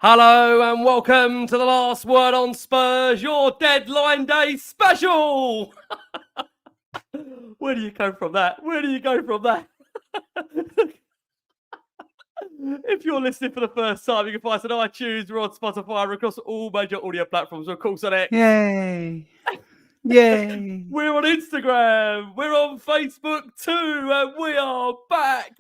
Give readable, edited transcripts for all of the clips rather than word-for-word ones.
Hello and welcome to the Last Word on Spurs, your deadline day special. Where do you go from that? If you're listening for the first time, you can find us on iTunes, we're on Spotify, we're across all major audio platforms, we're of course on X. Yay! Yay! We're on Instagram, we're on Facebook too, and we are back.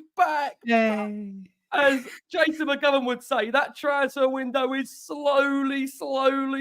Yay! As Jason McGovern would say, that transfer window is slowly shutting.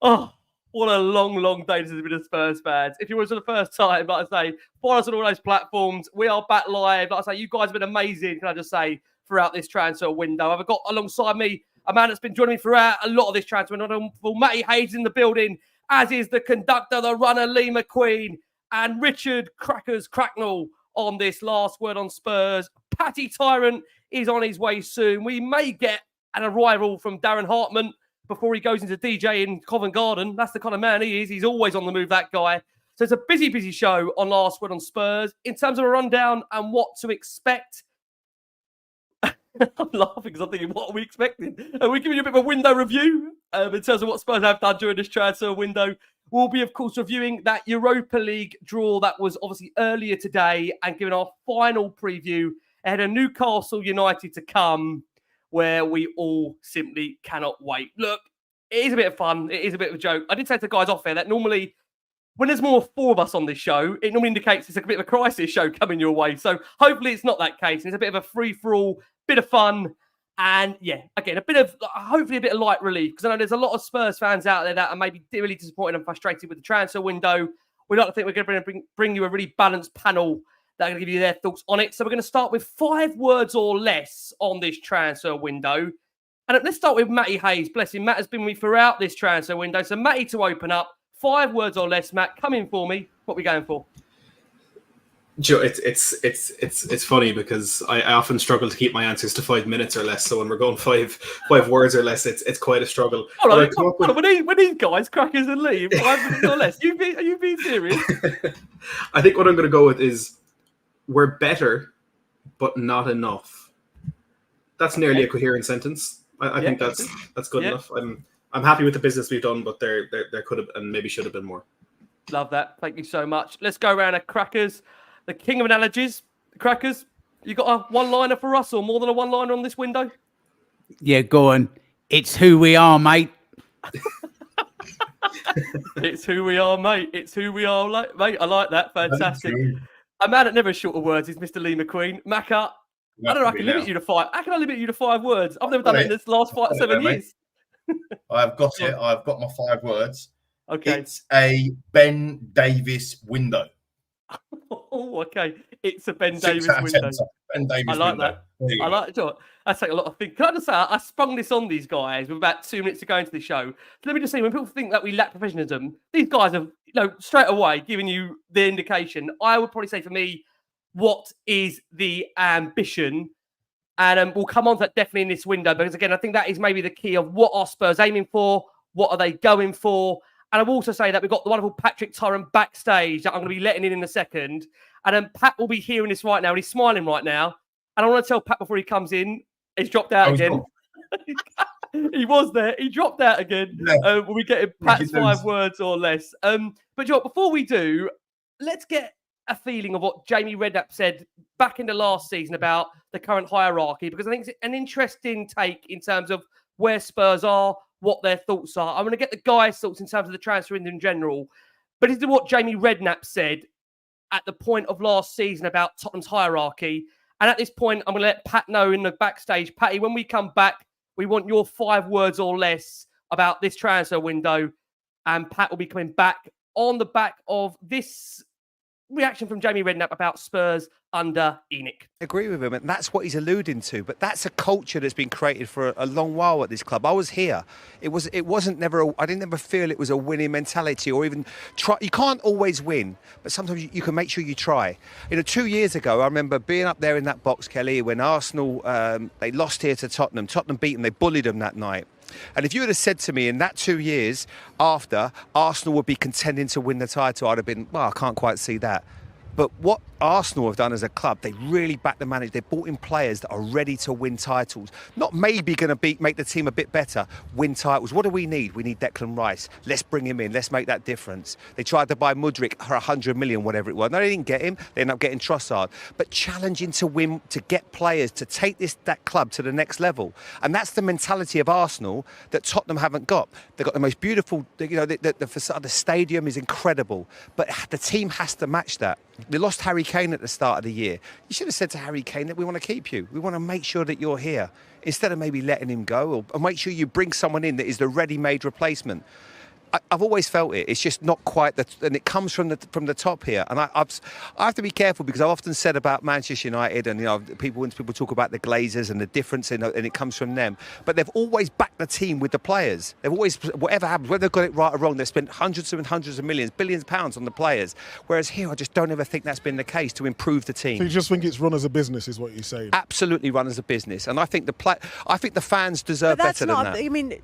Oh, what a long day this has been as Spurs fans. If you're with us for the first time, like I say, follow us on all those platforms. We are back live. Like I say, you guys have been amazing, can I just say, throughout this transfer window. I've got alongside me a man that's been joining me throughout a lot of this transfer window. Matty Hayes in the building, as is the conductor, the runner, Lee McQueen, and Richard Cracknell on this Last Word on Spurs. Patty Tyrant is on his way soon. We may get an arrival from Darren Hartman before he goes into DJ in Covent Garden. That's the kind of man he is. He's always on the move, that guy. So it's a busy show on Last Word on Spurs. In terms of a rundown and what to expect, I'm laughing because I'm thinking, what are we expecting? We're giving you a bit of a window review in terms of what Spurs have done during this transfer window. We'll be, of course, reviewing that Europa League draw that was obviously earlier today and giving our final preview ahead of Newcastle United to come, where we all simply cannot wait. Look, it is a bit of fun. It is a bit of a joke. I did say to the guys off there that normally, when there's more four of us on this show, it normally indicates it's a bit of a crisis show coming your way. So hopefully it's not that case. It's a bit of a free-for-all, bit of fun. And yeah, again, hopefully a bit of light relief, because I know there's a lot of Spurs fans out there that are maybe really disappointed and frustrated with the transfer window. We like to think we're going to bring you a really balanced panel that are going to give you their thoughts on it. So we're going to start with 5 words or less on this transfer window. And let's start with Matty Hayes. Bless him. Matt has been with me throughout this transfer window. So Matty, to open up, 5 words or less. Matt, come in for me. What are we going for? Joe, it's funny because I often struggle to keep my answers to 5 minutes or less. So when we're going five words or less, it's quite a struggle. Hold on. When these guys, Crackers and Lee, 5 minutes or less, are you being serious? I think what I'm going to go with is we're better, but not enough. That's nearly a coherent sentence. I think that's good enough. I'm happy with the business we've done, but there could have and maybe should have been more. Love that. Thank you so much. Let's go around to Crackers. The king of analogies, Crackers, you got a one-liner for us or more than a one-liner on this window? Yeah, go on. It's who we are, mate. It's who we are, mate. It's who we are, mate. I like that. Fantastic. A man that never short of words is Mr. Lee McQueen. Macca, I don't know. I can limit you to 5. How can I limit you to 5 words? I've never done it in this last 7 years. I've got it. I've got my 5 words. Okay. It's a Ben Davies window. Oh, okay. It's a Ben Davies window. Ben Davies I like window. that. I like it. That's like a lot of things. Can I just say, I sprung this on these guys with about 2 minutes to go into the show. So let me just say, when people think that we lack professionalism, these guys have, straight away given you the indication. I would probably say for me, what is the ambition? And we'll come on to that definitely in this window, because again, I think that is maybe the key of what are Spurs aiming for? What are they going for? And I will also say that we've got the wonderful Patrick Tyrant backstage that I'm going to be letting in a second. And then Pat will be hearing this right now, and he's smiling right now. And I want to tell Pat before he comes in, he's dropped out again. He was there. He dropped out again. Yeah. When we get Pat's 5 words or less. But Joe, before we do, let's get a feeling of what Jamie Redknapp said back in the last season about the current hierarchy, because I think it's an interesting take in terms of where Spurs are, what their thoughts are. I'm going to get the guys' thoughts in terms of the transfer in general. But this is what Jamie Redknapp said at the point of last season about Tottenham's hierarchy. And at this point, I'm going to let Pat know in the backstage. Patty, when we come back, we want your 5 words or less about this transfer window. And Pat will be coming back on the back of this reaction from Jamie Redknapp about Spurs under ENIC. I agree with him, and that's what he's alluding to. But that's a culture that's been created for a long while at this club. I was here. I didn't ever feel it was a winning mentality or even try. You can't always win, but sometimes you can make sure you try. 2 years ago, I remember being up there in that box, Kelly, when Arsenal, they lost here to Tottenham. Tottenham beat them. They bullied them that night. And if you had said to me in that 2 years after Arsenal would be contending to win the title, I'd have been, well, I can't quite see that. But what Arsenal have done as a club, they really back the manager. They brought in players that are ready to win titles. Not maybe going to make the team a bit better, win titles. What do we need? We need Declan Rice. Let's bring him in. Let's make that difference. They tried to buy Mudryk for 100 million, whatever it was. No, they didn't get him. They ended up getting Trossard. But challenging to win, to get players, to take that club to the next level. And that's the mentality of Arsenal that Tottenham haven't got. They've got the most beautiful, the facade, the stadium is incredible. But the team has to match that. They lost Harry Kane at the start of the year. You should have said to Harry Kane that we want to keep you. We want to make sure that you're here. Instead of maybe letting him go, or make sure you bring someone in that is the ready-made replacement. I've always felt it. It's just not quite that, and it comes from the top here. And I have to be careful because I've often said about Manchester United, and when people talk about the Glazers and the difference, and it comes from them. But they've always backed the team with the players. They've always, whatever happens, whether they've got it right or wrong, they've spent hundreds and hundreds of millions, billions of pounds on the players. Whereas here, I just don't ever think that's been the case to improve the team. So you just think it's run as a business, is what you're saying? Absolutely run as a business, and I think the fans deserve better than that. I mean.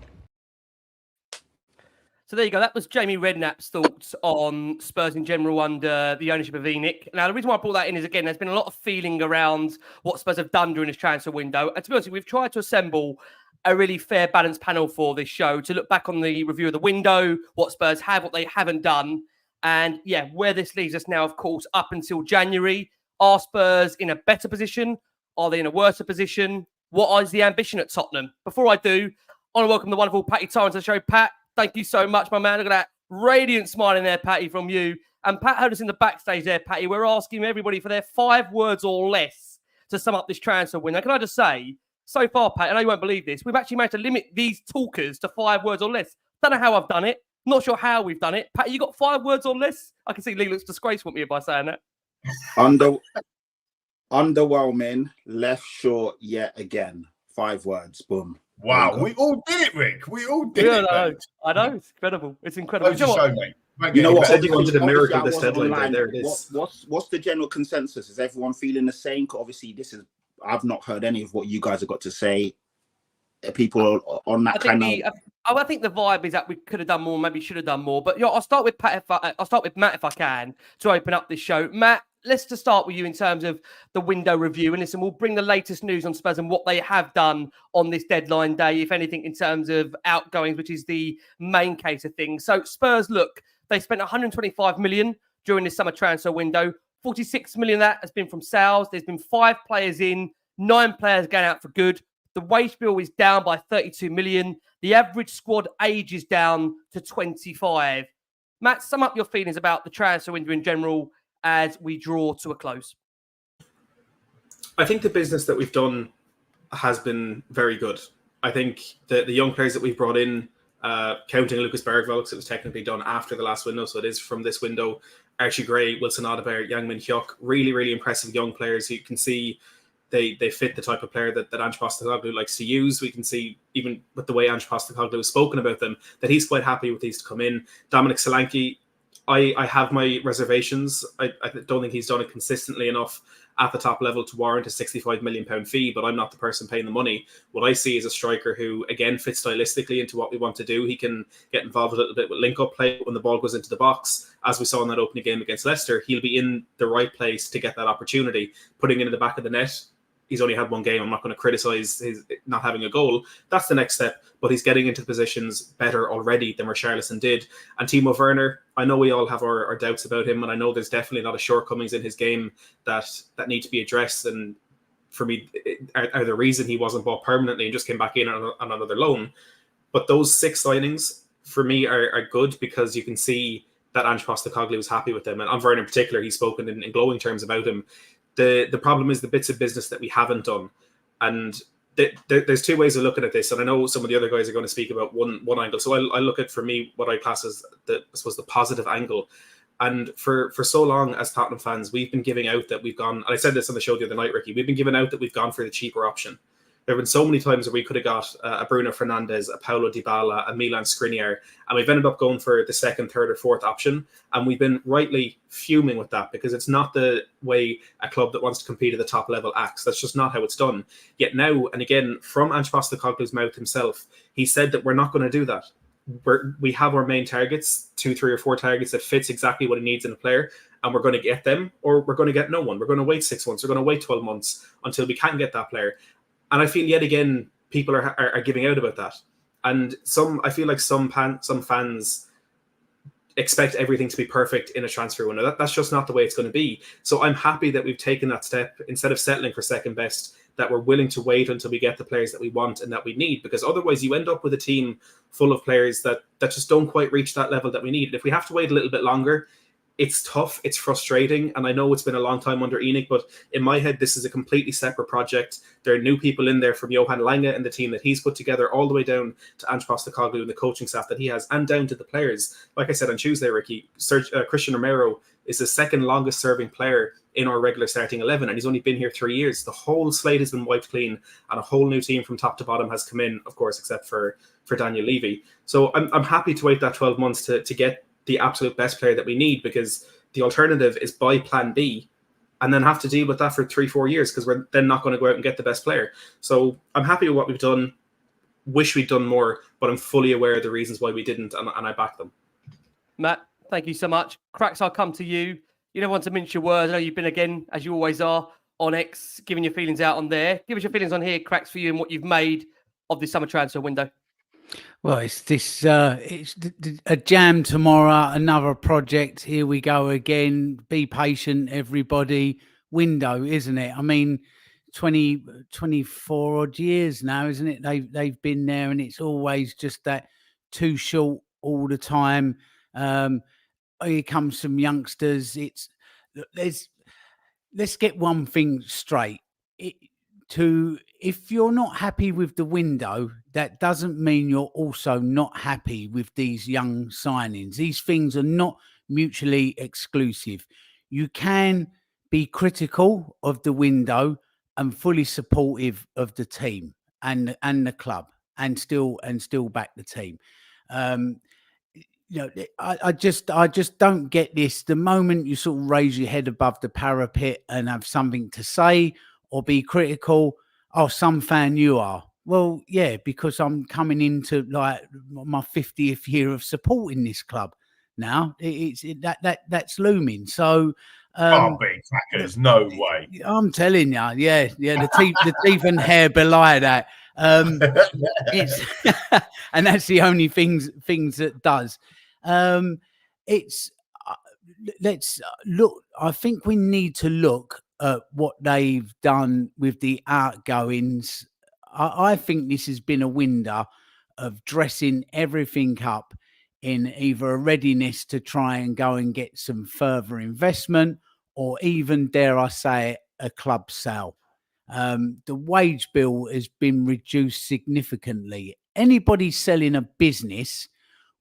So there you go. That was Jamie Redknapp's thoughts on Spurs in general under the ownership of Enquiries. Now, the reason why I brought that in is, again, there's been a lot of feeling around what Spurs have done during this transfer window. And to be honest, we've tried to assemble a really fair, balanced panel for this show to look back on the review of the window, what Spurs have, what they haven't done. And, yeah, where this leaves us now, of course, up until January. Are Spurs in a better position? Are they in a worse position? What is the ambition at Tottenham? Before I do, I want to welcome the wonderful Patty Tyrant to the show. Pat, thank you so much, my man. Look at that radiant smile in there, Patty, from you. And Pat heard us in the backstage there, Patty. We're asking everybody for their 5 words or less to sum up this transfer window. Can I just say, so far, Pat, I know you won't believe this, we've actually managed to limit these talkers to 5 words or less. Don't know how I've done it. Not sure how we've done it. Pat, you got 5 words or less? I can see Lee looks disgraceful at me by saying that. Underwhelming, left short yet again. 5 words, boom. Wow, we all did it, Rick. We all did it. I know. It's incredible. It's incredible. You know what? I think wanted a miracle this deadline. There it is. What's the general consensus? Is everyone feeling the same? Obviously, I've not heard any of what you guys have got to say. Are people on that I think the vibe is that we could have done more, maybe should have done more. But I'll start with Matt if I can to open up this show. Matt, let's just start with you in terms of the window review. And listen, we'll bring the latest news on Spurs and what they have done on this deadline day, if anything, in terms of outgoings, which is the main case of things. So Spurs, look, they spent 125 million during this summer transfer window. 46 million of that has been from sales. There's been 5 players in, 9 players going out for good. The wage bill is down by 32 million. The average squad age is down to 25. Matt, sum up your feelings about the transfer window in general as we draw to a close. I think the business that we've done has been very good. I think the young players that we've brought in, counting Lucas Bergvall, because it was technically done after the last window, so it is from this window. Archie Gray, Wilson Adebayor, Yang Min-hyuk, really, really impressive young players who you can see they fit the type of player that Ange Postecoglou likes to use. We can see, even with the way Ange Postecoglou has spoken about them, that he's quite happy with these to come in. Dominic Solanke, I have my reservations. I don't think he's done it consistently enough at the top level to warrant a £65 million fee, but I'm not the person paying the money. What I see is a striker who, again, fits stylistically into what we want to do. He can get involved a little bit with link-up play when the ball goes into the box. As we saw in that opening game against Leicester, he'll be in the right place to get that opportunity. Putting it in the back of the net, he's only had one game. I'm not going to criticise his not having a goal. That's the next step, but he's getting into positions better already than Richarlison did. And Timo Werner, I know we all have our doubts about him, and I know there's definitely a lot of shortcomings in his game that need to be addressed. And for me, are the reason he wasn't bought permanently and just came back in on another loan. But those 6 signings, for me, are good because you can see that Ange Postecoglou was happy with them. And on Werner in particular, he's spoken in glowing terms about him. The problem is the bits of business that we haven't done. And there's 2 ways of looking at this. And I know some of the other guys are going to speak about one angle. So I look at, for me, what I class as the positive angle. And for so long as Tottenham fans, we've been giving out that we've gone, and I said this on the show the other night, Ricky, we've been giving out that we've gone for the cheaper option. There have been so many times where we could have got a Bruno Fernandes, a Paulo Dybala, a Milan Skriniar, and we've ended up going for the 2nd, 3rd, or 4th option. And we've been rightly fuming with that because it's not the way a club that wants to compete at the top level acts. That's just not how it's done. Yet now, and again, from Ange Postecoglou's mouth himself, he said that we're not going to do that. we have our main targets, 2, 3, or 4 targets that fits exactly what he needs in a player, and we're going to get them, or we're going to get no one. We're going to wait 6 months. We're going to wait 12 months until we can get that player. And I feel yet again people are giving out about that. And I feel like some fans expect everything to be perfect in a transfer window. That's just not the way it's going to be. So I'm happy that we've taken that step instead of settling for second best, that we're willing to wait until we get the players that we want and that we need, because otherwise you end up with a team full of players that just don't quite reach that level that we need. And if we have to wait a little bit longer, it's tough, it's frustrating, and I know it's been a long time under Enquiries, but in my head, this is a completely separate project. There are new people in there from Johan Lange and the team that he's put together, all the way down to Ange Postecoglou and the coaching staff that he has, and down to the players. Like I said on Tuesday, Ricky, Christian Romero is the second longest serving player in our regular starting 11, and he's only been here 3 years. The whole slate has been wiped clean, and a whole new team from top to bottom has come in, of course, except for Daniel Levy. So I'm happy to wait that 12 months to get the absolute best player that we need, because the alternative is buy plan B and then have to deal with that for 3-4 years, because we're then not going to go out and get the best player. So I'm happy with what we've done. Wish we'd done more, but I'm fully aware of the reasons why we didn't, and I back them. Matt, thank you so much. Cracks, I'll come to you. You don't want to mince your words. I know you've been, again, as you always are, on X, giving your feelings out on there. Give us your feelings on here, Cracks, for you, and what you've made of this summer transfer window. Well, it's a jam tomorrow, another project. Here we go again. Be patient, everybody. Window, isn't it? I mean, 24 odd years now, isn't it? They've been there, and it's always just that too short all the time. Here comes some youngsters. Let's get one thing straight. If you're not happy with the window, that doesn't mean you're also not happy with these young signings. These things are not mutually exclusive. You can be critical of the window and fully supportive of the team and the club, and still back the team. I just don't get this. The moment you sort of raise your head above the parapet and have something to say or be critical, oh, some fan you are. Well, yeah, because I'm coming into like my 50th year of supporting this club now. That's looming. So can't be Crackers, no way. I'm telling you, yeah, the teeth and hair belie that. It's and that's the only things that does. Let's look. I think we need to look at what they've done with the outgoings. I think this has been a window of dressing everything up in either a readiness to try and go and get some further investment, or even, dare I say it, a club sale. The wage bill has been reduced significantly. Anybody selling a business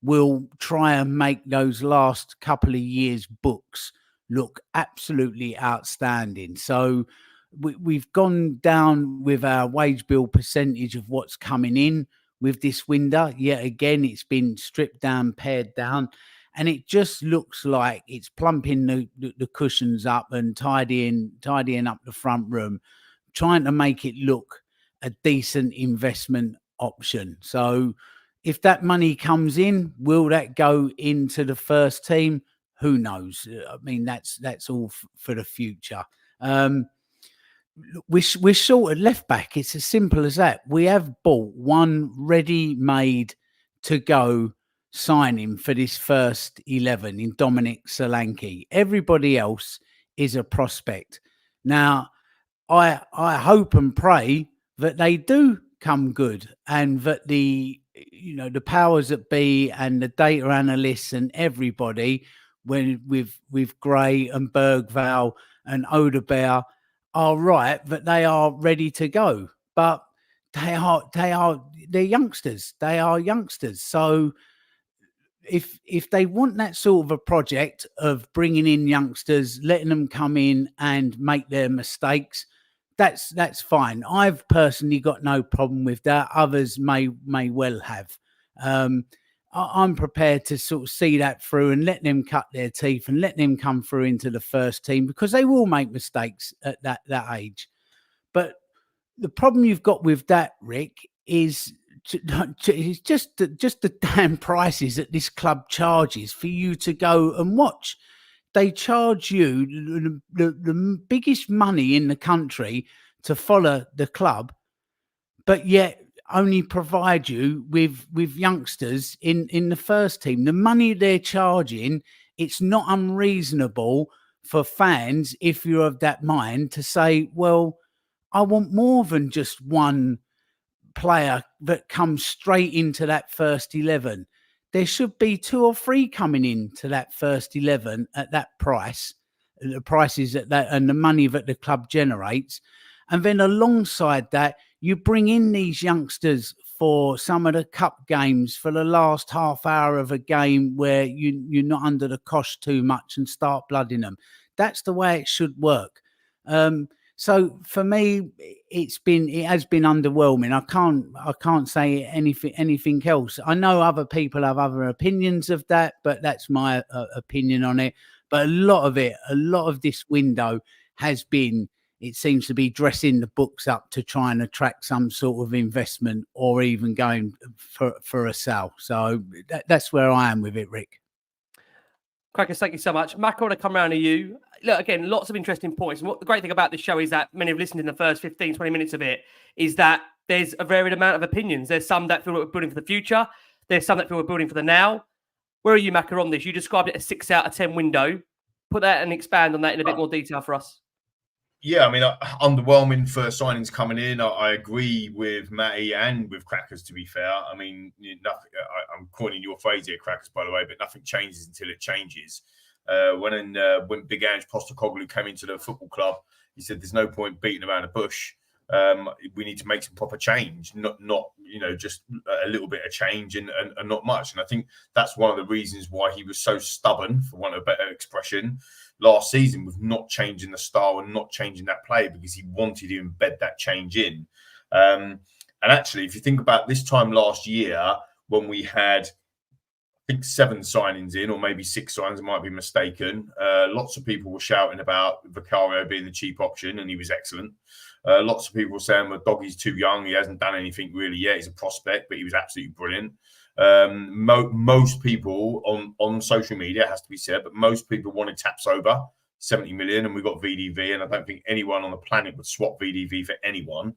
will try and make those last couple of years' books look absolutely outstanding. So we've gone down with our wage bill percentage of what's coming in with this window. Yet again, it's been stripped down, pared down, and it just looks like it's plumping the cushions up and tidying up the front room, trying to make it look a decent investment option. So if that money comes in, will that go into the first team? Who knows? I mean, that's all for the future. We're short at left back. It's as simple as that. We have bought one ready-made to go signing for this first 11 in Dominic Solanke. Everybody else is a prospect. Now, I hope and pray that they do come good, and that the powers that be and the data analysts and everybody, when with Gray and Bergvall and Odebear, are right, that they are ready to go. But they're youngsters. They are youngsters. So if they want that sort of a project of bringing in youngsters, letting them come in and make their mistakes, that's fine. I've personally got no problem with that. Others may well have. I'm prepared to sort of see that through and let them cut their teeth and let them come through into the first team, because they will make mistakes at that age. But the problem you've got with that, Rick, is it's just the damn prices that this club charges for you to go and watch. They charge you the biggest money in the country to follow the club, but yet only provide you with youngsters in the first team. The money they're charging, it's not unreasonable for fans, if you're of that mind, to say, well, I want more than just one player that comes straight into that first 11. There should be 2 or 3 coming into that first 11 at that price, the prices at that, and the money that the club generates. And then alongside that, you bring in these youngsters for some of the cup games, for the last half hour of a game where you're not under the cosh too much, and start blooding them. That's the way it should work. So for me, it has been underwhelming. I can't say anything else. I know other people have other opinions of that, but that's my opinion on it. But a lot of this window has been, it seems to be dressing the books up to try and attract some sort of investment, or even going for a sale. So that's where I am with it, Rick. Crackers, thank you so much. Mac, I want to come around to you. Look, again, lots of interesting points. And what the great thing about this show is that many have listened in the first 15, 20 minutes of it, is that there's a varied amount of opinions. There's some that feel like we're building for the future. There's some that feel we're building for the now. Where are you, Mac, on this? You described it as 6 out of 10 window. Put that and expand on that in a bit more detail for us. Yeah, I mean, underwhelming for signings coming in. I agree with Matty and with Crackers, to be fair. I mean, nothing. I'm coining your phrase here, Crackers, by the way, but nothing changes until it changes. When Big Ange Postecoglou came into the football club, he said there's no point beating around the bush. We need to make some proper change, not just a little bit of change and not much. And I think that's one of the reasons why he was so stubborn, for want of a better expression, last season, with not changing the style and not changing that play, because he wanted to embed that change in. And actually, if you think about this time last year, when we had, I think, 7 signings in, or maybe 6 signings, I might be mistaken. Lots of people were shouting about Vicario being the cheap option, and he was excellent. Lots of people were saying, well, Doggy's too young. He hasn't done anything really yet. He's a prospect, but he was absolutely brilliant. Most people on social media, it has to be said, but most people wanted Tapsoba, 70 million, and we got VDV, and I don't think anyone on the planet would swap VDV for anyone.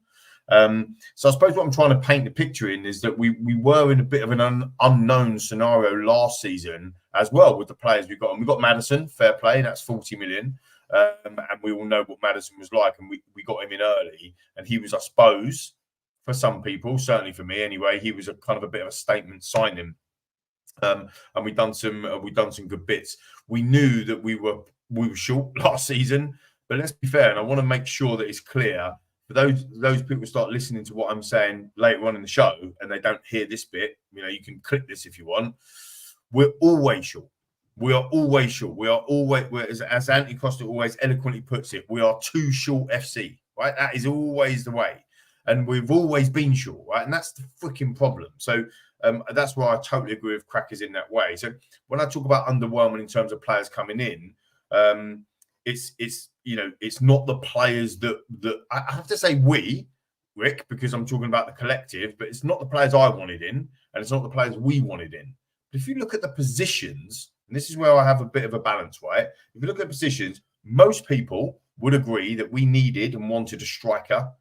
So I suppose what I'm trying to paint the picture in is that we were in a bit of an unknown scenario last season as well with the players we got. And we got Maddison, fair play, that's 40 million. And we all know what Maddison was like, and we got him in early. And he was, I suppose, for some people, certainly for me anyway, he was a kind of a bit of a statement signing. And we've done some good bits. We knew that we were short last season, but let's be fair, and I want to make sure that it's clear for those people who start listening to what I'm saying later on in the show and they don't hear this bit. You can click this if you want. We're always short. We are always short. We are always, as Anthony Costa always eloquently puts it, we are too short FC, right? That is always the way. And we've always been short, right? And that's the freaking problem. So that's why I totally agree with Crackers in that way. So when I talk about underwhelming in terms of players coming in, it's not the players that I have to say we, Rick, because I'm talking about the collective, but it's not the players I wanted in, and it's not the players we wanted in. But if you look at the positions, and this is where I have a bit of a balance, right? If you look at positions, most people would agree that we needed and wanted a striker,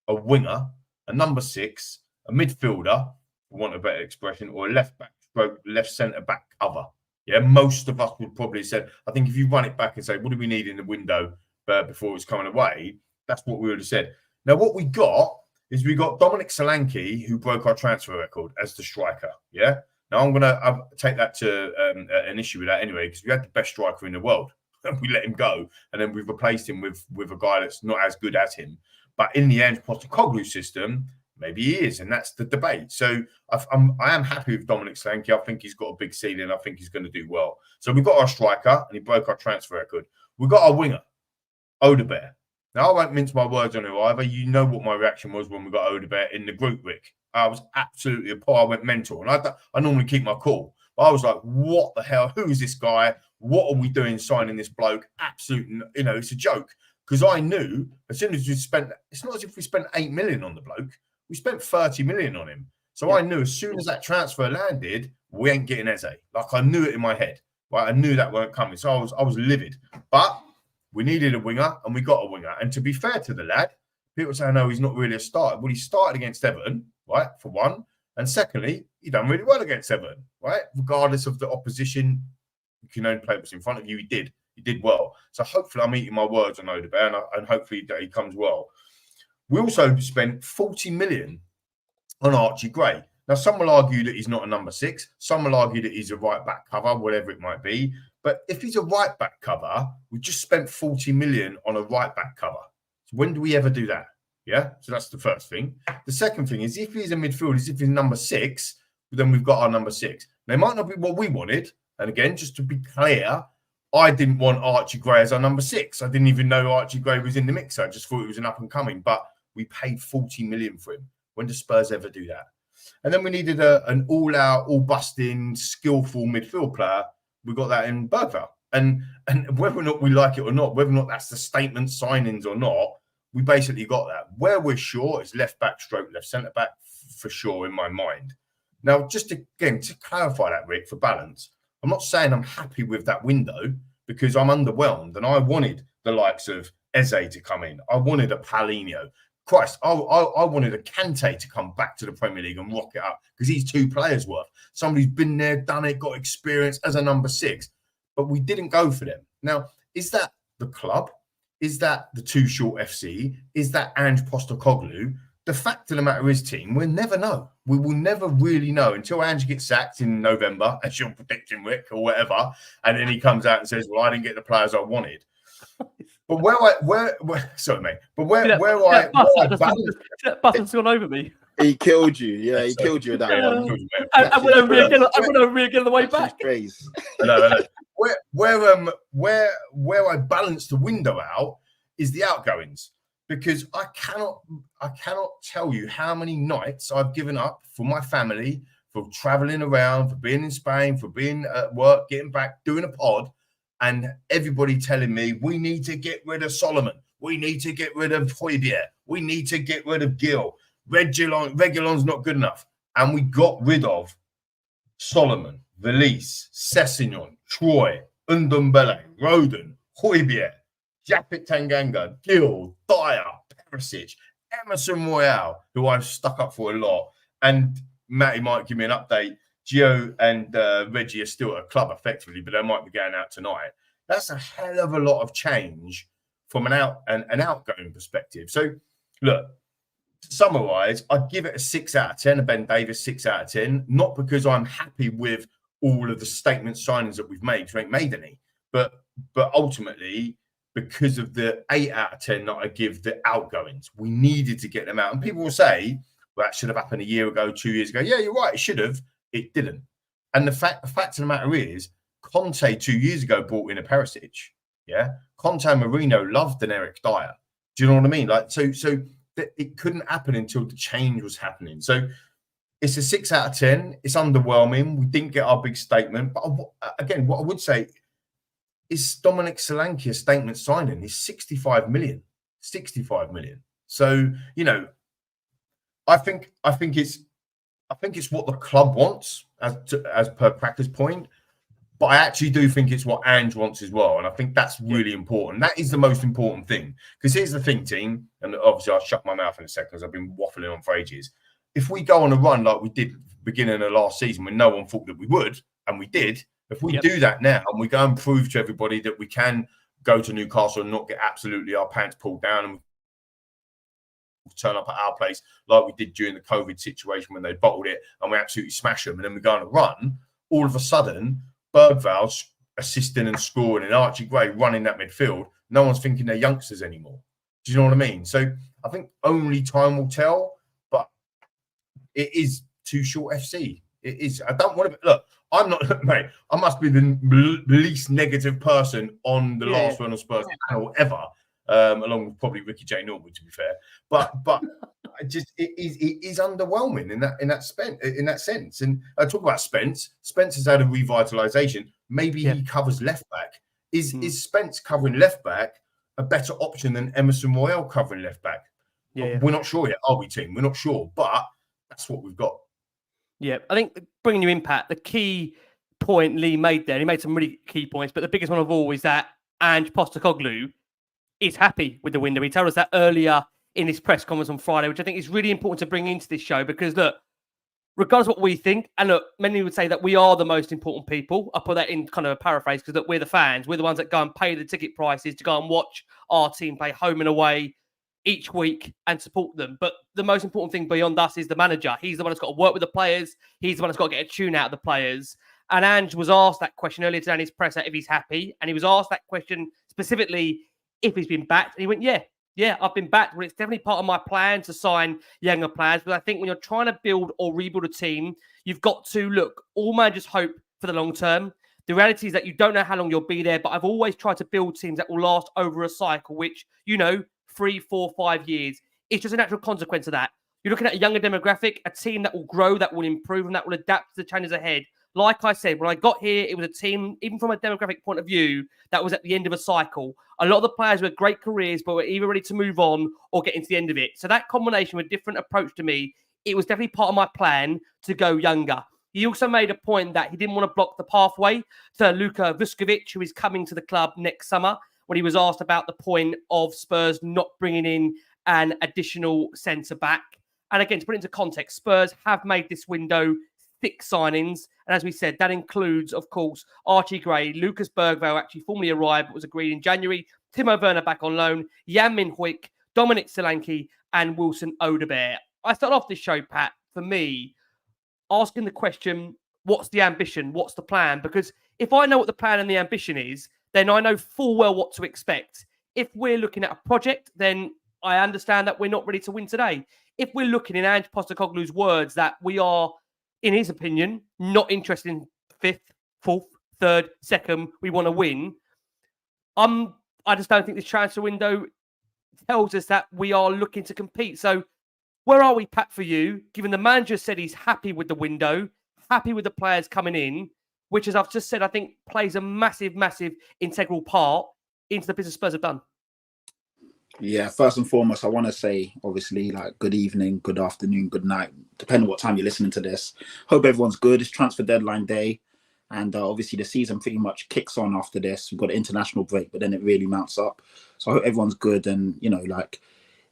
a winger, a number 6, a midfielder, for want of a better expression, or a left back, left centre back cover. Yeah, most of us would probably say, I think if you run it back and say, what do we need in the window before it's coming away? That's what we would have said. Now, what we got is we got Dominic Solanke, who broke our transfer record as the striker. Yeah. Now, I'm going to take that to an issue with that anyway, because we had the best striker in the world. And we let him go. And then we've replaced him with a guy that's not as good as him. But in the Ange Postecoglou system, maybe he is, and that's the debate. So I am happy with Dominic Solanke. I think he's got a big ceiling. I think he's going to do well. So we've got our striker, and he broke our transfer record. We've got our winger, Odebear. Now, I won't mince my words on it either. You know what my reaction was when we got Odebear in the group, Rick. I was absolutely appalled. I went mental. And I normally keep my cool. But I was like, what the hell? Who is this guy? What are we doing signing this bloke? Absolutely, it's a joke. Because I knew as soon as we spent, it's not as if we spent 8 million on the bloke. We spent 30 million on him. So I knew as soon as that transfer landed, we ain't getting Eze. Like I knew it in my head. Right? I knew that weren't coming. So I was livid. But we needed a winger and we got a winger. And to be fair to the lad, people say, no, he's not really a starter. Well, he started against Everton, right, for one. And secondly, he done really well against Everton, right? Regardless of the opposition, you can only play what's in front of you. He did well. So hopefully I'm eating my words on Odebear and hopefully he comes well. We also spent 40 million on Archie Gray. Now, some will argue that he's not a number 6. Some will argue that he's a right-back cover, whatever it might be. But if he's a right-back cover, we just spent 40 million on a right-back cover. So when do we ever do that? Yeah, so that's the first thing. The second thing is if he's a midfielder, if he's number 6, then we've got our number 6. Now, it might not be what we wanted. And again, just to be clear, I didn't want Archie Gray as our number 6. I didn't even know Archie Gray was in the mix. I just thought he was an up-and-coming. But we paid 40 million for him. When do Spurs ever do that? And then we needed an all-out, all-busting, skillful midfield player. We got that in Bergvall. And whether or not we like it or not, whether or not that's the statement signings or not, we basically got that. Where we're short is left-back stroke left centre-back for sure in my mind. Now, just again, to clarify that, Rick, for balance, I'm not saying I'm happy with that window because I'm underwhelmed and I wanted the likes of Eze to come in. I wanted a Paulinho. Christ, I wanted a Kante to come back to the Premier League and rock it up because he's 2 players worth. Somebody's been there, done it, got experience as a number 6, but we didn't go for them. Now, is that the club? Is that the Too Short FC? Is that Ange Postecoglou? The fact of the matter is, team, we'll never know. We will never really know until Ange gets sacked in November, as you're predicting, Rick, or whatever, and then he comes out and says, well, I didn't get the players I wanted. But Button's gone over me. He killed you. Yeah, he killed you with that one. I went over again on the way back. No. Where I balance the window out is the outgoings. Because I cannot tell you how many nights I've given up for my family, for traveling around, for being in Spain, for being at work, getting back, doing a pod, and everybody telling me we need to get rid of Solomon, we need to get rid of Højbjerg, we need to get rid of Gil, Reguilon's not good enough, and we got rid of Solomon, Valise, Sessegnon, Troy, Ndombele, Roden, Højbjerg, Japet Tanganga, Gil, Dyer, Perisic, Emerson Royale, who I've stuck up for a lot. And Matty might give me an update. Gio and Reggie are still at a club effectively, but they might be going out tonight. That's a hell of a lot of change from an outgoing perspective. So, look, to summarise, I'd give it a 6 out of 10, a Ben Davis 6 out of 10, not because I'm happy with all of the statement signings that we've made, because we ain't made any, but ultimately, because of the 8 out of 10 that I give the outgoings. We needed to get them out. And people will say, well, that should have happened a year ago, 2 years ago. Yeah, you're right. It should have. It didn't. And the fact of the matter is, Conte 2 years ago brought in a Perisic. Yeah. Conte and Mourinho loved an Eric Dyer. Do you know what I mean? Like, so it couldn't happen until the change was happening. So it's a 6 out of 10. It's underwhelming. We didn't get our big statement. But again, what I would say is Dominic Solanke a statement signing is 65 million. 65 million. So, you know, I think it's what the club wants as per Cracker's point, but I actually do think it's what Ange wants as well. And I think that's really important. That is the most important thing. Because here's the thing, team, and obviously I'll shut my mouth in a second because I've been waffling on for ages. If we go on a run like we did beginning of last season when no one thought that we would, and we did, if we do that now and we go and prove to everybody that we can go to Newcastle and not get absolutely our pants pulled down and turn up at our place like we did during the COVID situation when they bottled it and we absolutely smash them and then we go on a run, all of a sudden, Bergvall's assisting and scoring and Archie Gray running that midfield, no one's thinking they're youngsters anymore. Do you know what I mean? So I think only time will tell, but it is Too Short FC. It is. I don't want to look. I'm not, mate. I must be the least negative person on the Last Word On Spurs channel ever, along with probably Ricky J. Norwood, to be fair. But I just it is underwhelming in that sense. And I talk about Spence. Spence has had a revitalisation. Maybe he covers left back. Is Spence covering left back a better option than Emerson Royale covering left back? We're not sure yet, are we, team? We're not sure, but that's what we've got. Yeah, I think bringing you impact, the key point Lee made there, he made some really key points, but the biggest one of all is that Ange Postecoglou is happy with the window. He told us that earlier in his press conference on Friday, which I think is really important to bring into this show because, look, regardless of what we think, and look, many would say that we are the most important people. I put that in kind of a paraphrase because we're the fans. We're the ones that go and pay the ticket prices to go and watch our team play home and away each week and support them. But the most important thing beyond us is the manager. He's the one that's got to work with the players. He's the one that's got to get a tune out of the players. And Ange was asked that question earlier today in his presser if he's happy. And he was asked that question specifically if he's been backed. And he went, yeah, I've been backed. Well, it's definitely part of my plan to sign younger players. But I think when you're trying to build or rebuild a team, you've got to look, all managers hope for the long term. The reality is that you don't know how long you'll be there. But I've always tried to build teams that will last over a cycle, which, 3, 4, 5 years. It's just a natural consequence of that. You're looking at a younger demographic, a team that will grow, that will improve, and that will adapt to the challenges ahead. Like I said, when I got here, it was a team, even from a demographic point of view, that was at the end of a cycle. A lot of the players were great careers, but were either ready to move on or get into the end of it. So that combination with a different approach to me, it was definitely part of my plan to go younger. He also made a point that he didn't want to block the pathway to Luka Vuskovic, who is coming to the club next summer, when he was asked about the point of Spurs not bringing in an additional centre-back. And again, to put it into context, Spurs have made this window 6 signings. And as we said, that includes, of course, Archie Gray, Lucas Bergvall actually formally arrived, but was agreed in January, Timo Werner back on loan, Jan Min-hyuk, Dominic Solanke, and Wilson Odobert. I start off this show, Pat, for me, asking the question, what's the ambition? What's the plan? Because if I know what the plan and the ambition is, then I know full well what to expect. If we're looking at a project, then I understand that we're not ready to win today. If we're looking in Ange Postecoglou's words that we are, in his opinion, not interested in 5th, 4th, 3rd, 2nd, we want to win, I just don't think this transfer window tells us that we are looking to compete. So where are we, Pat, for you, given the manager said he's happy with the window, happy with the players coming in, which, as I've just said, I think plays a massive, massive integral part into the business Spurs have done? Yeah, first and foremost, I want to say, obviously, good evening, good afternoon, good night, depending on what time you're listening to this. Hope everyone's good. It's transfer deadline day. And obviously, the season pretty much kicks on after this. We've got an international break, but then it really mounts up. So I hope everyone's good. And,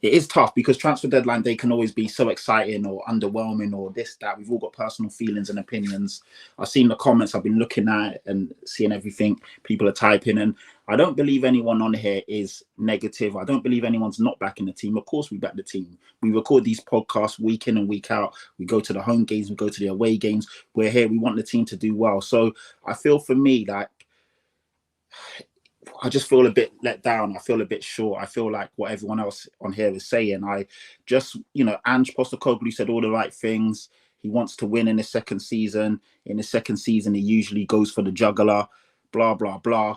it is tough because transfer deadline day can always be so exciting or underwhelming or this, that. We've all got personal feelings and opinions. I've seen the comments, I've been looking at and seeing everything people are typing. And I don't believe anyone on here is negative. I don't believe anyone's not backing the team. Of course, we back the team. We record these podcasts week in and week out. We go to the home games, we go to the away games. We're here. We want the team to do well. So I feel for me, I just feel a bit let down. I feel a bit short. I feel like what everyone else on here is saying. I just, Ange Postecoglou said all the right things. He wants to win in his second season. In his second season, he usually goes for the juggler, blah, blah, blah.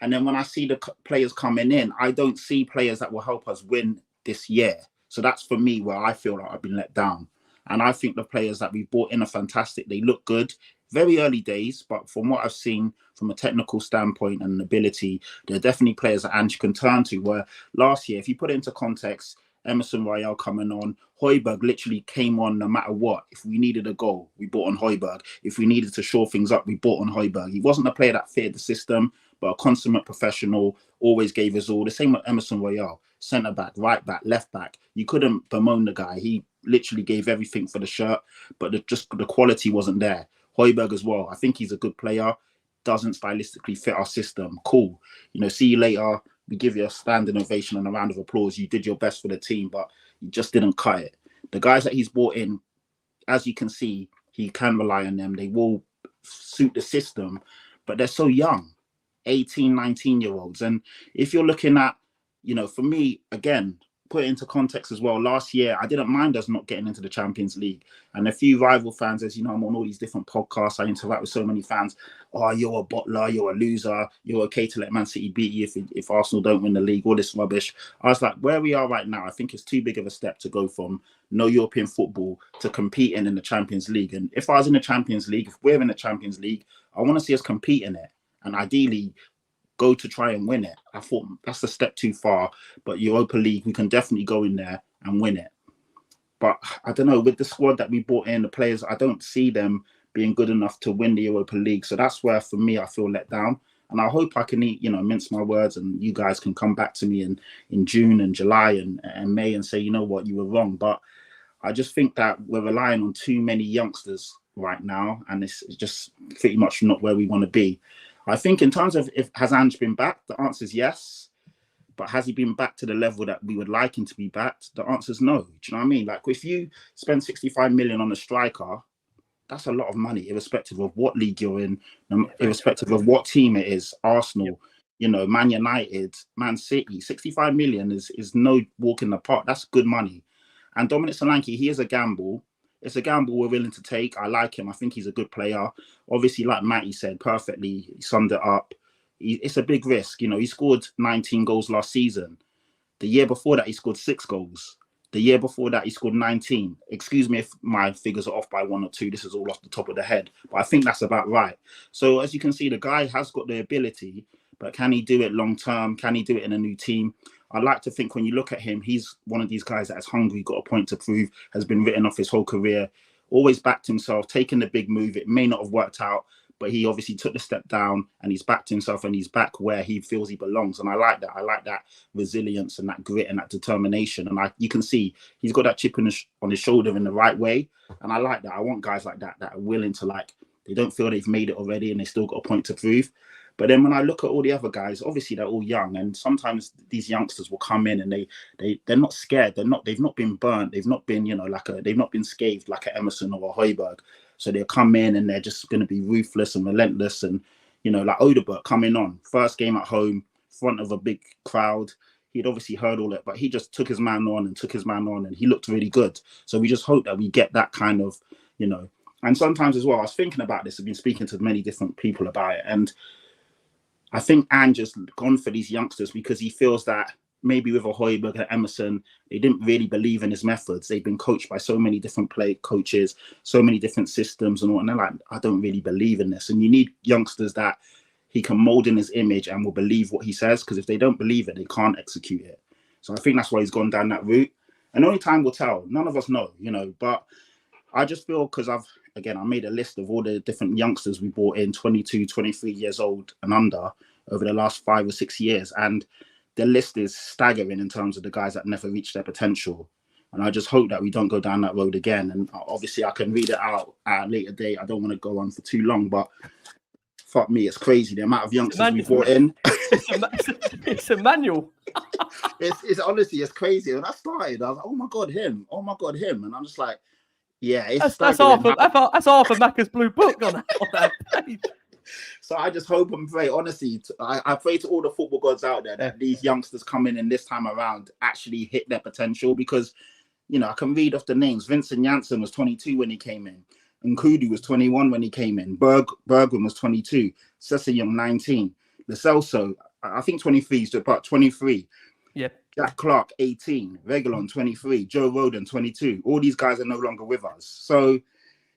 And then when I see the players coming in, I don't see players that will help us win this year. So that's for me where I feel like I've been let down. And I think the players that we've brought in are fantastic. They look good. Very early days, but from what I've seen from a technical standpoint and ability, they're definitely players that Ange can turn to. Where last year, if you put it into context, Emerson Royale coming on, Højbjerg literally came on no matter what. If we needed a goal, we bought on Højbjerg. If we needed to shore things up, we bought on Højbjerg. He wasn't a player that fitted the system, but a consummate professional, always gave us all. The same with Emerson Royale, centre back, right back, left back. You couldn't bemoan the guy. He literally gave everything for the shirt, but the quality wasn't there. Højbjerg as well. I think he's a good player. Doesn't stylistically fit our system. Cool. See you later. We give you a standing ovation and a round of applause. You did your best for the team, but you just didn't cut it. The guys that he's brought in, as you can see, he can rely on them. They will suit the system, but they're so young, 18, 19-year-olds. And if you're looking at, for me, again, put it into context as well. Last year, I didn't mind us not getting into the Champions League. And a few rival fans, as you know, I'm on all these different podcasts. I interact with so many fans. Oh, you're a bottler. You're a loser. You're okay to let Man City beat you if Arsenal don't win the league. All this rubbish. I was like, where we are right now, I think it's too big of a step to go from no European football to competing in the Champions League. And if I was in the Champions League, if we're in the Champions League, I want to see us compete in it. And ideally, go to try and win it. I thought that's a step too far, but Europa League, we can definitely go in there and win it. But I don't know, with the squad that we brought in, the players, I don't see them being good enough to win the Europa League. So that's where, for me, I feel let down. And I hope I can mince my words, and you guys can come back to me in June and July and May and say, you know what, you were wrong. But I just think that we're relying on too many youngsters right now, and it's just pretty much not where we want to be. I think in terms of has Ange been back, the answer is yes. But has he been back to the level that we would like him to be back? The answer is no. Do you know what I mean? Like, if you spend 65 million on a striker, that's a lot of money, irrespective of what league you're in, irrespective of what team it is. Arsenal, Man United, Man City. 65 million is no walk in the park. That's good money. And Dominic Solanke, he is a gamble. It's a gamble we're willing to take. I like him. I think he's a good player. Obviously, like Matty said perfectly, he summed it up. It's a big risk. He scored 19 goals last season. The year before that, he scored 6 goals. The year before that, he scored 19. Excuse me if my figures are off by 1 or 2. This is all off the top of the head. But I think that's about right. So as you can see, the guy has got the ability, but can he do it long term? Can he do it in a new team? I like to think when you look at him, he's one of these guys that is hungry, got a point to prove, has been written off his whole career, always backed himself, taken the big move. It may not have worked out, but he obviously took the step down and he's backed himself and he's back where he feels he belongs. And I like that. I like that resilience and that grit and that determination. And you can see he's got that chip on his shoulder in the right way. And I like that. I want guys like that are willing to, they don't feel they've made it already and they still got a point to prove. But then when I look at all the other guys, obviously they're all young, and sometimes these youngsters will come in and they're not scared. They've not been burnt. They've not been, they've not been scathed like an Emerson or a Højbjerg. So they'll come in and they're just going to be ruthless and relentless. And, like Odegaard coming on, first game at home, front of a big crowd. He'd obviously heard all that, but he just took his man on and he looked really good. So we just hope that we get that kind of, and sometimes as well, I was thinking about this. I've been speaking to many different people about it. And I think Ange has gone for these youngsters because he feels that maybe with a Højbjerg and Emerson, they didn't really believe in his methods. They've been coached by so many different coaches, so many different systems and all. And they're like, I don't really believe in this. And you need youngsters that he can mold in his image and will believe what he says. Because if they don't believe it, they can't execute it. So I think that's why he's gone down that route. And only time will tell. None of us know, But I just feel because I made a list of all the different youngsters we brought in, 22, 23 years old and under, over the last 5 or 6 years. And the list is staggering in terms of the guys that never reached their potential. And I just hope that we don't go down that road again. And obviously I can read it out at a later date. I don't want to go on for too long, but fuck me, it's crazy the amount of youngsters we brought in. It's a manual. It's honestly, it's crazy. When I started, I was like, oh my God, him. And I'm just like, yeah, that's half of Macca's blue book on that page. So I just hope and pray, honestly, I pray to all the football gods out there that these youngsters coming in this time around actually hit their potential, because, I can read off the names. Vincent Janssen was 22 when he came in. Nkudu was 21 when he came in. Bergwijn was 22. Sessegnon, 19. The Celso, I think 23, so about 23. Yep. Jack Clark, 18. Reguilon, 23. Joe Rodon, 22. All these guys are no longer with us. So,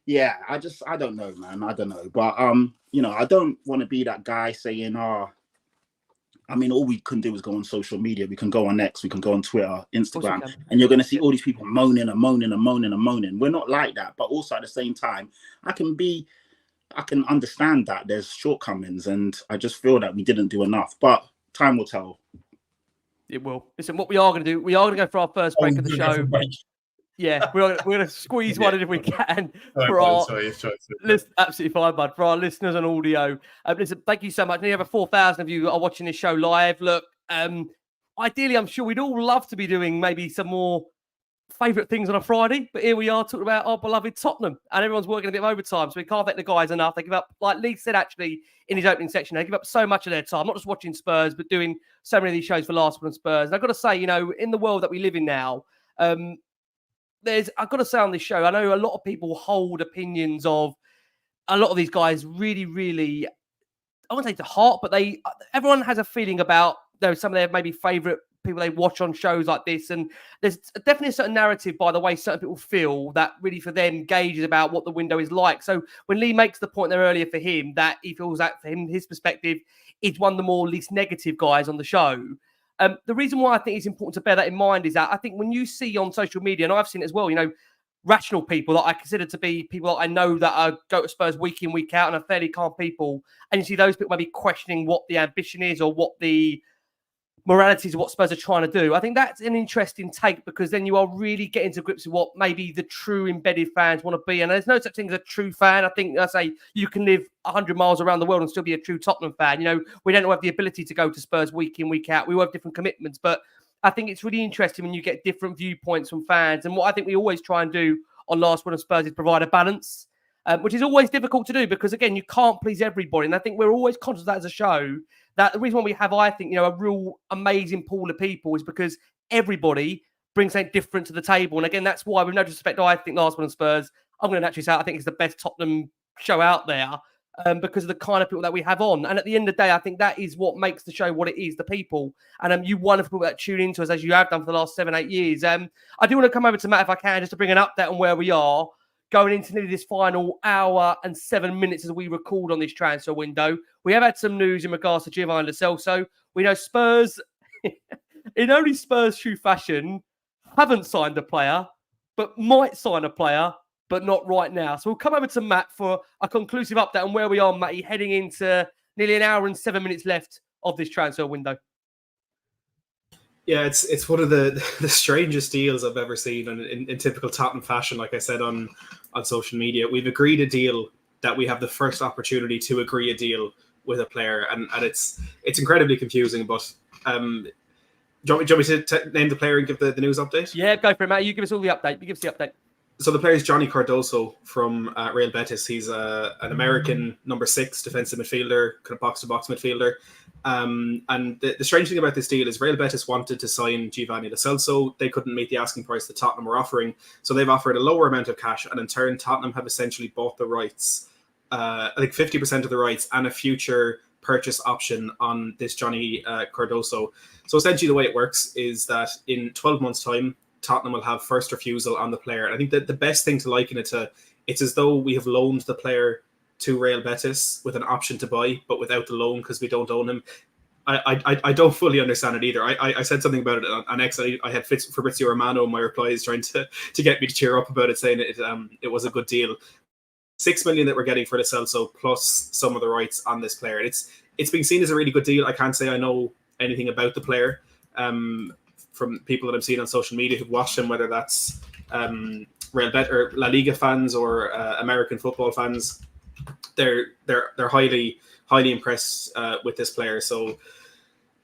yeah, I don't know, man. I don't know. But, I don't want to be that guy saying, all we can do is go on social media. We can go on X, we can go on Twitter, Instagram, and you're going to see all these people moaning. We're not like that. But also at the same time, I can understand that there's shortcomings, and I just feel that we didn't do enough. But time will tell. It will. Listen, what we are going to do, we are going to go for our first break of the show. Yeah, we're going to squeeze one in if we can. Absolutely fine, bud. For our listeners on audio. Listen, thank you so much. Nearly over 4,000 of you are watching this show live. Look, ideally, I'm sure we'd all love to be doing maybe some more favourite things on a Friday, but here we are talking about our beloved Tottenham, and everyone's working a bit of overtime, so we can't thank the guys enough. They give up, like Lee said actually in his opening section, they give up so much of their time, not just watching Spurs, but doing so many of these shows for Last Word On Spurs. And I've got to say, in the world that we live in now, I've got to say on this show, I know a lot of people hold opinions of a lot of these guys really, really, I won't say to heart, but everyone has a feeling about some of their maybe favourite people they watch on shows like this. And there's definitely a certain narrative by the way certain people feel that really for them gauges about what the window is like. So when Lee makes the point there earlier for him that he feels that for him, his perspective is one of the more least negative guys on the show. The reason why I think it's important to bear that in mind is that I think when you see on social media, and I've seen it as well, rational people that I consider to be people that I know that go to Spurs week in, week out and are fairly calm people, and you see those people maybe questioning what the ambition is or what the moralities of what Spurs are trying to do. I think that's an interesting take, because then you are really getting to grips with what maybe the true embedded fans want to be. And there's no such thing as a true fan. I think I say you can live 100 miles around the world and still be a true Tottenham fan. We don't have the ability to go to Spurs week in, week out. We all have different commitments, but I think it's really interesting when you get different viewpoints from fans. And what I think we always try and do on Last Word On Spurs is provide a balance, which is always difficult to do because, again, you can't please everybody. And I think we're always conscious of that as a show, that the reason why we have, I think, a real amazing pool of people is because everybody brings something different to the table. And again, that's why, with no disrespect, I think Last Word On Spurs, I'm going to naturally say I think it's the best Tottenham show out there because of the kind of people that we have on. And at the end of the day, I think that is what makes the show what it is, the people. And you wonderful people that tune into us, as you have done for the last 7-8 years. I do want to come over to Matt, if I can, just to bring an update on where we are going into nearly this final hour and 7 minutes as we record on this transfer window. We have had some news in regards to Giovanni Lo Celso. We know Spurs, in only Spurs true fashion, haven't signed a player, but might sign a player, but not right now. So we'll come over to Matt for a conclusive update on where we are, Matty, heading into nearly an hour and 7 minutes left of this transfer window. Yeah, it's one of the strangest deals I've ever seen in typical Tottenham fashion. Like I said on social media, we've agreed a deal that we have the first opportunity to agree a deal with a player, and it's incredibly confusing. But do you want me to name the player and give the news update? Yeah, go for it, Matt. You give us all the update. You give us the update. So the player is Johnny Cardoso from Real Betis. He's an American number 6 defensive midfielder, kind of box-to-box midfielder. And the strange thing about this deal is Real Betis wanted to sign Giovanni Lo Celso. They couldn't meet the asking price that Tottenham were offering. So they've offered a lower amount of cash. And in turn, Tottenham have essentially bought the rights, I think 50% of the rights and a future purchase option on this Johnny Cardoso. So essentially the way it works is that in 12 months' time, Tottenham will have first refusal on the player. And I think that the best thing to liken it to, it's as though we have loaned the player to Real Betis with an option to buy, but without the loan because we don't own him. I don't fully understand it either. I said something about it on X. I had Fabrizio Romano in my replies trying to get me to cheer up about it, saying it was a good deal. 6 million that we're getting for Lo Celso plus some of the rights on this player. It's being seen as a really good deal. I can't say I know anything about the player. From people that I've seen on social media who've watched him, whether that's Real Betis or La Liga fans or American football fans, they're highly impressed with this player. So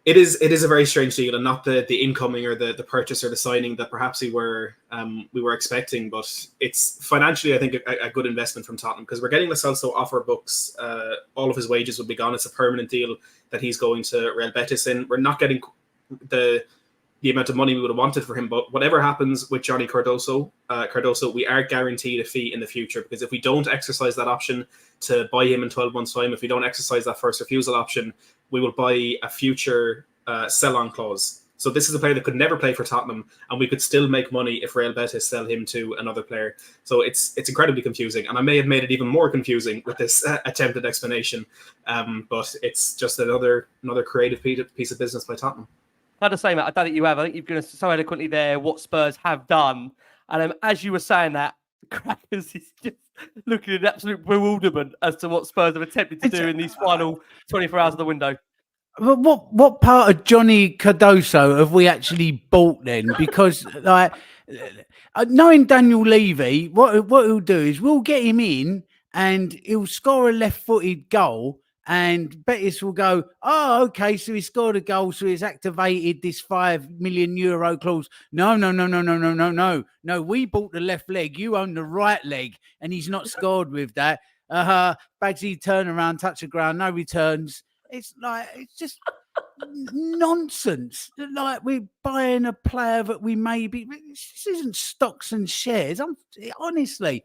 it is a very strange deal, and not the incoming or the purchase or the signing that perhaps we were expecting. But it's financially, I think, a good investment from Tottenham, because we're getting Lo Celso off our books. All of his wages will be gone. It's a permanent deal that he's going to Real Betis in. We're not getting the amount of money we would have wanted for him, but whatever happens with Johnny Cardoso, we are guaranteed a fee in the future, because if we don't exercise that option to buy him in 12 months' time, if we don't exercise that first refusal option, we will buy a future sell-on clause. So this is a player that could never play for Tottenham, and we could still make money if Real Betis sell him to another player. So it's incredibly confusing, and I may have made it even more confusing with this attempted explanation, but it's just another creative piece of business by Tottenham. I had to say, Matt, I don't think you have. I think you've given us so eloquently there what Spurs have done. And as you were saying that, Crackers is just looking at absolute bewilderment as to what Spurs have attempted to do in these final 24 hours of the window. But what part of Johnny Cardoso have we actually bought then? Because knowing Daniel Levy, what he'll do is we'll get him in and he'll score a left-footed goal. And Betis will go, oh, okay, so he scored a goal, so he's activated this €5 million clause. No. No, we bought the left leg. You own the right leg. And he's not scored with that. Bagsy turn around, touch the ground, no returns. It's just nonsense. Like we're buying a player that we maybe... This isn't stocks and shares. Honestly,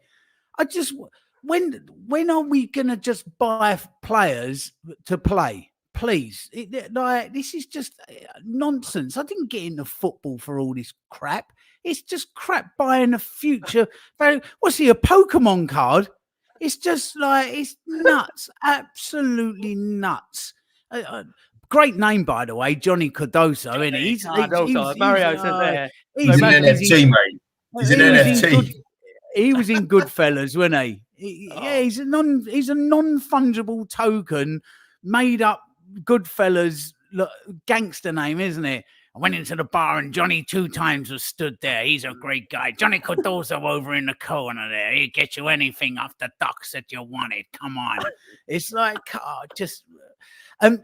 When are we going to just buy players to play? Please. This is just nonsense. I didn't get into football for all this crap. It's just crap buying a future. What's he, a Pokemon card? It's just it's nuts. Absolutely nuts. great name, by the way, Johnny Cardoso, isn't he? Mario says there. He's an NFT, mate. He's an NFT. He was in Goodfellas, wasn't he? Yeah, he's a non-fungible token, made up Goodfellas gangster name, isn't it? I went into the bar and Johnny 2 times was stood there. He's a great guy. Johnny Cardoso over in the corner there. He'll get you anything off the docks that you wanted. Come on. It's like, just... And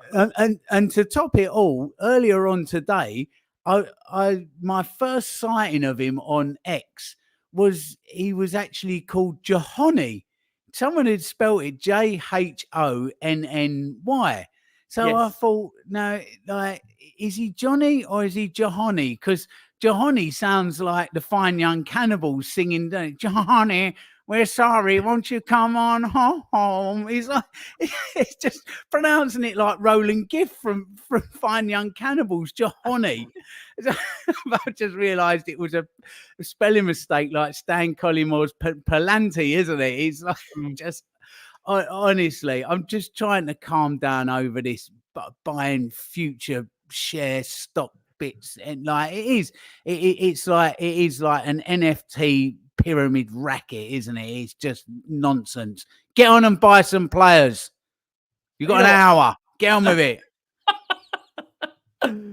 to top it all, earlier on today, my first sighting of him on X was he was actually called Johonny. Someone had spelled it Johonny. So yes. I thought, no, like, is he Johnny or is he Johonny? Because Johonny sounds like the Fine Young Cannibals singing, Johonny, we're sorry, won't you come on home? He's like, it's just pronouncing it like Roland Gift from Fine Young Cannibals, Johonny. I just realised it was a spelling mistake, like Stan Collimore's Palanti, isn't it? He's like, just... honestly, I'm just trying to calm down over this buying future share stock bits, and like it's like an NFT pyramid racket, isn't it? It's just nonsense. Get on and buy some players. You got an hour. Get on with it.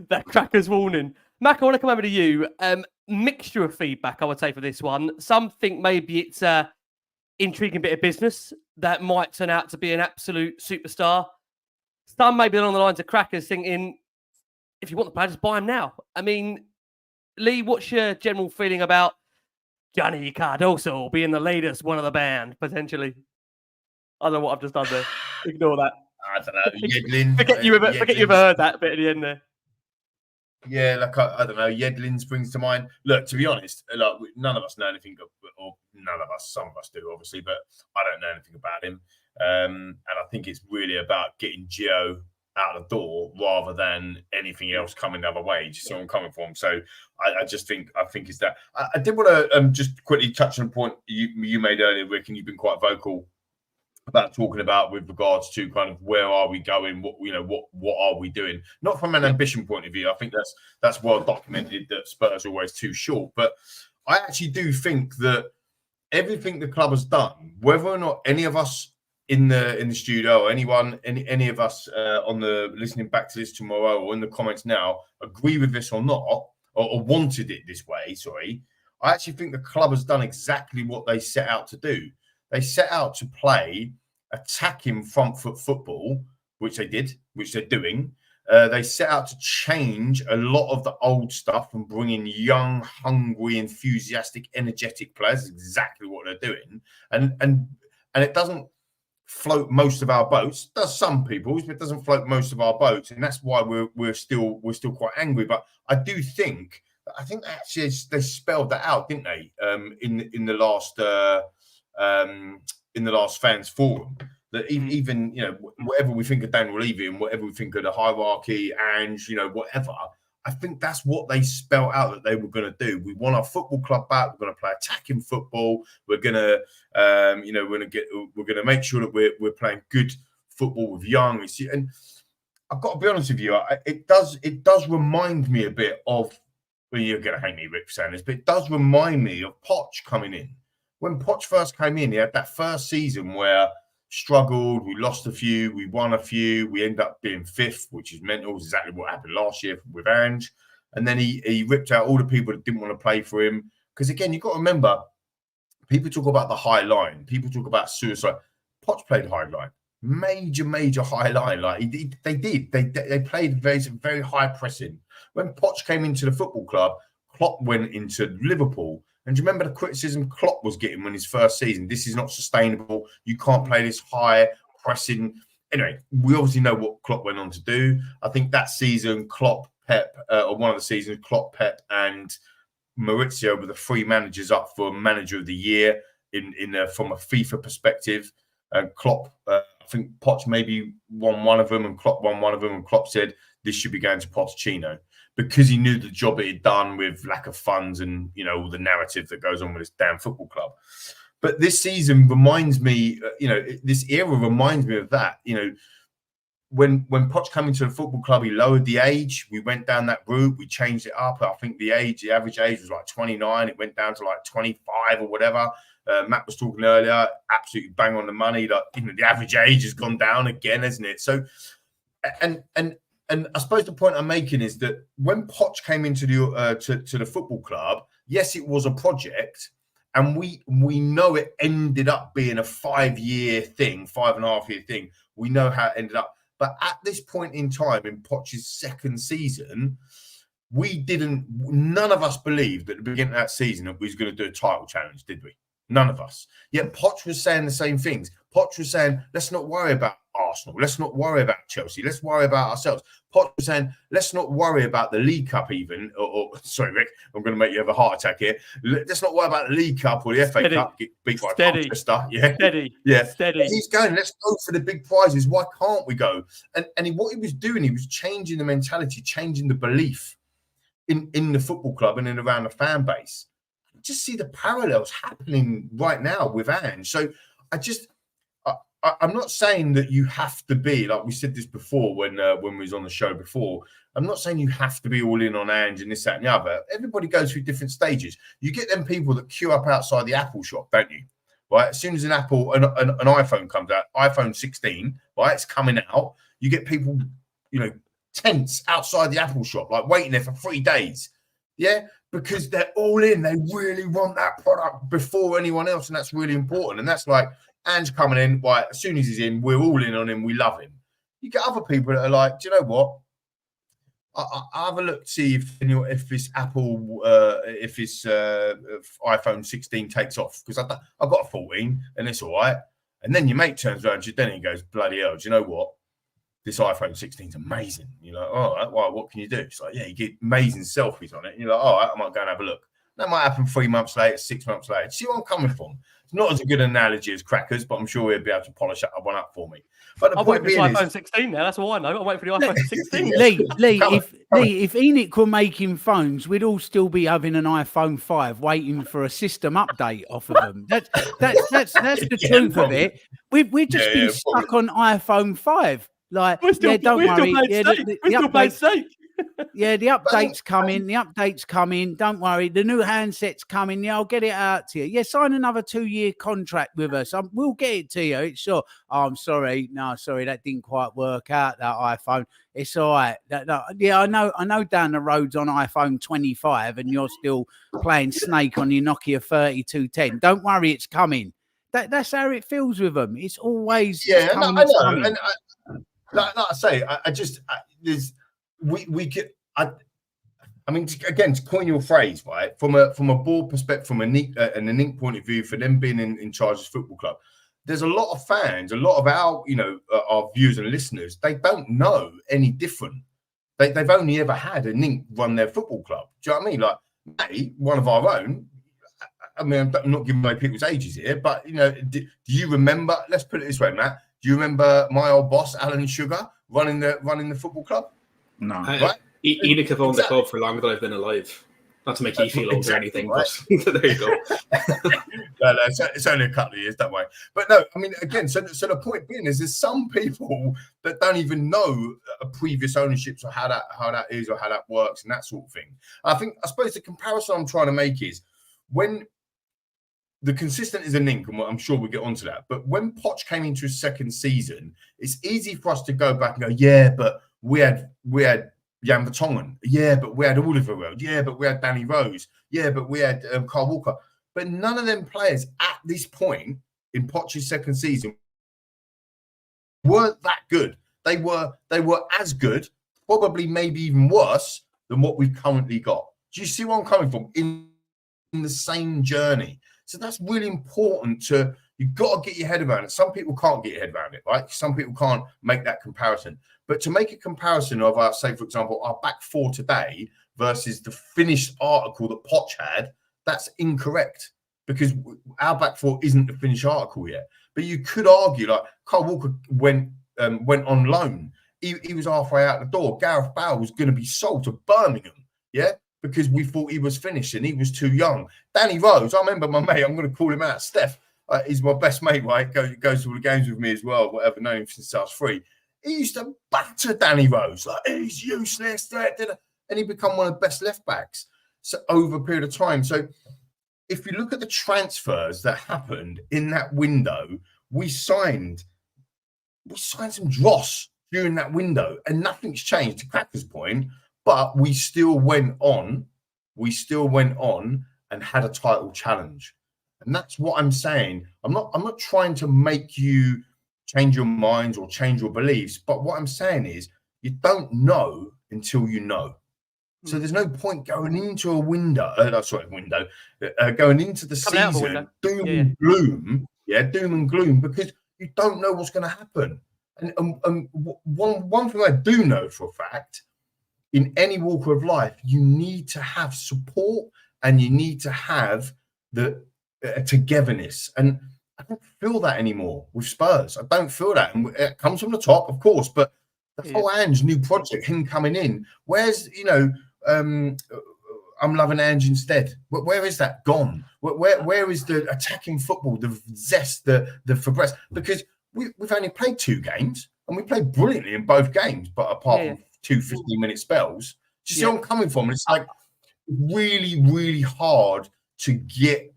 That cracker's warning. Mac, I want to come over to you. Mixture of feedback, I would say, for this one. Some think maybe it's intriguing bit of business that might turn out to be an absolute superstar. Some maybe along the lines of crackers thinking, if you want the player, just buy him now. I mean, Lee, what's your general feeling about Johnny Cardoso being the latest one of the band, potentially? I don't know what I've just done there. Ignore that. I don't know. Yedlin. Forget you ever heard that bit at the end there. Yeah, like I don't know. Yedlin springs to mind. Look, to be honest, like none of us know anything, or none of us. Some of us do, obviously, but I don't know anything about him. And I think it's really about getting Gio out the door rather than anything else coming the other way. Just so I'm coming from. So I think it's that. I did want to just quickly touch on a point you made earlier, Rick, and you've been quite vocal about talking about with regards to kind of where are we going, what are we doing? Not from an ambition point of view. I think that's well documented that Spurs are always too short. But I actually do think that everything the club has done, whether or not any of us in the studio or any of us on the listening back to this tomorrow or in the comments now agree with this or not, or wanted it this way, I actually think the club has done exactly what they set out to do. They set out to play attacking front foot football, which they did, which they're doing. They set out to change a lot of the old stuff and bring in young, hungry, enthusiastic, energetic players. Exactly what they're doing, and it doesn't float most of our boats. It does some people's, but it doesn't float most of our boats, and that's why we're still quite angry. But I do think actually they spelled that out, didn't they? In the last fans forum, that even whatever we think of Daniel Levy and whatever we think of the hierarchy and whatever, I think that's what they spell out that they were going to do. We want our football club back. We're going to play attacking football. We're going to we're going to make sure that we're playing good football with young. And I've got to be honest with you, it does remind me a bit of. Well, you're going to hate me, Rick, for saying this, but it does remind me of Poch coming in. When Poch first came in, he had that first season where struggled, we lost a few, we won a few, we ended up being fifth, which is mental. It's exactly what happened last year with Ange. And then he ripped out all the people that didn't want to play for him. Because again, you've got to remember, people talk about the high line. People talk about suicide. Poch played high line. Major high line. Like they played very, very high pressing. When Poch came into the football club, Klopp went into Liverpool. And do you remember the criticism Klopp was getting when his first season? This is not sustainable. You can't play this high pressing. Anyway, we obviously know what Klopp went on to do. I think that season, Klopp, Pep, or one of the seasons, Klopp, Pep, and Maurizio were the 3 managers up for Manager of the Year from a FIFA perspective. Klopp, I think Poch maybe won one of them, and Klopp won one of them. And Klopp said this should be going to Pochettino, because he knew the job it had done with lack of funds and, all the narrative that goes on with this damn football club. But this season reminds me, this era reminds me of that. when Poch came into the football club, he lowered the age. We went down that route. We changed it up. I think the average age was like 29. It went down to like 25 or whatever. Matt was talking earlier, absolutely bang on the money. Like, the average age has gone down again, hasn't it? So, and I suppose the point I'm making is that when Poch came into the to the football club, yes, it was a project, and we know it ended up being a 5-year thing, 5.5-year thing. We know how it ended up. But at this point in time, in Poch's second season, none of us believed at the beginning of that season that we was going to do a title challenge, did we? None of us. Yet Poch was saying the same things. Poch was saying, let's not worry about Arsenal. Let's not worry about Chelsea. Let's worry about ourselves. Poch was saying, let's not worry about the League Cup even. Sorry, Rick, I'm going to make you have a heart attack here. Let's not worry about the League Cup or the FA Cup. Get beat by Manchester. Yeah. Steady. Yeah. Steady. He's going, let's go for the big prizes. Why can't we go? And what he was doing, he was changing the mentality, changing the belief in the football club and in around the fan base. Just see the parallels happening right now with Ange. So I'm not saying that you have to be, like we said this before when we was on the show before, I'm not saying you have to be all in on Ange and this, that and the other. Everybody goes through different stages. You get them people that queue up outside the Apple shop, don't you? Right? As soon as an iPhone comes out, iPhone 16, right, it's coming out, you get people, tense outside the Apple shop, like waiting there for 3 days. Yeah? Because they're all in. They really want that product before anyone else, and that's really important. And that's like Ange coming in. Right, as soon as he's in, we're all in on him. We love him. You get other people that are like, do you know what? I'll have a look to see if this Apple, if this iPhone 16 takes off, because I've got a 14 and it's all right. And then your mate turns around to you, then he goes, bloody hell, do you know what? This iPhone 16 is amazing. You're like, all right, well, what can you do? It's like, yeah, you get amazing selfies on it. And you're like, all right, I might go and have a look. That might happen 3 months later, 6 months later. See where I'm coming from? It's not as a good analogy as Crackers, but I'm sure he'll be able to polish that one up for me. But the point being is, iPhone 16 now. That's all I know. I'm waiting for the iPhone 16. Lee, if Enoch were making phones, we'd all still be having an iPhone 5 waiting for a system update off of them. That's the truth of it. We've just been stuck on iPhone 5. Like, don't worry. The update's coming. The update's coming. Don't worry. The new handset's coming. Yeah, I'll get it out to you. Yeah, sign another 2-year contract with us. We'll get it to you. It's sure. Oh, I'm sorry. No, sorry, that didn't quite work out, that iPhone. It's all right. I know down the road's on iPhone 25 and you're still playing Snake on your Nokia 3210. Don't worry, it's coming. That's how it feels with them. It's always coming. I know. Coming. And like I say, I mean, again, to coin your phrase, right? From a board perspective, from an Inc point of view, for them being in charge of the football club, there's a lot of fans, a lot of our viewers and listeners. They don't know any different. They've only ever had an Inc run their football club. Do you know what I mean? Like, Matty, one of our own. I mean, I'm not giving away people's ages here, but do you remember? Let's put it this way, Matt. Do you remember my old boss, Alan Sugar, running the football club? No. Right? Enoch have owned the club for longer than I've been alive. Not to make you feel old or anything, right? But there you go. No, it's only a couple of years, don't worry. But no, I mean, again, so the point being is there's some people that don't even know previous ownerships or how that is or how that works and that sort of thing. I suppose the comparison I'm trying to make is when the consistent is a Nink, and I'm sure we'll get onto that. But when Poch came into his second season, it's easy for us to go back and go, yeah, but we had Jan Vertonghen. Yeah, but we had Oliver Road. Yeah, but we had Danny Rose. Yeah, but we had Carl Walker. But none of them players at this point in Poch's second season weren't that good. They were as good, probably maybe even worse than what we've currently got. Do you see where I'm coming from? In the same journey. So that's really important you've got to get your head around it. Some people can't get your head around it, right? Some people can't make that comparison. But to make a comparison of our, say, for example, our back four today versus the finished article that Poch had, that's incorrect because our back four isn't the finished article yet. But you could argue, like, Carl Walker went on loan. He was halfway out the door. Gareth Bale was going to be sold to Birmingham, yeah? Because we thought he was finished and he was too young. Danny Rose, I remember my mate, I'm going to call him out, Steph, he's my best mate, right? Goes to all the games with me as well, whatever, known him since I was 3. he used to batter Danny Rose. Like, he's useless. And he become one of the best left backs over a period of time. So if you look at the transfers that happened in that window, we signed some dross during that window, and nothing's changed to Cracker's point, but we still went on and had a title challenge. And that's what I'm saying. I'm not trying to make you change your minds or change your beliefs, but what I'm saying is you don't know until you know. So there's no point going into a window, going into the season, doom and gloom, because you don't know what's going to happen. And one thing I do know for a fact, in any walk of life, you need to have support and you need to have the togetherness. And I don't feel that anymore with Spurs. I don't feel that. And it comes from the top, of course, but the whole Ange new project, him coming in, where's, I'm loving Ange instead. Where is that gone? Where is the attacking football, the zest, the progress? Because we've only played 2 games and we played brilliantly in both games, but apart from 2 15-minute spells. Do you see where I'm coming from? And it's like really, really hard to get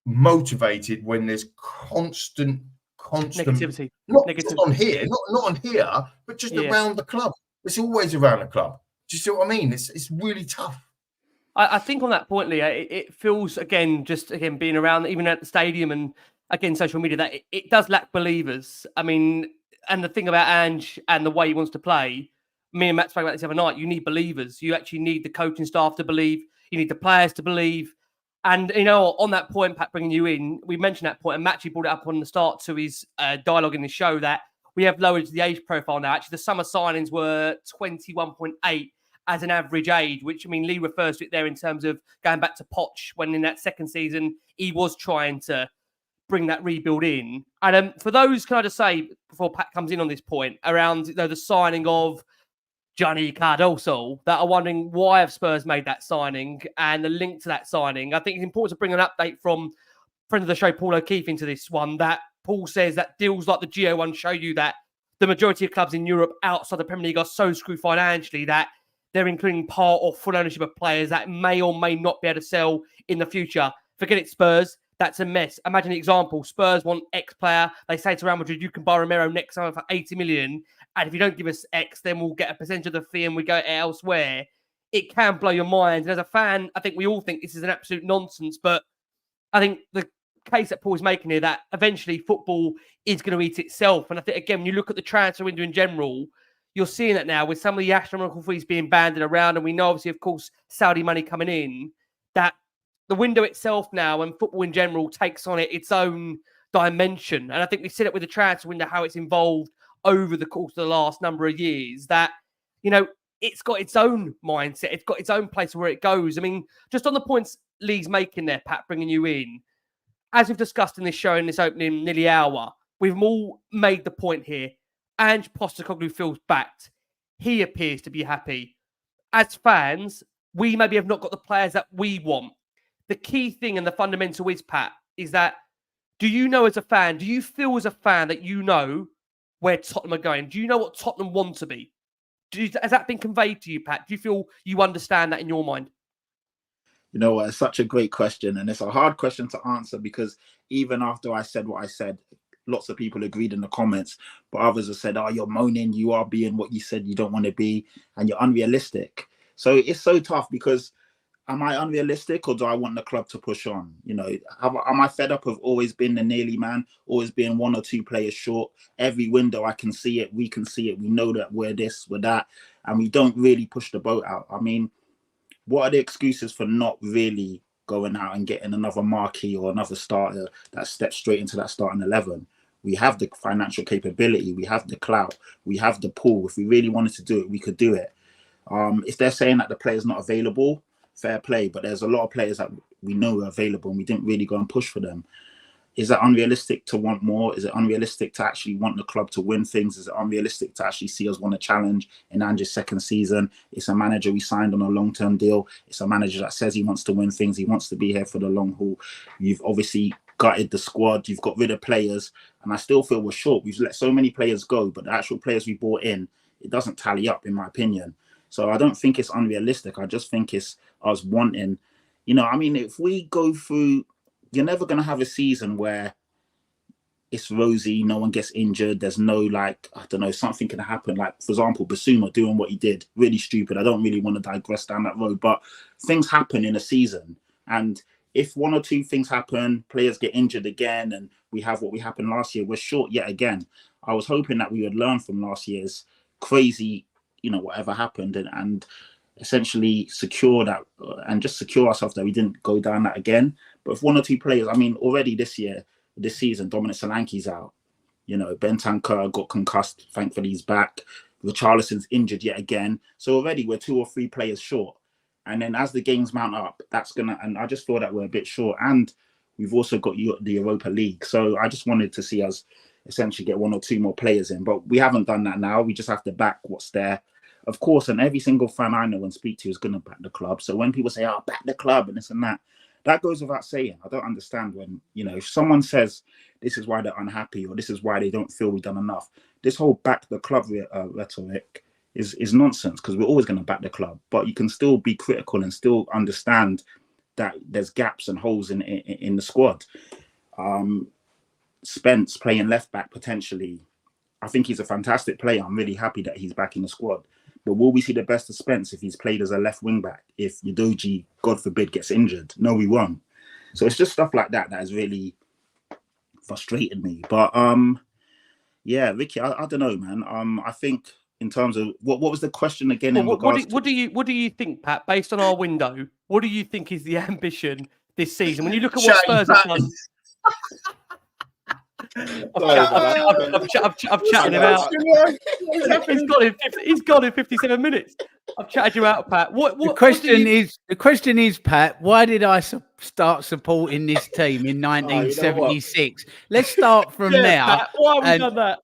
motivated when there's constant negativity. Not on here, but just around the club. It's always around the club. Do you see what I mean? It's really tough. I think on that point, Lee, it feels, again, being around, even at the stadium and, again, social media, that it does lack believers. I mean, and the thing about Ange and the way he wants to play, me and Matt spoke about this the other night, you need believers. You actually need the coaching staff to believe. You need the players to believe. And, on that point, Pat, bringing you in, we mentioned that point, and Matt actually brought it up on the start to his dialogue in the show that we have lowered the age profile now. Actually, the summer signings were 21.8 as an average age, which, Lee refers to it there in terms of going back to Poch, when in that second season, he was trying to bring that rebuild in. And for those, can I just say, before Pat comes in on this point, around the signing of Johnny Cardoso, that are wondering why have Spurs made that signing and the link to that signing. I think it's important to bring an update from friend of the show, Paul O'Keefe, into this one, that Paul says that deals like the Geo one show you that the majority of clubs in Europe outside the Premier League are so screwed financially that they're including part or full ownership of players that may or may not be able to sell in the future. Forget it, Spurs. That's a mess. Imagine the example. Spurs want X player. They say to Real Madrid, you can buy Romero next summer for 80 million. And if you don't give us X, then we'll get a percentage of the fee and we go elsewhere. It can blow your mind. And as a fan, I think we all think this is an absolute nonsense. But I think the case that Paul's making here, that eventually football is going to eat itself. And I think, again, when you look at the transfer window in general, you're seeing that now with some of the astronomical fees being banded around. And we know, obviously, of course, Saudi money coming in, that the window itself now and football in general takes on it its own dimension. And I think we see it with the transfer window, how it's evolved over the course of the last number of years, that, it's got its own mindset. It's got its own place where it goes. Just on the points Lee's making there, Pat, bringing you in, as we've discussed in this show, in this opening nearly hour, we've all made the point here. Ange Postecoglou feels backed. He appears to be happy. As fans, we maybe have not got the players that we want. The key thing and the fundamental is, Pat, is that do you know as a fan, do you feel as a fan that you know where Tottenham are going? Do you know what Tottenham want to be? Has that been conveyed to you, Pat? Do you feel you understand that in your mind? You know what? It's such a great question, and it's a hard question to answer because even after I said what I said, lots of people agreed in the comments, but others have said, oh, you're moaning, you are being what you said you don't want to be, and you're unrealistic. So it's so tough because am I unrealistic or do I want the club to push on? Am I fed up of always being the nearly man, always being 1 or 2 players short? Every window I can see it, we can see it, we know that we're this, we're that, and we don't really push the boat out. What are the excuses for not really going out and getting another marquee or another starter that steps straight into that starting 11? We have the financial capability, we have the clout, we have the pool. If we really wanted to do it, we could do it. If they're saying that the player's not available, fair play, but there's a lot of players that we know are available and we didn't really go and push for them. Is it unrealistic to want more? Is it unrealistic to actually want the club to win things? Is it unrealistic to actually see us want a challenge in Ange's second season? It's a manager we signed on a long-term deal. It's a manager that says he wants to win things. He wants to be here for the long haul. You've obviously gutted the squad. You've got rid of players. And I still feel we're short. We've let so many players go, but the actual players we brought in, it doesn't tally up, in my opinion. So I don't think it's unrealistic. I just think it's us wanting, if we go through, you're never going to have a season where it's rosy, no one gets injured. There's no, something can happen. Like, for example, Basuma doing what he did, really stupid. I don't really want to digress down that road, but things happen in a season. And if one or two things happen, players get injured again, and we have what we happened last year, we're short yet again. I was hoping that we would learn from last year's crazy, whatever happened, and essentially secure that and just secure ourselves that we didn't go down that again. But if one or two players, already this season, Dominic Solanke's out. Bentancur got concussed. Thankfully, he's back. Richarlison's injured yet again. So already we're 2 or 3 players short. And then as the games mount up, and I just feel that we're a bit short. And we've also got the Europa League. So I just wanted to see us essentially get 1 or 2 more players in. But we haven't done that now. We just have to back what's there. Of course, and every single fan I know and speak to is going to back the club. So when people say, back the club and this and that, that goes without saying. I don't understand when, if someone says this is why they're unhappy or this is why they don't feel we've done enough. This whole back the club rhetoric is nonsense, because we're always going to back the club. But you can still be critical and still understand that there's gaps and holes in the squad. Spence playing left back potentially. I think he's a fantastic player. I'm really happy that he's back in the squad. But will we see the best of Spence if he's played as a left wing back? If Udogie, God forbid, gets injured? No, we won't. So it's just stuff like that has really frustrated me. But Ricky, I don't know, man. I think in terms of what was the question again? What do you think, Pat? Based on our window, what do you think is the ambition this season? When you look at what Spurs have done. I've chatted him out. He's gone in 57 minutes. I've chatted you out, Pat. The question is, Pat, why did I start supporting this team in 1976? Let's start from there. Pat, why have we done that?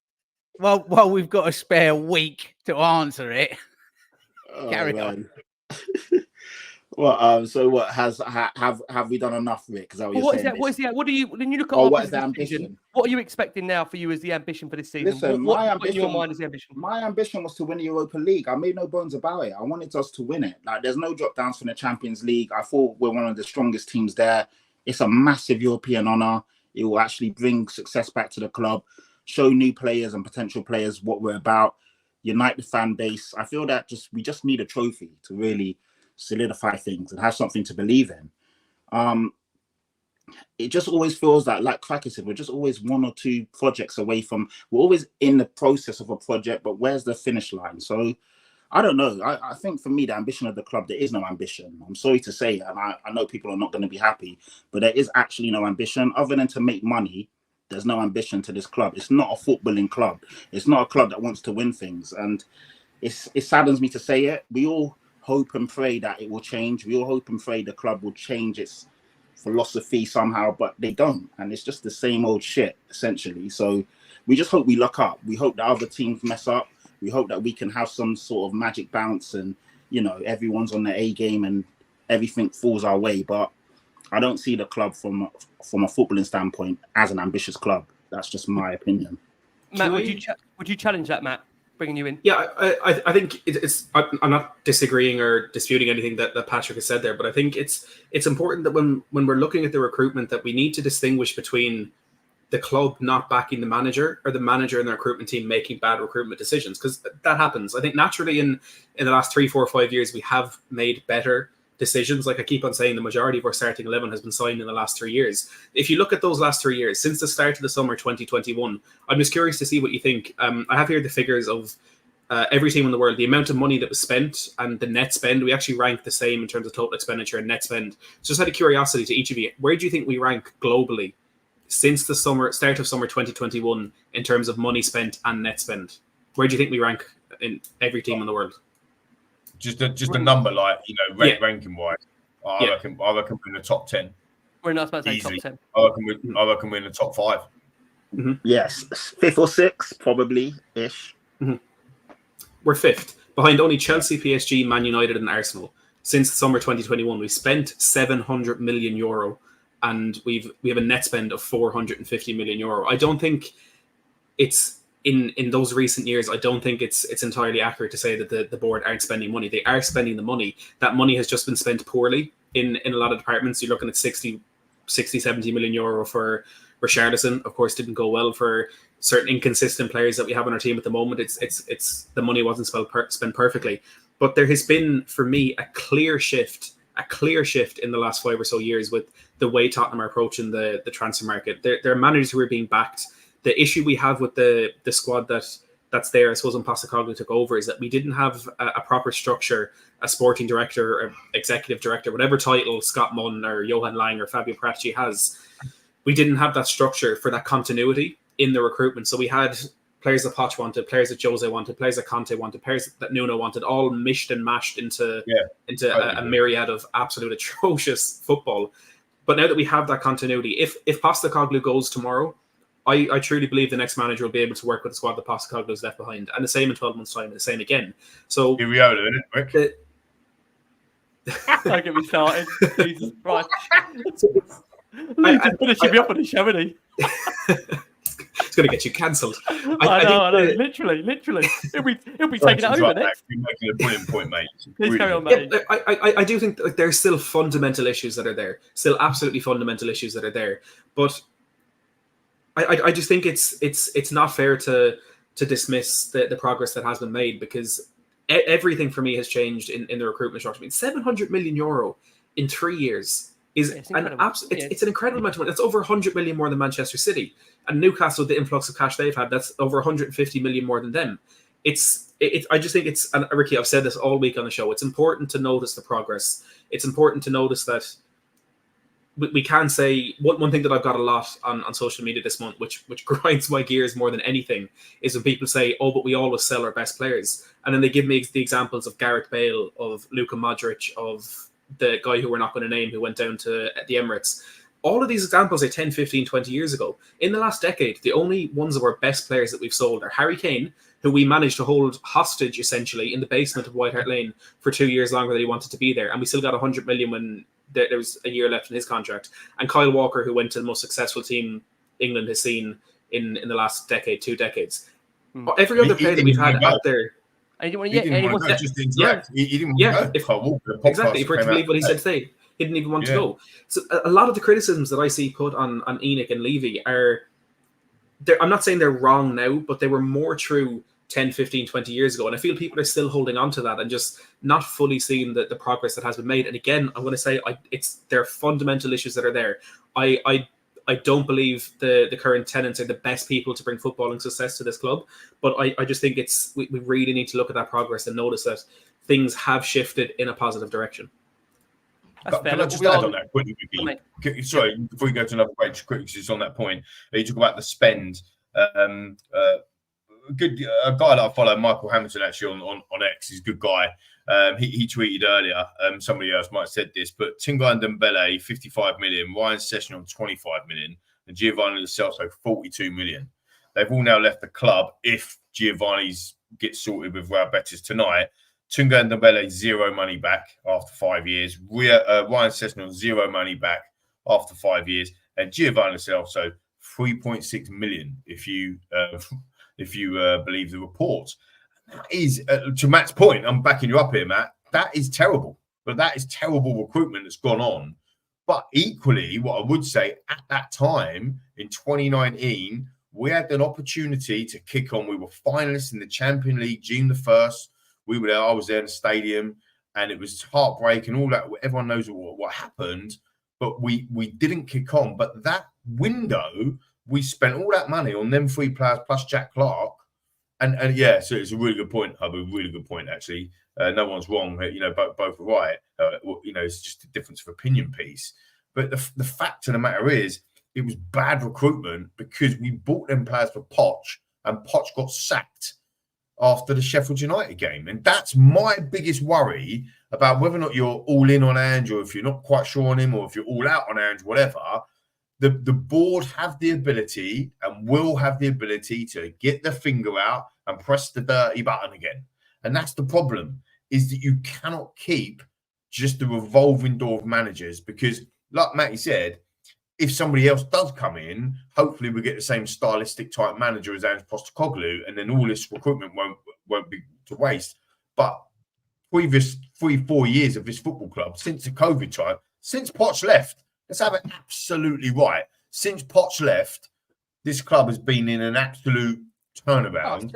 Well, we've got a spare week to answer it. Carry on. Well, so what have we done enough, Rick? Is that what you're saying? What do you, when you look at what is the ambition? What are you expecting now for you as the ambition for this season? Listen, what in your mind is the ambition? My ambition was to win the Europa League. I made no bones about it. I wanted us to win it. Like, there's no drop downs from the Champions League. I thought we're one of the strongest teams there. It's a massive European honour. It will actually bring success back to the club, show new players and potential players what we're about, unite the fan base. I feel that we just need a trophy to really solidify things and have something to believe in. It just always feels like Cracker said, we're just always 1 or 2 projects away from, we're always in the process of a project, but where's the finish line? So I don't know. I think for me, the ambition of the club, there is no ambition. I'm sorry to say, and I know people are not going to be happy, but there is actually no ambition other than to make money. There's no ambition to this club. It's not a footballing club. It's not a club that wants to win things. And it saddens me to say it. We all hope and pray that it will change. We all hope and pray the club will change its philosophy somehow, but they don't. And it's just the same old shit, essentially. So we just hope we luck up. We hope that other teams mess up. We hope that we can have some sort of magic bounce and, everyone's on their A game and everything falls our way. But I don't see the club from a footballing standpoint as an ambitious club. That's just my opinion. Matt, would you challenge that, Matt? Bringing you in. Yeah, I think it's. I'm not disagreeing or disputing anything that Patrick has said there, but I think it's important that when we're looking at the recruitment, that we need to distinguish between the club not backing the manager or the manager and the recruitment team making bad recruitment decisions, because that happens. I think naturally in the last 3, 4, 5 years we have made better decisions. Like I keep on saying, the majority of our starting 11 has been signed in the last 3 years. If you look at those last 3 years, since the start of the summer 2021, I'm just curious to see what you think. I have here the figures of every team in the world, the amount of money that was spent and the net spend. We actually rank the same in terms of total expenditure and net spend. Just out of curiosity to each of you, where do you think we rank globally since the start of summer 2021 in terms of money spent and net spend? Where do you think we rank in every team in the world? Just a number, ranking wise. I reckon we're in the top 10. We're not supposed to say top 10. I reckon we're in the top 5. Mm-hmm. Yes, 5th or 6th, probably ish. Mm-hmm. We're 5th, behind only Chelsea, PSG, Man United, and Arsenal. Since the summer 2021, we spent €700 million, and we have a net spend of €450 million. I don't think it's in those recent years, I don't think it's entirely accurate to say that the board aren't spending money. They are spending the money. That money has just been spent poorly in a lot of departments. You're looking at 60, 70 million euro for Richarlison. Of course, didn't go well for certain inconsistent players that we have on our team at the moment. It's the money wasn't spent perfectly. But there has been, for me, a clear shift in the last 5 or so years with the way Tottenham are approaching the transfer market. There are managers who are being backed. The issue we have with the squad that's there, I suppose, when Postecoglou took over, is that we didn't have a proper structure, a sporting director or executive director, whatever title Scott Munn or Johan Lang or Fabio Paratici has. We didn't have that structure for that continuity in the recruitment. So we had players that Poch wanted, players that Jose wanted, players that Conte wanted, players that Nuno wanted, all mished and mashed into a myriad of absolute atrocious football. But now that we have that continuity, if Postecoglou goes tomorrow, I truly believe the next manager will be able to work with the squad that Postecoglou's left behind, and the same in 12 months' time, and the same again. So Iriola, isn't it, Rick? Don't get me started. Jesus Christ. He's finishing me up on his show, isn't he? It's going to get you cancelled. I know. Literally. He'll be taking it over next. You're making a brilliant point, mate. Please carry on, mate. Yeah, I do think that there's still fundamental issues that are there. Still absolutely fundamental issues that are there. But I just think it's not fair to dismiss the progress that has been made, because everything for me has changed in the recruitment structure. I mean, 700 million euro in 3 years is it's an incredible amount of money. That's over 100 million more than Manchester City, and Newcastle, the influx of cash they've had, that's over 150 million more than them. I just think and Ricky, I've said this all week on the show. It's important to notice the progress. It's important to notice that we can say one thing that I've got a lot on social media this month, which grinds my gears more than anything, is when people say, "Oh, but we always sell our best players," and then they give me the examples of Gareth Bale, of Luka Modric, of the guy who we're not going to name who went down to the Emirates. All of these examples are 10, 15, 20 years ago. In the last decade, the only ones of our best players that we've sold are Harry Kane, who we managed to hold hostage essentially in the basement of White Hart Lane for 2 years longer than he wanted to be there, and we still got 100 million when there was a year left in his contract. And Kyle Walker, who went to the most successful team England has seen in the last decade, 2 decades. Every other player that we've had out there. He didn't want to go, just interact. He didn't want to go. Exactly, if we're to believe what he said today, he didn't even want to go. So a lot of the criticisms that I see put on Enoch and Levy are, I'm not saying they're wrong now, but they were more true 10, 15, 20 years ago. And I feel people are still holding on to that and just not fully seeing the progress that has been made. And again, I'm going to say there are fundamental issues that are there. I don't believe the current tenants are the best people to bring footballing success to this club. But I just think we really need to look at that progress and notice that things have shifted in a positive direction. Can I just add on that quickly? Sorry, before you go to another page, quickly, just on that point, you talk about the spend. A guy that I follow, Michael Hamilton, actually on X, he's a good guy. He tweeted earlier, somebody else might have said this, but Tingay and Dembele, 55 million, Ryan Sessegnon, 25 million, and Giovanni Lo Celso, 42 million. They've all now left the club if Giovanni's gets sorted with Real Betis tonight. Tingay and Dembele, 0 money back after 5 years. Ryan Sessegnon, 0 money back after 5 years. And Giovanni Lo Celso, 3.6 million, if you believe the reports. That is, to Matt's point, I'm backing you up here, Matt, that is terrible. But that is terrible recruitment that's gone on. But equally, what I would say, at that time, in 2019, we had an opportunity to kick on. We were finalists in the Champions League, June the 1st. We were there, I was there in the stadium, and it was heartbreak and all that. Everyone knows what happened, but we didn't kick on. But that window, we spent all that money on them 3 players plus Jack Clark. And yeah, so it's a really good point, Hub, a really good point, actually. No one's wrong. Both are right. It's just a difference of opinion piece. But the fact of the matter is, it was bad recruitment because we bought them players for Poch, and Poch got sacked after the Sheffield United game. And that's my biggest worry about whether or not you're all in on Ange, or if you're not quite sure on him, or if you're all out on Ange, whatever. The board have the ability and will have the ability to get the finger out and press the dirty button again. And that's the problem, is that you cannot keep just the revolving door of managers, because, like Matty said, if somebody else does come in, hopefully we get the same stylistic type manager as Ange Postecoglou, and then all this recruitment won't be to waste. But previous 3-4 years of this football club, since the COVID time, since Poch left, let's have it absolutely right. Since Poch left, this club has been in an absolute turnaround.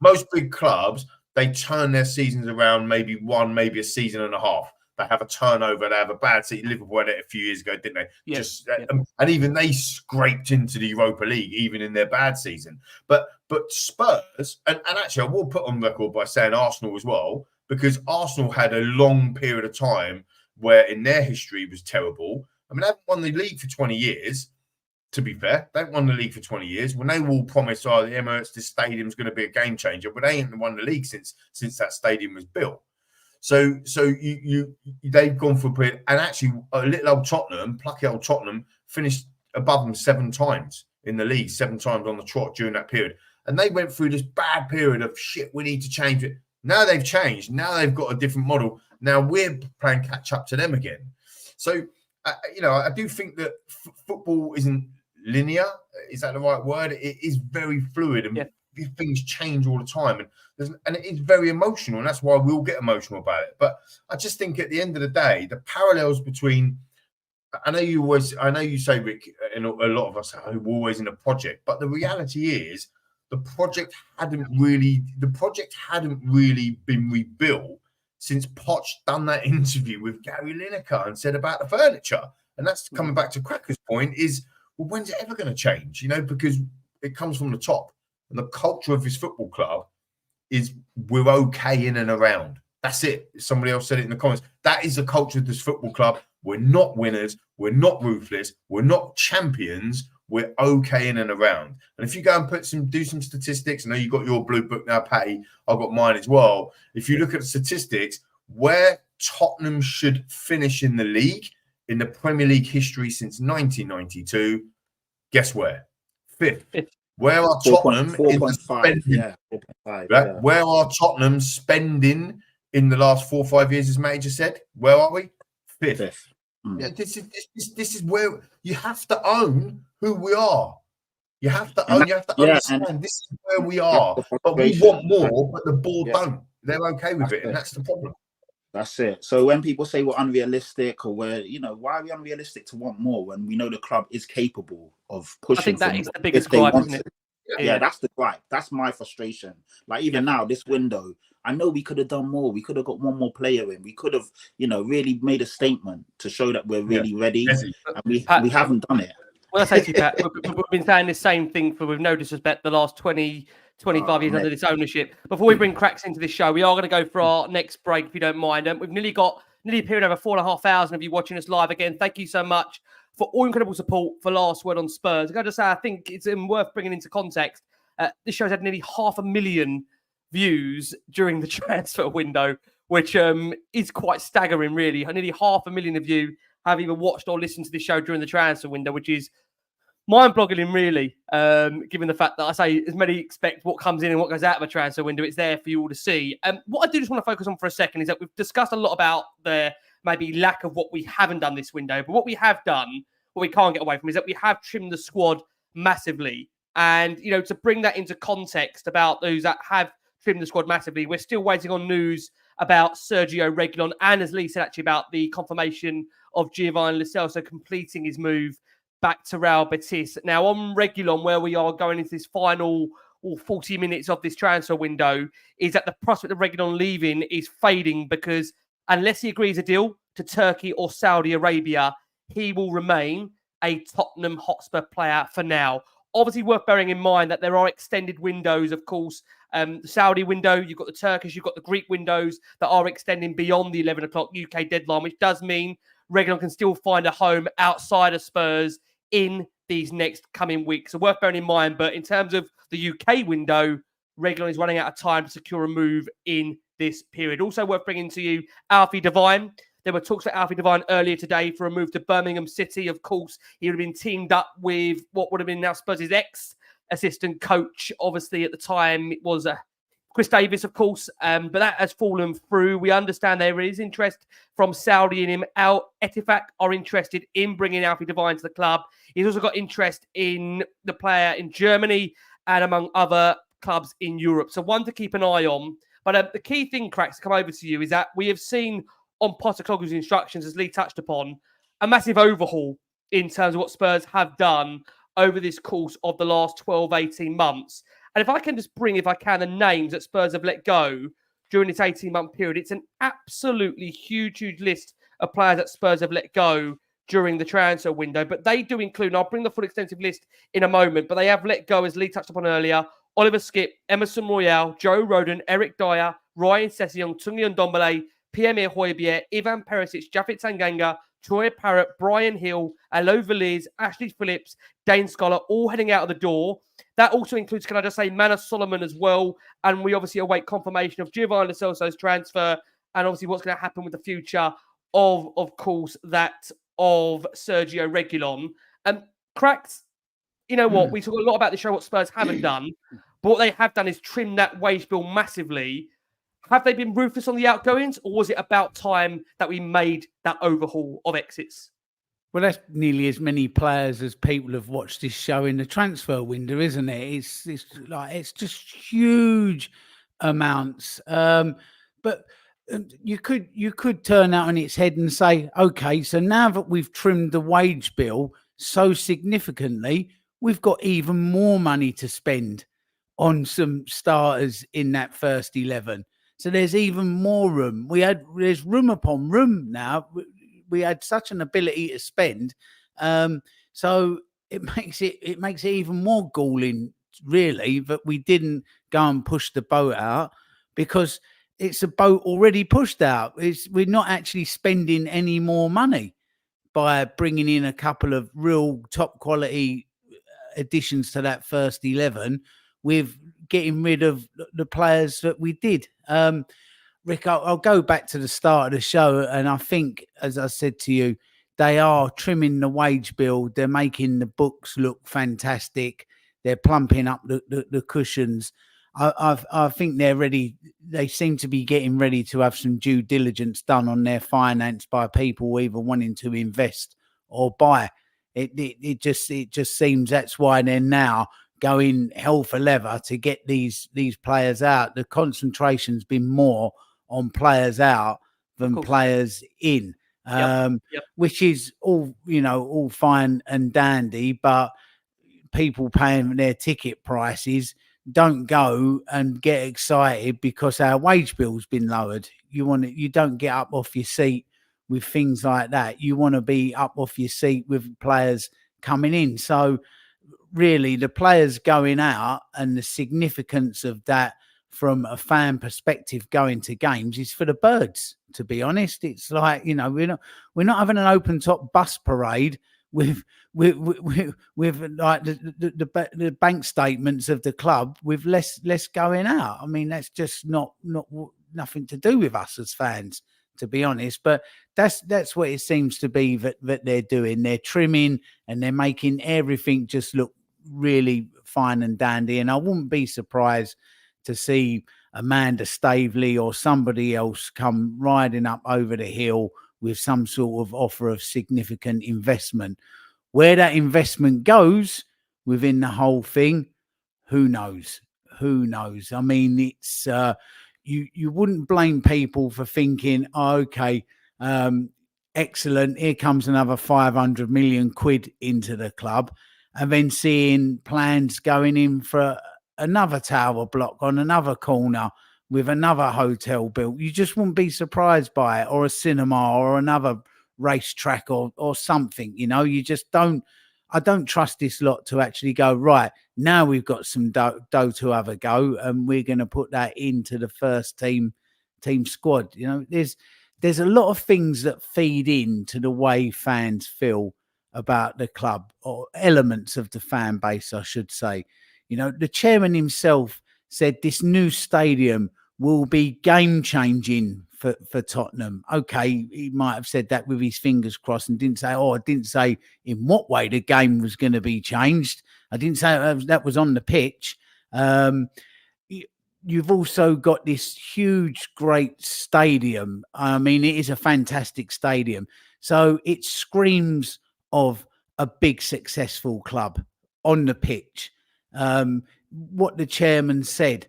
Most big clubs, they turn their seasons around maybe a season and a half. They have a turnover. They have a bad season. Liverpool had it a few years ago, didn't they? Yeah. And even they scraped into the Europa League, even in their bad season. But Spurs, and actually I will put on record by saying Arsenal as well, because Arsenal had a long period of time where in their history was terrible. I mean, they haven't won the league for 20 years, to be fair. They haven't won the league for 20 years. When they all promised, the Emirates, this stadium's going to be a game changer, but they ain't won the league since that stadium was built. So they've gone for a period, and actually a little old Tottenham, plucky old Tottenham, finished above them 7 times in the league, 7 times on the trot during that period. And they went through this bad period of shit, we need to change it. Now they've changed. Now they've got a different model. Now we're playing catch up to them again. So, I do think that football isn't linear. Is that the right word? It is very fluid, and things change all the time. And it is very emotional, and that's why we all get emotional about it. But I just think at the end of the day, the parallels between, I know you say, Rick, and a lot of us are always in a project, but the reality is the project hadn't really been rebuilt since Poch done that interview with Gary Lineker and said about the furniture. And that's coming back to Cracker's point is, well, when's it ever going to change? Because it comes from the top. And the culture of this football club is we're okay in and around. That's it. Somebody else said it in the comments. That is the culture of this football club. We're not winners. We're not ruthless. We're not champions. We're okay in and around. And if you go and do some statistics, I know you got your blue book now, Patty. I've got mine as well. If you look at the statistics, where Tottenham should finish in the league, in the Premier League history since 1992, guess where? 5th. Where are Tottenham 4.5? Yeah, 4.5. Yeah. Where are Tottenham spending in the last 4 or 5 years, as Matty just said? Where are we? 5th. Yeah, this is where you have to own who we are. You have to own. You have to understand this is where we are. But we want more, but the board don't. They're okay with it, and that's the problem. That's it. So when people say we're unrealistic, or why are we unrealistic to want more when we know the club is capable of pushing? I think that is the biggest gripe, isn't it? Yeah, that's the gripe. That's my frustration. Like even now, this window, I know we could have done more. We could have got one more player in. We could have, really made a statement to show that we're really ready. And we haven't done it. Well, I say to you, Pat, we've been saying the same thing for, with no disrespect, the last 20, 25 years under this ownership. Before we bring Cracks into this show, we are going to go for our next break, if you don't mind. We've nearly appeared over 4,500 of you watching us live again. Thank you so much for all incredible support for Last Word on Spurs. I've got to say, I think it's worth bringing into context. This show's had nearly 500,000 views during the transfer window, which is quite staggering, really. Nearly 500,000 of you have either watched or listened to this show during the transfer window, which is mind-boggling, really, given the fact that I say as many expect what comes in and what goes out of a transfer window. It's there for you all to see. What I do just want to focus on for a second is that we've discussed a lot about the maybe lack of what we haven't done this window. But what we have done, what we can't get away from, is that we have trimmed the squad massively. And, to bring that into context about those that have trimmed the squad massively, we're still waiting on news about Sergio Reguilon and, as Lee said, actually about the confirmation of Giovanni Lo Celso completing his move back to Real Betis. Now, on Reguilon, where we are going into this final 40 minutes of this transfer window, is that the prospect of Reguilon leaving is fading because unless he agrees a deal to Turkey or Saudi Arabia, he will remain a Tottenham Hotspur player for now. Obviously, worth bearing in mind that there are extended windows, of course. The Saudi window, you've got the Turkish, you've got the Greek windows that are extending beyond the 11 o'clock UK deadline, which does mean Reguilon can still find a home outside of Spurs in these next coming weeks. So worth bearing in mind. But in terms of the UK window, Reguilon is running out of time to secure a move in this period. Also worth bringing to you Alfie Devine. There were talks about Alfie Devine earlier today for a move to Birmingham City. Of course, he would have been teamed up with what would have been now Spurs' ex-assistant coach. Obviously, at the time, it was Chris Davis, of course, but that has fallen through. We understand there is interest from Saudi in him. Al Ettifaq are interested in bringing Alfie Devine to the club. He's also got interest in the player in Germany and among other clubs in Europe. So one to keep an eye on. But the key thing, Cracks, to come over to you is that we have seen on Postecoglou's instructions, as Lee touched upon, a massive overhaul in terms of what Spurs have done over this course of the last 12, 18 months. And if I can just bring, if I can, the names that Spurs have let go during this 18-month period, it's an absolutely huge, huge list of players that Spurs have let go during the transfer window. But they do include, and I'll bring the full extensive list in a moment, but they have let go, as Lee touched upon earlier, Oliver Skipp, Emerson Royale, Joe Rodon, Eric Dyer, Ryan Sessegnon, Tungi Ndombele, Pierre Højbjerg, Ivan Perisic, Japhet Tanganga, Troy Parrott, Brian Hill, Alo Valiz, Ashley Phillips, Dane Scholar, all heading out of the door. That also includes, can I just say, Manus Solomon as well. And we obviously await confirmation of Giovanni Lo Celso's transfer and obviously what's going to happen with the future of course, that of Sergio Reguilon. Cracks, you know what? We talk a lot about the show, what Spurs haven't done. But what they have done is trim that wage bill massively. Have they been ruthless on the outgoings, or was it about time that we made that overhaul of exits? Well, that's nearly as many players as people have watched this show in the transfer window, isn't it? It's just huge amounts. But you could turn out on its head and say, okay, so now that we've trimmed the wage bill so significantly, we've got even more money to spend on some starters in that first 11. So there's even more room. There's room upon room now. We had such an ability to spend, so it makes it even more galling, really, that we didn't go and push the boat out, because it's a boat already pushed out. We're not actually spending any more money by bringing in a couple of real top quality additions to that first 11. With getting rid of the players that we did. Rick, I'll go back to the start of the show, and I think, as I said to you, they are trimming the wage bill. They're making the books look fantastic. They're plumping up the cushions. I think they're ready. They seem to be getting ready to have some due diligence done on their finance by people either wanting to invest or buy. It just seems that's why they're now going hell for leather to get these players out. The concentration's been more on players out than players in, which is all fine and dandy, but people paying their ticket prices don't go and get excited because our wage bill's been lowered. You don't get up off your seat with things like that. You want to be up off your seat with players coming in. So really, the players going out and the significance of that from a fan perspective going to games is for the birds, to be honest. It's like, we're not having an open top bus parade with like the bank statements of the club with less going out. I mean, that's just not nothing to do with us as fans, to be honest. But that's what it seems to be that they're doing. They're trimming and they're making everything just look really fine and dandy. And I wouldn't be surprised to see Amanda Staveley or somebody else come riding up over the hill with some sort of offer of significant investment. Where that investment goes within the whole thing, who knows? I mean, it's you wouldn't blame people for thinking, excellent, here comes another 500 million quid into the club, and then seeing plans going in for another tower block on another corner with another hotel built. You just wouldn't be surprised by it, or a cinema or another racetrack or something. You just don't. I don't trust this lot to actually go, right, now we've got some dough to have a go, and we're going to put that into the first team squad. There's a lot of things that feed into the way fans feel about the club, or elements of the fan base, I should say. The chairman himself said this new stadium will be game-changing for Tottenham. Okay, he might have said that with his fingers crossed and didn't say in what way the game was going to be changed. I didn't say that was on the pitch. you've also got this huge, great stadium. I mean, it is a fantastic stadium. So it screams of a big, successful club on the pitch. What the chairman said,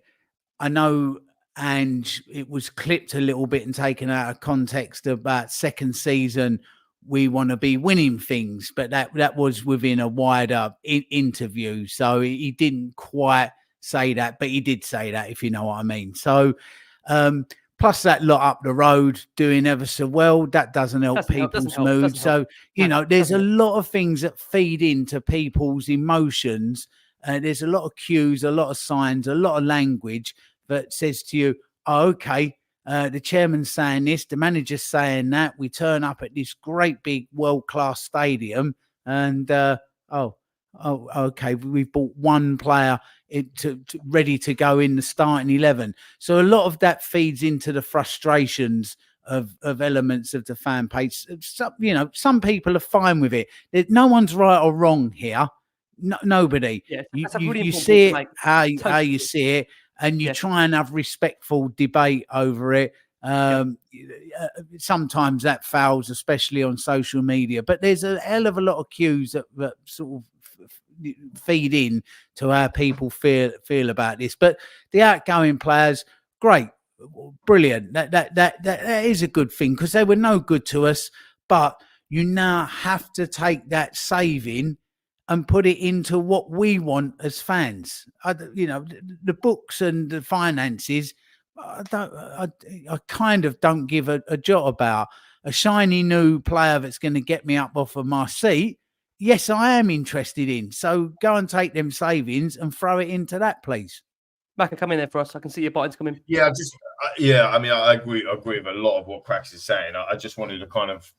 I know, and it was clipped a little bit and taken out of context about second season, we want to be winning things, but that was within a wider interview. So he didn't quite say that, but he did say that, if you know what I mean. So plus that lot up the road doing ever so well, that doesn't help people's mood. So, you know, there's a lot of things that feed into people's emotions. There's a lot of cues, a lot of signs, a lot of language that says to you, oh, okay, the chairman's saying this, the manager's saying that. We turn up at this great big world-class stadium and, okay, we've bought one player ready to go in the starting 11. So a lot of that feeds into the frustrations of elements of the fan page. You know, some people are fine with it. No one's right or wrong here. Nobody. Yeah, you see it how you see it, and you try and have respectful debate over it. Sometimes that fails, especially on social media. But there's a hell of a lot of cues that sort of feed in to how people feel about this. But the outgoing players, great, brilliant. That is a good thing, because they were no good to us. But you now have to take that saving and put it into what we want as fans. You know, the books and the finances, I kind of don't give a jot about. A shiny new player that's going to get me up off of my seat, yes, I am interested in. So go and take them savings and throw it into that, please. Macca, come in there for us. I can see your buttons coming. Yeah, I mean, I agree with a lot of what Cracks is saying. I just wanted to kind of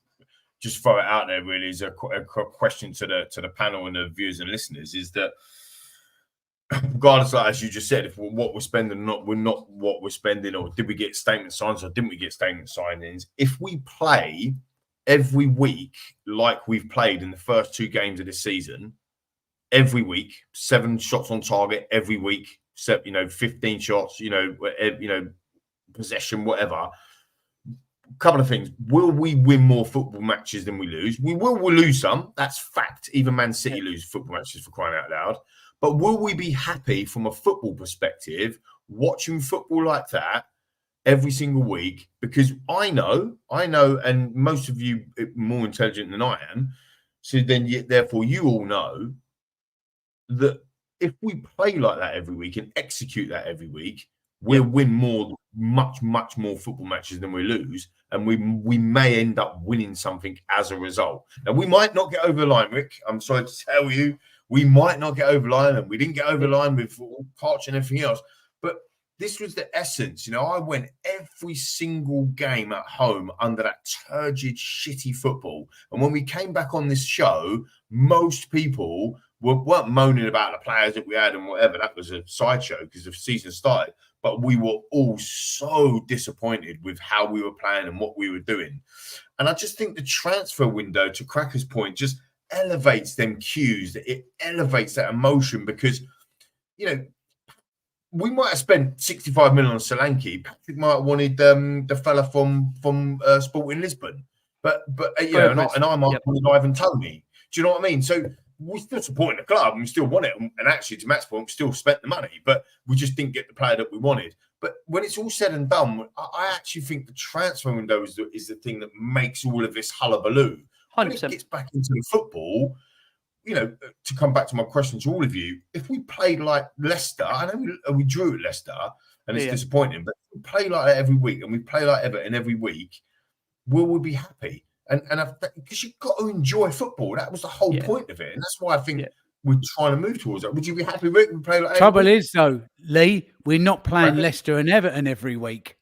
just throw it out there, really, as a question to the panel and the viewers and listeners, is that regardless, like, as you just said, if what we're spending we're not what we're spending, or did we get statement signs or didn't we get statement signings, if we play every week like we've played in the first two games of this season, every week, 7 shots on target every week, 15 shots, possession, whatever. Couple of things. Will we win more football matches than we lose? We'll lose some. That's fact. Even Man City lose football matches, for crying out loud. But will we be happy from a football perspective watching football like that every single week? Because I know, and most of you are more intelligent than I am, so then therefore you all know that if we play like that every week and execute that every week, we'll win much more football matches than we lose, and we may end up winning something as a result. Now, we might not get over the line, Rick. I'm sorry to tell you, we might not get over the line, and we didn't get over the line with Poch and everything else. But this was the essence. I went every single game at home under that turgid, shitty football. And when we came back on this show, most people weren't moaning about the players that we had and whatever. That was a sideshow because the season started. But we were all so disappointed with how we were playing and what we were doing. And I just think the transfer window, to Cracker's point, just elevates them cues. It elevates that emotion because, we might have spent 65 million on Solanke. Patrick might have wanted the fella from Sporting Lisbon. But and I might have wanted Ivan Toney. Do you know what I mean? So we're still supporting the club and we still want it. And actually, to Matt's point, we still spent the money, but we just didn't get the player that we wanted. But when it's all said and done, I actually think the transfer window is the thing that makes all of this hullabaloo. 100%. When it gets back into the football, to come back to my question to all of you, if we played like Leicester, I know we drew at Leicester and it's disappointing, but if we play like that every week and we play like Everton every week, will we be happy? And because you've got to enjoy football. That was the whole point of it. And that's why I think we're trying to move towards that. Would you be happy, Rick? We play like Trouble is, though, Lee, we're not playing Leicester and Everton every week.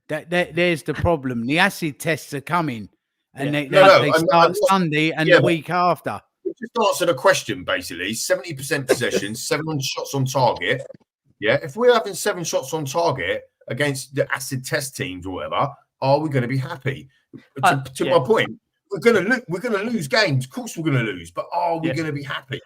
There's the problem. The acid tests are coming. And they start Sunday and the week after. Just answer the question, basically. 70% possession, 7 shots on target. Yeah, if we're having 7 shots on target against the acid test teams or whatever, are we going to be happy? To my point, we're going to lose games. Of course, we're going to lose, but are we going to be happy?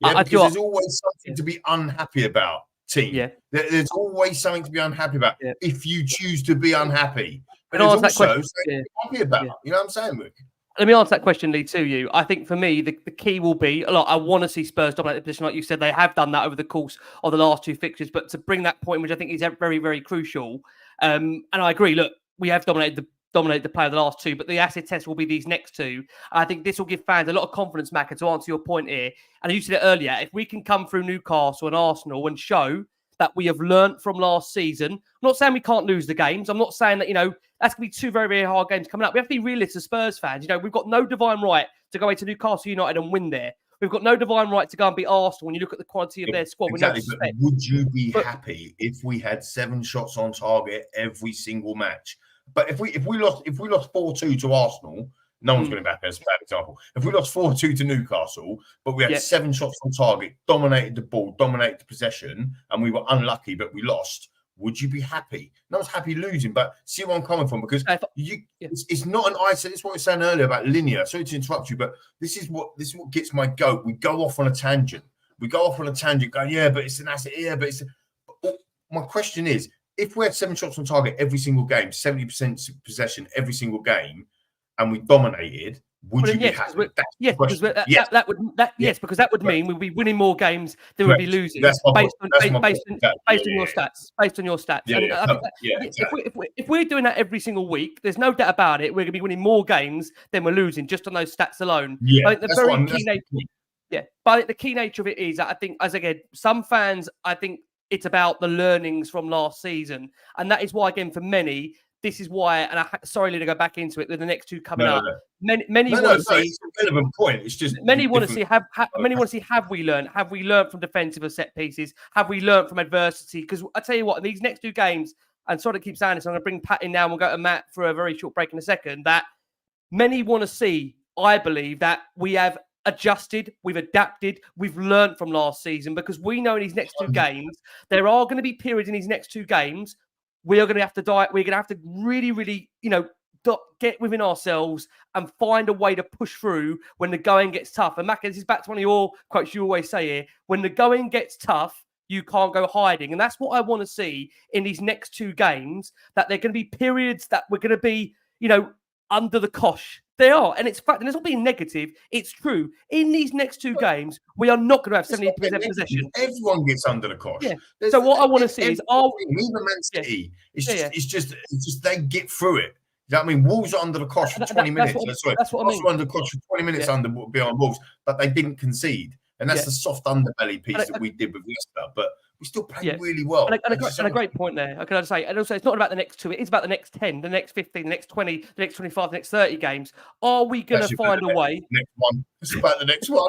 Yeah, because there's always something to be unhappy about. team. Yeah. There's always something to be unhappy about if you choose to be unhappy. But Can I there's answer that also question? something to be happy about. You know what I'm saying, Rick? Let me answer that question, Lee, to you. I think for me, the key will be, I want to see Spurs dominate the position. Like you said, they have done that over the course of the last 2 fixtures. But to bring that point, which I think is very, very crucial. And I agree, look, we have dominated the play of the last 2, but the acid test will be these next 2. And I think this will give fans a lot of confidence, Macca, to answer your point here. And you said it earlier, if we can come through Newcastle and Arsenal and show that we have learnt from last season. I'm not saying we can't lose the games. I'm not saying that, that's going to be 2 very, very hard games coming up. We have to be realistic as Spurs fans. We've got no divine right to go into Newcastle United and win there. We've got no divine right to go and beat Arsenal when you look at the quality of their squad. Exactly. But would you be happy if we had 7 shots on target every single match? But if we lost 4-2 to Arsenal, no one's going to be happy. That's a bad example. If we lost 4-2 to Newcastle, but we had 7 shots on target, dominated the ball, dominated the possession, and we were unlucky, but we lost, would you be happy? No one's happy losing, but see where I'm coming from, because it's not an isolated. It's what we were saying earlier about linear. Sorry to interrupt you, but this is what gets my goat. We go off on a tangent. Going, but it's an asset here, but it's. My question is, if we had 7 shots on target every single game, 70% possession every single game, and we dominated, would you be happy? Because that would mean we'd be winning more games than we'd be losing based on your stats. If we're doing that every single week, there's no doubt about it. We're going to be winning more games than we're losing just on those stats alone. Yeah, but the key nature of it is that I think, as again, some fans, I think it's about the learnings from last season, and that is why, again, for many. This is why, and sorry to go back into it, with the next 2 coming up. Many want to see. It's a relevant point. It's just many want to see. Many want to see. Have we learned? Have we learned from defensive or set pieces? Have we learned from adversity? Because I tell you what, in these next 2 games, and sorry to keep saying this, I'm going to bring Pat in now, and we'll go to Matt for a very short break in a second. That many want to see. I believe that we have adjusted, we've adapted, we've learned from last season, because we know in these next 2 games there are going to be periods in these next 2 games. We are going to have to die. We're going to have to really, really, get within ourselves and find a way to push through when the going gets tough. And Mac, this is back to one of your quotes you always say here. When the going gets tough, you can't go hiding. And that's what I want to see in these next 2 games, that they're going to be periods that we're going to be, under the cosh. They are. And it's fact, and it's not being negative. It's true. In these next 2 games, we are not going to have 70% possession. Everyone gets under the cosh. Yeah. So what I want to see is, even Man City, it's just they get through it. You know what I mean? Wolves are under the cosh for 20 minutes. That's what I mean. Under the cosh for 20 minutes behind Wolves, but they didn't concede. And that's the soft underbelly piece that we did with Leicester. But we still played really well. And a great point there. Can I just say? And also, it's not about the next 2. It's about the next 10, the next 15, the next 20, the next 25, the next 30 games. Are we going to find a way? Next one. It's about the next one.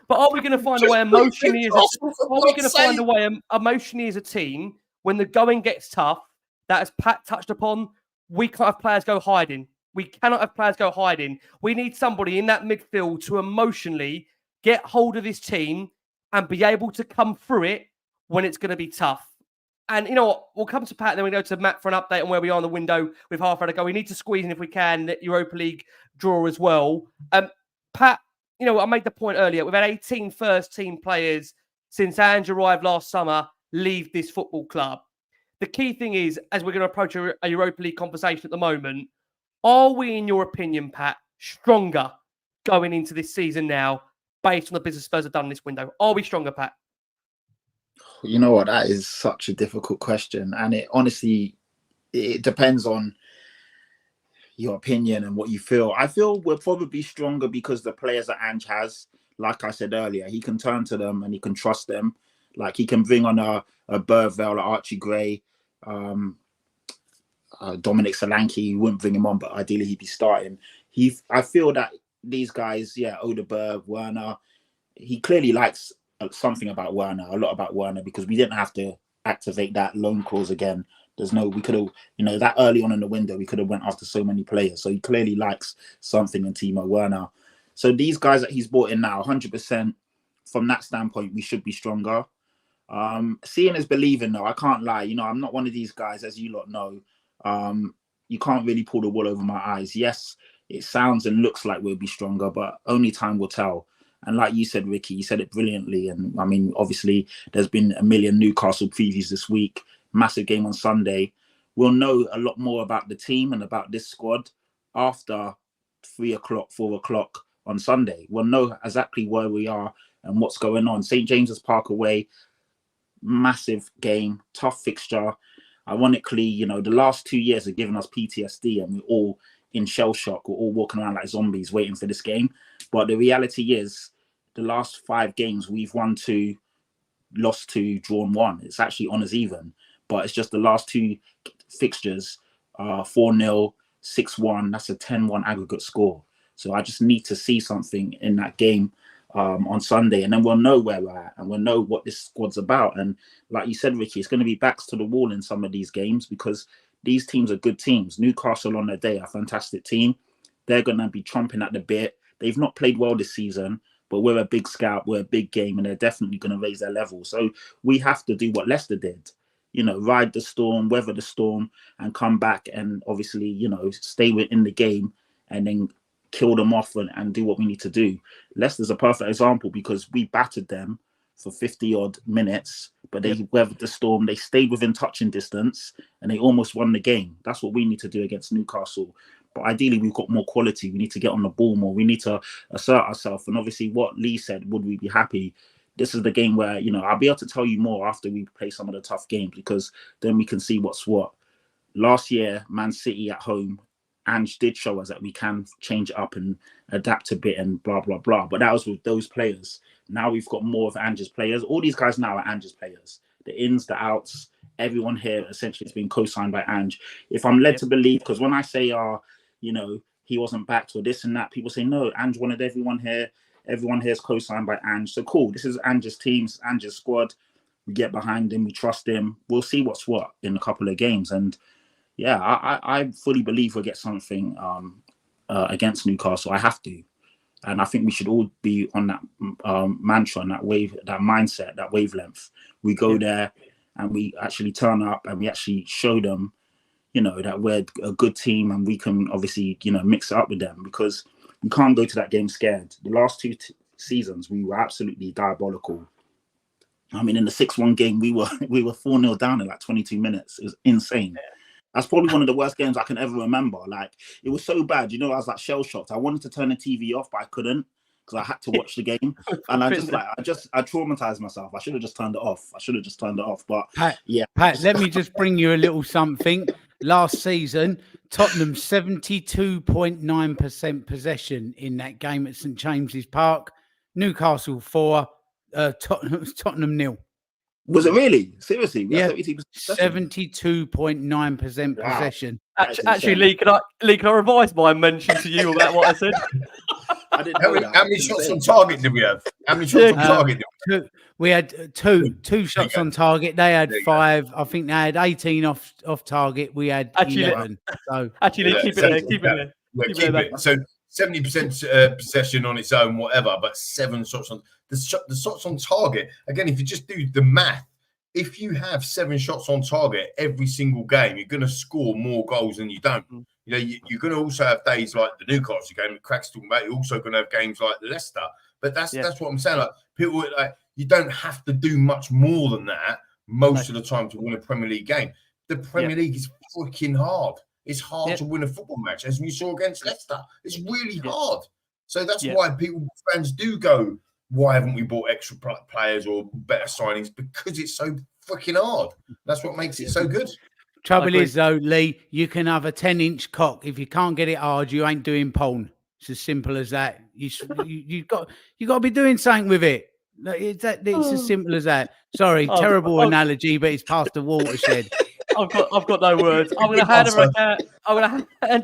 But are we going to find a way emotionally? Are we going to find a way emotionally as a team when the going gets tough? That, as Pat touched upon, we can't have players go hiding. We cannot have players go hiding. We need somebody in that midfield to emotionally get hold of this team and be able to come through it when it's going to be tough. And you know what? We'll come to Pat and then we go to Matt for an update on where we are in the window with half hour to go. We need to squeeze in, if we can, the Europa League draw as well. Pat, I made the point earlier. We've had 18 first-team players since Ange arrived last summer leave this football club. The key thing is, as we're going to approach a Europa League conversation at the moment, are we, in your opinion, Pat, stronger going into this season now based on the business Spurs have done in this window? Are we stronger, Pat? You know what? That is such a difficult question. And it honestly, it depends on your opinion and what you feel. I feel we're probably stronger because the players that Ange has, like I said earlier, he can turn to them and he can trust them. Like he can bring on a Burvell, Archie Gray, Dominic Solanke. He wouldn't bring him on, but ideally he'd be starting. I feel that these guys, Odeberg, Werner, he clearly likes something about Werner, a lot about Werner, because we didn't have to activate that loan clause again. We could have, that early on in the window, we could have went after so many players. So he clearly likes something in Timo Werner. So these guys that he's brought in now, 100% from that standpoint, we should be stronger. Seeing is believing, though. I can't lie. I'm not one of these guys, as you lot know. You can't really pull the wool over my eyes. Yes, it sounds and looks like we'll be stronger, but only time will tell. And like you said, Ricky, you said it brilliantly. And I mean, obviously, there's been a million Newcastle previews this week. Massive game on Sunday. We'll know a lot more about the team and about this squad after 3 o'clock, 4 o'clock on Sunday. We'll know exactly where we are and what's going on. St. James's Park away, massive game, tough fixture. Ironically, you know, the last 2 years have given us PTSD and we're all in shell shock. We're all walking around like zombies waiting for this game. But the reality is, the last 5 games, we've won 2, lost 2, drawn 1. It's actually on us even. But it's just the last 2 fixtures, 4-0, 6-1. That's a 10-1 aggregate score. So I just need to see something in that game on Sunday, and then we'll know where we're at and we'll know what this squad's about. And like you said, Ricky, it's going to be backs to the wall in some of these games because these teams are good teams. Newcastle on their day are a fantastic team. They're going to be chomping at the bit. They've not played well this season, but we're a big scout, we're a big game, and they're definitely going to raise their level. So we have to do what Leicester did, you know, ride the storm, weather the storm, and come back and obviously, you know, stay within the game and then kill them off and do what we need to do. Leicester's a perfect example because we battered them for 50-odd minutes, but they weathered the storm. They stayed within touching distance and they almost won the game. That's what we need to do against Newcastle. But ideally, we've got more quality. We need to get on the ball more. We need to assert ourselves. And obviously, what Lee said, would we be happy? This is the game where, you know, I'll be able to tell you more after we play some of the tough games because then we can see what's what. Last year, Man City at home, Ange did show us that we can change it up and adapt a bit and blah, blah, blah. But that was with those players. Now we've got more of Ange's players. All these guys now are Ange's players. The ins, the outs, everyone here essentially has been co-signed by Ange. If I'm led to believe, because when I say, you know, he wasn't backed or this and that, people say, no, Ange wanted everyone here. Everyone here is co-signed by Ange. So cool. This is Ange's team, Ange's squad. We get behind him. We trust him. We'll see what's what in a couple of games. And yeah, I fully believe we'll get something against Newcastle. I have to. And I think we should all be on that mantra and that wave, that mindset, that wavelength. We go there and we actually turn up and we actually show them, you know, that we're a good team and we can obviously, you know, mix it up with them because you can't go to that game scared. The last 2 seasons, we were absolutely diabolical. I mean, in the 6-1 game, we were 4-0 down in like 22 minutes. It was insane. That's probably one of the worst games I can ever remember. Like, it was so bad. You know, I was like shell shocked. I wanted to turn the TV off, but I couldn't because I had to watch the game. And I traumatized myself. I should have just turned it off. But Pat, let me just bring you a little something. Last season, Tottenham 72.9% possession in that game at St. James's Park. Newcastle 4, Tottenham 0. Was it really? Seriously? Yeah, 72.9% possession. Actually, Lee, can I revise my mention to you about what I said? I didn't know how many shots on target did we have? How many shots on target? We had two shots on target. They had 5. I think they had 18 off target. We had 11. So keep it there. So 70% possession on its own, whatever, but 7 shots on the shots on target. Again, if you just do the math, if you have 7 shots on target every single game, you're going to score more goals than you don't. You know, you're going to also have days like the Newcastle game that Crack's talking about. You're also going to have games like Leicester. But that's what I'm saying. Like, people like, you don't have to do much more than that most of the time to win a Premier League game. The Premier League is freaking hard. It's hard to win a football match, as we saw against Leicester. It's really hard. So that's why fans do go, why haven't we bought extra players or better signings? Because it's so freaking hard. That's what makes it so good. Trouble is, though, Lee, you can have a 10-inch cock. If you can't get it hard, you ain't doing porn. It's as simple as that. You got to be doing something with it. It's as simple as that. Sorry, terrible analogy, but it's past the watershed. I've got no words. I'm going to hand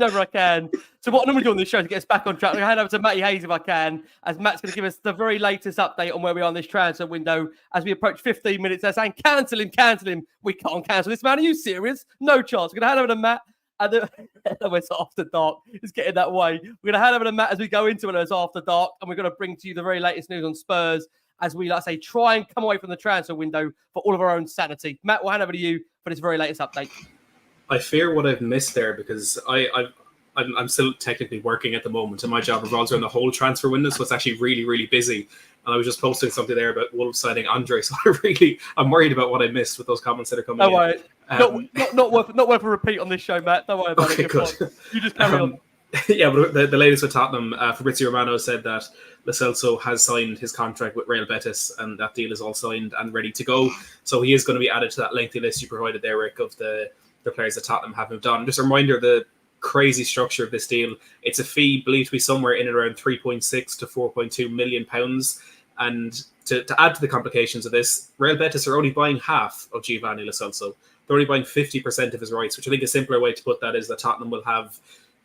over I can. So what I'm going to do on this show to get us back on track, I'm going to hand over to Matty Hayes if I can, as Matt's going to give us the very latest update on where we are in this transfer window as we approach 15 minutes. They're saying, cancel him. We can't cancel this man. Are you serious? No chance. We're going to hand over to Matt. And it's after dark. It's getting that way. We're going to hand over to Matt as we go into it as after dark, and we're going to bring to you the very latest news on Spurs as we, like I say, try and come away from the transfer window for all of our own sanity. Matt, we'll hand over to you for this very latest update. I fear what I've missed there because I'm still technically working at the moment, and my job revolves around the whole transfer window, so it's actually really, really busy. And I was just posting something there about Wolves signing Andre, so I'm worried about what I missed with those comments that are coming in. Worry. Not worth a repeat on this show, Matt. Don't worry about it. Good. You just carry on. Yeah, but the latest with Tottenham, Fabrizio Romano said that Celso has signed his contract with Real Betis, and that deal is all signed and ready to go. So he is going to be added to that lengthy list you provided there, Rick, of the players that Tottenham have moved on. Just a reminder, the crazy structure of this deal. It's a fee believed to be somewhere in and around 3.6 to 4.2 million pounds. And to add to the complications of this, Real Betis are only buying half of Giovanni Lo Celso. They're only buying 50% of his rights, which I think a simpler way to put that is that Tottenham will have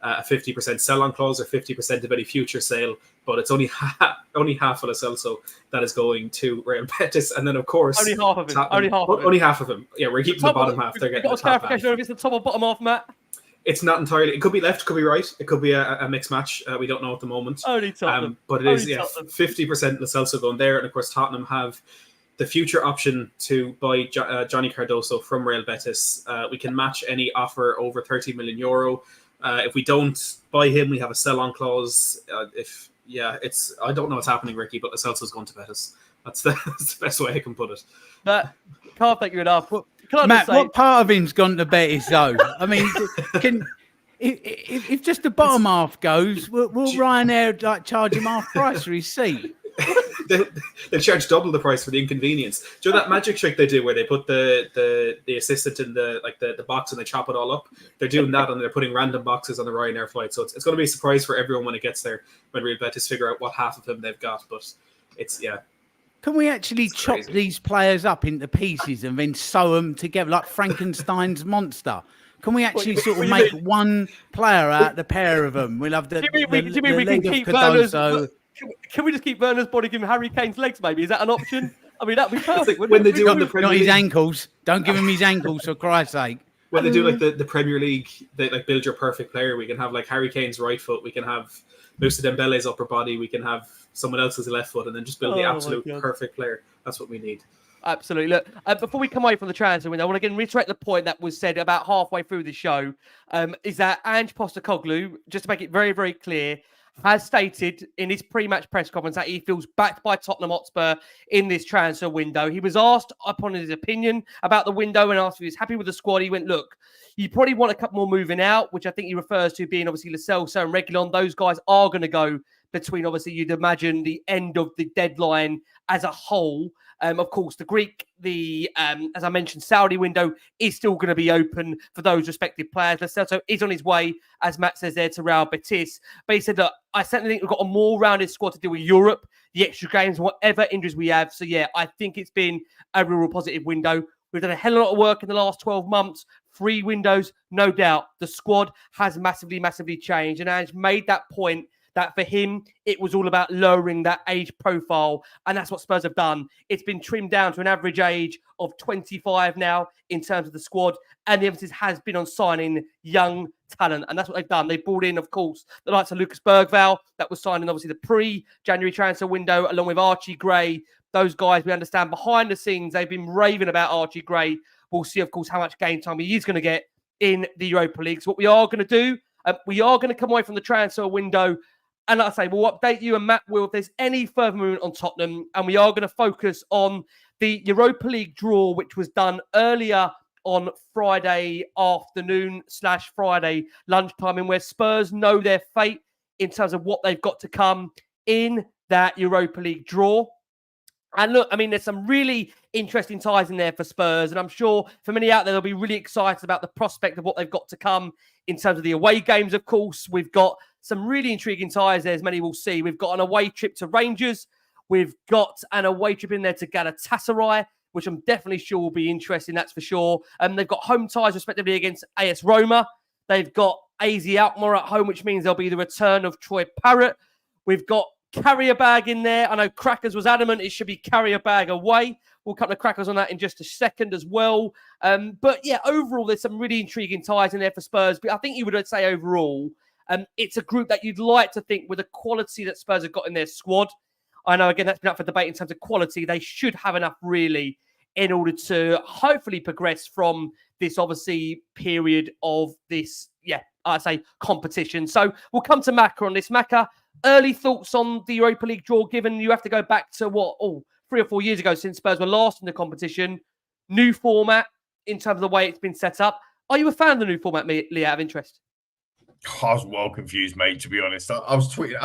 a 50% sell-on clause or 50% of any future sale, but it's only half of Lo Celso that is going to Real Betis, and then of course only half of him. Tottenham, only half of him. Yeah, we're keeping the bottom half. They're getting the top half. If it's the top or bottom half, Matt. It's not entirely. It could be left, could be right. It could be a mixed match. We don't know at the moment. Only Tottenham. But it is 50% Lo Celso going there, and of course Tottenham have the future option to buy Johnny Cardoso from Real Betis. We can match any offer over 30 million euro. If we don't buy him, we have a sell-on clause. I don't know what's happening, Ricky, but Lo Celso's going to Betis. That's the best way I can put it. But can't thank you enough. Matt, what part of him's gone to Betis though? I mean, if just the bottom half goes, will Ryanair like charge him half price for his seat? They charge double the price for the inconvenience. Do you know that magic trick they do where they put the assistant in the box and they chop it all up? They're doing that, and they're putting random boxes on the Ryanair flight. So it's going to be a surprise for everyone when it gets there, when Real Betis figure out what half of him they've got. But it's Can we actually chop these players up into pieces and then sew them together like Frankenstein's monster? Can we actually sort of make one player out of the pair of them? We'll have the leg of Cardoso. Can we just keep Werner's body, give him Harry Kane's legs, maybe? Is that an option? I mean, that'd be perfect. When they do on the Premier Not League, his ankles. Don't give him his ankles, for Christ's sake. When they do like the Premier League, they like build your perfect player. We can have like Harry Kane's right foot. We can have Moussa Dembele's upper body. We can have someone else's left foot, and then just build the absolute perfect player. That's what we need. Absolutely. Look, before we come away from the transfer window, I want to again reiterate the point that was said about halfway through the show, is that Ange Postecoglou, just to make it very, very clear, has stated in his pre-match press conference that he feels backed by Tottenham Hotspur in this transfer window. He was asked upon his opinion about the window and asked if he was happy with the squad. He went, look, you probably want a couple more moving out, which I think he refers to being obviously Lo Celso and Reguilon. Those guys are going to go between, obviously, you'd imagine the end of the deadline as a whole. Of course, the Greek, as I mentioned, Saudi window is still going to be open for those respective players. Lo Celso is on his way, as Matt says there, to Real Betis. But he said, look, I certainly think we've got a more rounded squad to deal with Europe, the extra games, whatever injuries we have. So, yeah, I think it's been a real positive window. We've done a hell of a lot of work in the last 12 months. 3 windows, no doubt. The squad has massively, massively changed. And Ange made that point that for him, it was all about lowering that age profile. And that's what Spurs have done. It's been trimmed down to an average age of 25 now in terms of the squad. And the emphasis has been on signing young talent. And that's what they've done. They brought in, of course, the likes of Lucas Bergvall. That was signed in, obviously, the pre-January transfer window, along with Archie Gray. Those guys, we understand, behind the scenes, they've been raving about Archie Gray. We'll see, of course, how much game time he is going to get in the Europa League. So what we are going to do, we are going to come away from the transfer window. And like I say, we'll update you and Matt will if there's any further movement on Tottenham. And we are going to focus on the Europa League draw, which was done earlier on Friday afternoon / Friday lunchtime, in where Spurs know their fate in terms of what they've got to come in that Europa League draw. And look, I mean, there's some really interesting ties in there for Spurs. And I'm sure for many out there, they'll be really excited about the prospect of what they've got to come in terms of the away games, of course. We've got some really intriguing ties there, as many will see. We've got an away trip to Rangers. We've got an away trip in there to Galatasaray, which I'm definitely sure will be interesting, that's for sure. They've got home ties, respectively, against AS Roma. They've got AZ Alkmaar at home, which means there'll be the return of Troy Parrott. We've got Carrier Bag in there. I know Crackers was adamant it should be Carrier Bag away. We'll come to Crackers on that in just a second as well. But yeah, overall, there's some really intriguing ties in there for Spurs. But I think you would say overall, it's a group that you'd like to think with the quality that Spurs have got in their squad. I know, again, that's been up for debate in terms of quality. They should have enough, really, in order to hopefully progress from this, obviously, period of this, competition. So we'll come to Macca on this. Macca, early thoughts on the Europa League draw, given you have to go back to 3 or 4 years ago since Spurs were last in the competition. New format in terms of the way it's been set up. Are you a fan of the new format, Lee, out of interest? I was well confused, mate, to be honest. I was tweeting,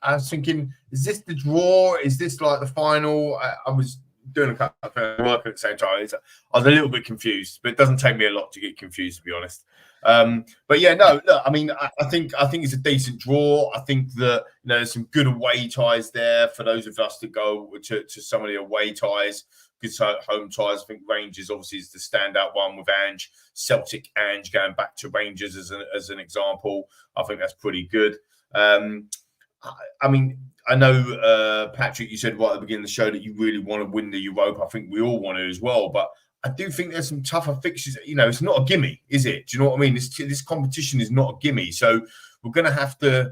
I was thinking, is this the draw? Is this like the final? I was doing a couple of work at the same time. I was a little bit confused, but it doesn't take me a lot to get confused, to be honest. But yeah, no, look, I mean, I think it's a decent draw. I think that there's some good away ties there for those of us that go to some of the away ties. Good home ties. I think Rangers obviously is the standout one with Ange. Celtic Ange going back to Rangers as an example. I think that's pretty good. I mean, I know, Patrick, you said right at the beginning of the show that you really want to win the Europa. I think we all want to as well. But I do think there's some tougher fixtures. It's not a gimme, is it? Do you know what I mean? This competition is not a gimme. So we're going to have to,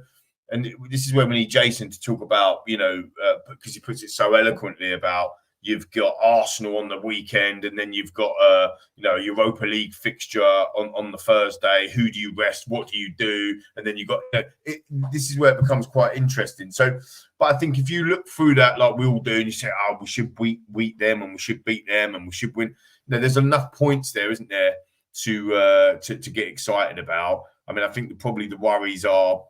and this is where we need Jason to talk about, because he puts it so eloquently about, you've got Arsenal on the weekend, and then you've got a Europa League fixture on the Thursday. Who do you rest? What do you do? And then you've got this is where it becomes quite interesting. So, but I think if you look through that like we all do, and you say, "Oh, we should beat them, and we should beat them, and we should win." There's enough points there, isn't there, to get excited about? I mean, I think probably the worries are,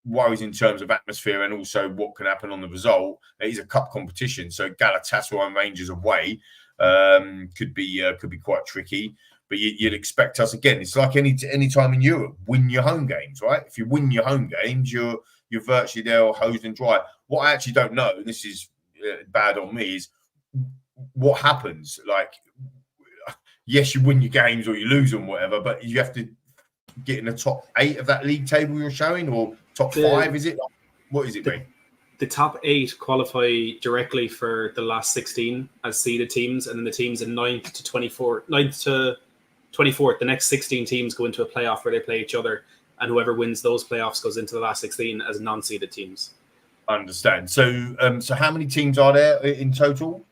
worries in terms of atmosphere and also what can happen on the result. It is a cup competition, so Galatasaray and Rangers away could be quite tricky. But you'd expect us again. It's like any time in Europe, win your home games, right? If you win your home games, you're virtually there or hosed and dry. What I actually don't know, and this is bad on me, is what happens. Like, yes, you win your games or you lose them, whatever, but you have to get in the top 8 of that league table you're showing, or top 5, is it? What is it, mate? The top 8 qualify directly for the last 16 as seeded teams, and then the teams in 9th to 24th, the next 16 teams go into a playoff where they play each other, and whoever wins those playoffs goes into the last 16 as non-seeded teams. I understand. So, so how many teams are there in total?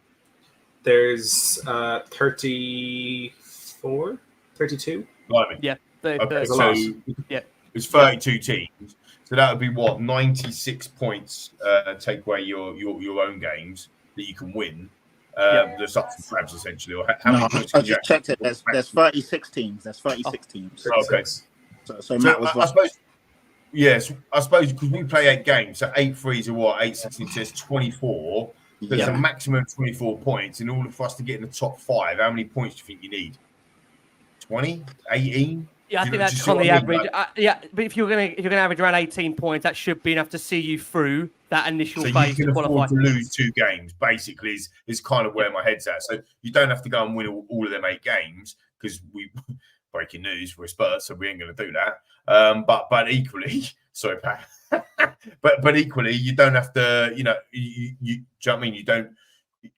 There's 32. Blimey. Yeah. Okay, so it's 32 teams. So that would be what, 96 points. Take away your own games that you can win. There's up for grabs essentially. Or how many points I just checked it. There's 36 teams. There's 36 teams. Okay. So Matt was I suppose. Yes, I suppose because we play 8 games, so 8 threes are what, 8, 16, 24. There's a maximum of 24 points. In order for us to get in the top 5, how many points do you think you need? 20, 18? Yeah, I think that's on the average. But if you're gonna average around 18 points, that should be enough to see you through that initial phase to qualify. So you can afford to lose 2 games, basically, is kind of where my head's at. So you don't have to go and win all of them 8 games, because we, breaking news, we're Spurs, so we ain't going to do that. But equally, sorry, Pat. but equally, you don't have to, you do you know what I mean? You don't.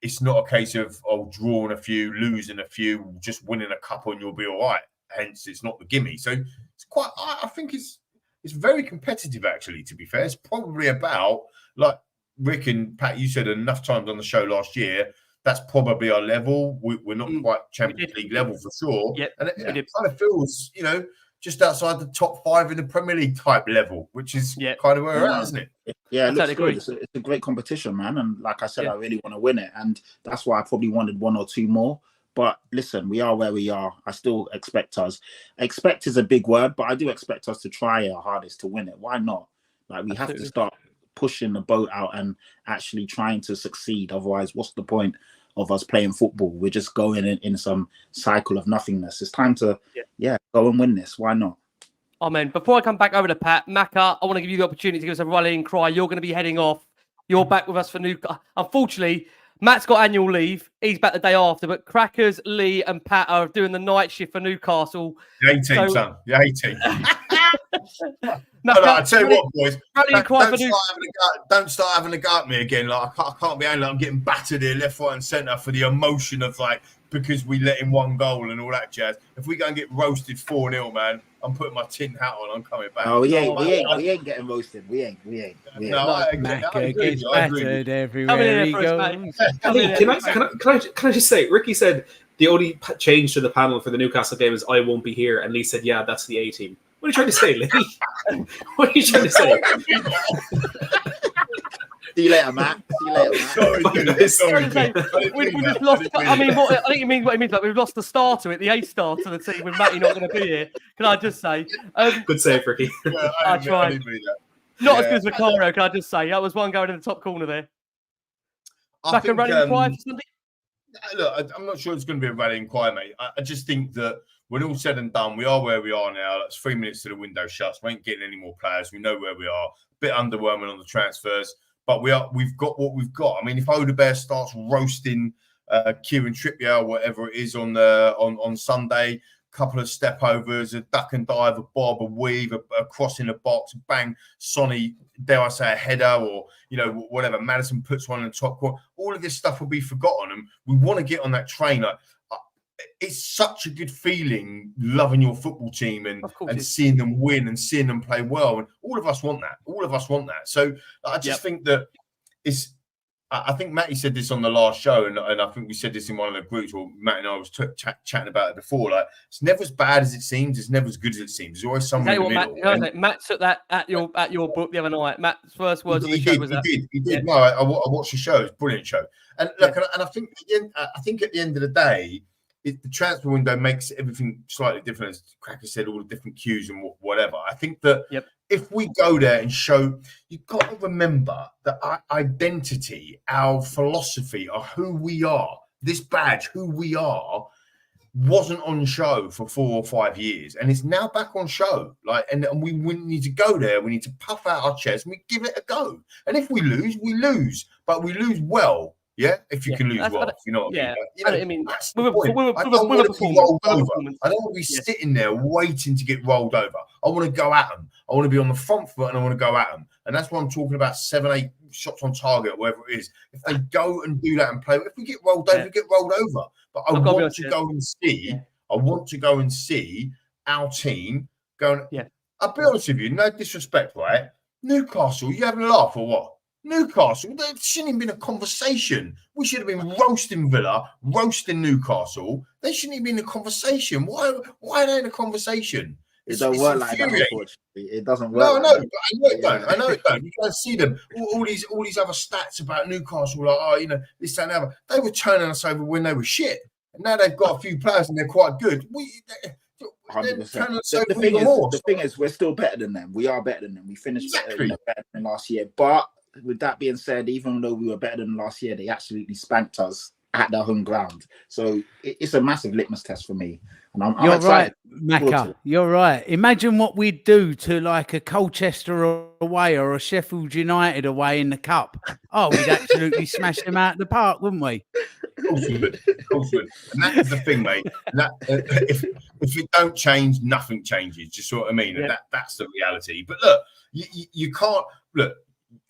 It's not a case of drawing a few, losing a few, just winning a couple, and you'll be all right. Hence, it's not the gimme. So it's quite. I think it's very competitive, actually. To be fair, it's probably about, like Rick and Pat, you said enough times on the show last year. That's probably our level. We're not quite Champions League level for sure. Yep. And it kind of feels, just outside the top 5 in the Premier League type level, which is kind of where we're at, isn't it? Yeah, it looks good. It's a great competition, man. And like I said, I really want to win it. And that's why I probably wanted 1 or 2 more. But listen, we are where we are. I still expect us. Expect is a big word, but I do expect us to try our hardest to win it. Why not? Like, we have to start pushing the boat out and actually trying to succeed. Otherwise, what's the point of us playing football? We're just going in some cycle of nothingness. It's time to, go and win this. Why not? Amen. Before I come back over to Pat, Macca, I want to give you the opportunity to give us a rallying cry. You're going to be heading off. You're back with us for Newcastle. Unfortunately, Matt's got annual leave. He's back the day after, but Crackers, Lee and Pat are doing the night shift for Newcastle. The A-team, son. The A-team. No, I tell you what, boys. Don't start having a go at me again. Like, I can't be angry. I'm getting battered here, left, right, and centre for the emotion of, like, because we let in 1 goal and all that jazz. If we go and get roasted 4-0, man, I'm putting my tin hat on. I'm coming back. Oh, we ain't getting roasted. We ain't. No, I agree. Battered everywhere he goes. Can I just say, Ricky said the only change to the panel for the Newcastle game is I won't be here. And Lee said, yeah, that's the A team. What are you trying to say, Lee? What are you trying to say? See you later, Matt. See you later, Matt. We just lost. I mean, I think you mean what it means. Like we've lost the star to it, the A star to the team with Matty not going to be here. Can I just say? Good save, Ricky. I tried. Not as good as Ricardo, can I just say? That was one going in the top corner there. Back and rallying cry for Sunday? Look, I'm not sure it's going to be a rallying cry, mate. I just think that when all said and done, we are where we are now. That's 3 minutes to the window shuts. We ain't getting any more players. We know where we are. A bit underwhelming on the transfers, but we've got what we've got. I mean, if Odebear starts roasting Kieran Trippier or whatever it is on Sunday, couple of step overs, a duck and dive, a bob, a weave, a cross in a box, bang, Sonny, dare I say, a header, or whatever. Maddison puts one in the top corner. All of this stuff will be forgotten, and we want to get on that train. It's such a good feeling loving your football team and seeing them win and seeing them play well, and all of us want that. All of us want that. So I just think that it's. I think Matty said this on the last show, and I think we said this in one of the groups, or Matt and I was chatting about it before. Like, it's never as bad as it seems. It's never as good as it seems. There's always someone in the middle. Matt took that at your book the other night. Matt's first words on the show was that. He did. Yeah. No, I watched the show. It's a brilliant show. And look, and I think at the end of the day, the transfer window makes everything slightly different. As Cracker said, all the different cues and whatever. I think that if we go there and show, you've got to remember that our identity, our philosophy of who we are, this badge, who we are, wasn't on show for 4 or 5 years, and it's now back on show. And we need to go there. We need to puff out our chest and we give it a go. And if we lose, we lose, but we lose well. Yeah, if you can lose well, you know what I mean. That's the point. I don't want to be rolled over. I don't want to be sitting there waiting to get rolled over. I want to go at them. I want to be on the front foot and I want to go at them. And that's why I'm talking about 7, 8 shots on target, or whatever it is. If they go and do that and play, if we get rolled over, we get rolled over. But I want to go and see. I want to go and see our team going. Yeah, I'll be honest with you. No disrespect, right? Newcastle, you having a laugh or what? Newcastle, there shouldn't even been a conversation. We should have been roasting Villa, roasting Newcastle. They shouldn't even been in a conversation. Why are they in a conversation? It don't work like that, unfortunately. It doesn't work. No, I know it don't. You can't see them. All these other stats about Newcastle, like, this, that, and the other. They were turning us over when they were shit. And now they've got a few players and they're quite good. 100%. The thing is, we're still better than them. We are better than them. We finished better than last year. But with that being said, even though we were better than last year, they absolutely spanked us at their home ground. So it's a massive litmus test for me. And I'm You're excited. Right, Macca. You're right. Imagine what we'd do to like a Colchester away or a Sheffield United away in the cup. Oh, we'd absolutely smash them out of the park, wouldn't we? Of course we would. And that is the thing, mate. If it don't change, nothing changes. Just what I mean. And that's the reality. But look, you can't look.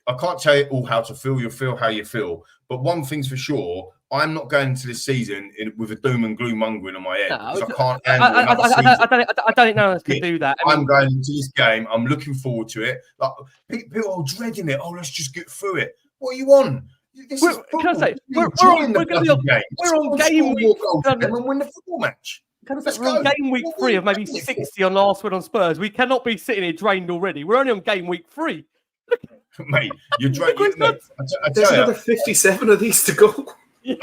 I can't tell you all how to feel. You'll feel how you feel. But one thing's for sure, I'm not going into this season with a doom and gloom mongering on my head. Because I can't handle I don't know if I can do that. I'm going into this game. I'm looking forward to it. Like, people are dreading it. Oh, let's just get through it. What are you on? Can I say, we're on game week. And win the football match. We're on game week 3 of maybe 60 on Last Word On Spurs. We cannot be sitting here drained already. We're only on game week 3. Mate, you're drained. There's another 57 of these to go.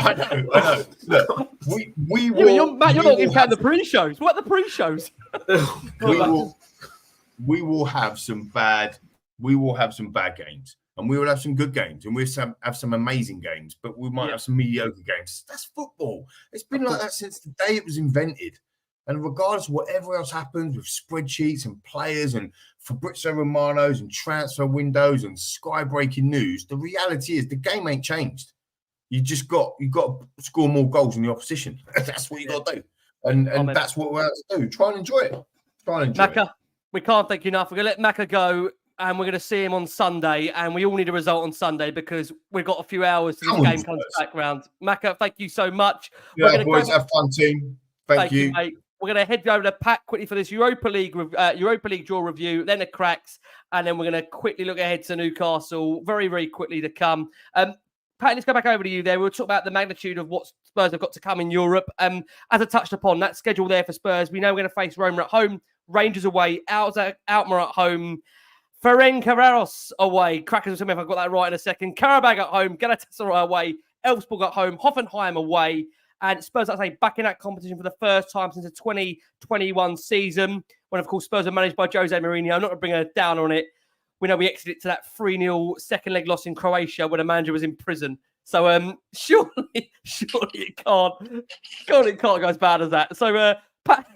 I know. Look, we will. Matt, you're not even counting the pre-shows. What are the pre-shows? we will have some bad. We will have some bad games, and we will have some good games, and we'll have some amazing games. But we might have some mediocre games. That's football. It's been like that since the day it was invented. And regardless of whatever else happens with spreadsheets and players and Fabrizio Romanos and transfer windows and sky-breaking news, the reality is the game ain't changed. You got to score more goals than the opposition. That's what you got to do. And that's what we're out to do. Try and enjoy it. Macca, we can't thank you enough. We're going to let Macca go, and we're going to see him on Sunday. And we all need a result on Sunday because we've got a few hours till this game comes back round. Macca, thank you so much. Yeah, boys, have fun, team. Thank you. Mate. We're going to head over to Pat quickly for this Europa League draw review, then the cracks, and then we're going to quickly look ahead to Newcastle very, very quickly to come. Pat, let's go back over to you there. We'll talk about the magnitude of what Spurs have got to come in Europe. As I touched upon, that schedule there for Spurs, we know we're going to face Roma at home, Rangers away, Alkmaar at home, Ferencváros away, Crackers, if I've got that right in a second, Karabag at home, Galatasaray away, Elfsborg at home, Hoffenheim away, and Spurs, I'd say, back in that competition for the first time since the 2021 season, when, of course, Spurs are managed by Jose Mourinho. I'm not going to bring her down on it. We know we exited to that 3-0 second leg loss in Croatia where the manager was in prison. So surely it can't go as bad as that. So Pat,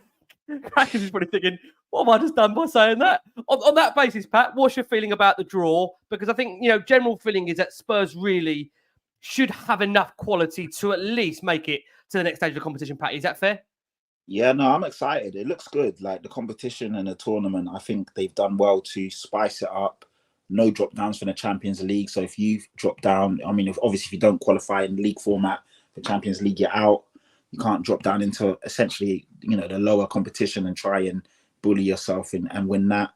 Crackers is probably thinking, what have I just done by saying that? On that basis, Pat, what's your feeling about the draw? Because I think, general feeling is that Spurs really should have enough quality to at least make it to the next stage of the competition, Pat. Is that fair? Yeah, no, I'm excited. It looks good. Like the competition and the tournament, I think they've done well to spice it up. No drop downs for the Champions League. So if you drop down, if you don't qualify in league format for Champions League, you're out. You can't drop down into essentially, the lower competition and try and bully yourself and win that.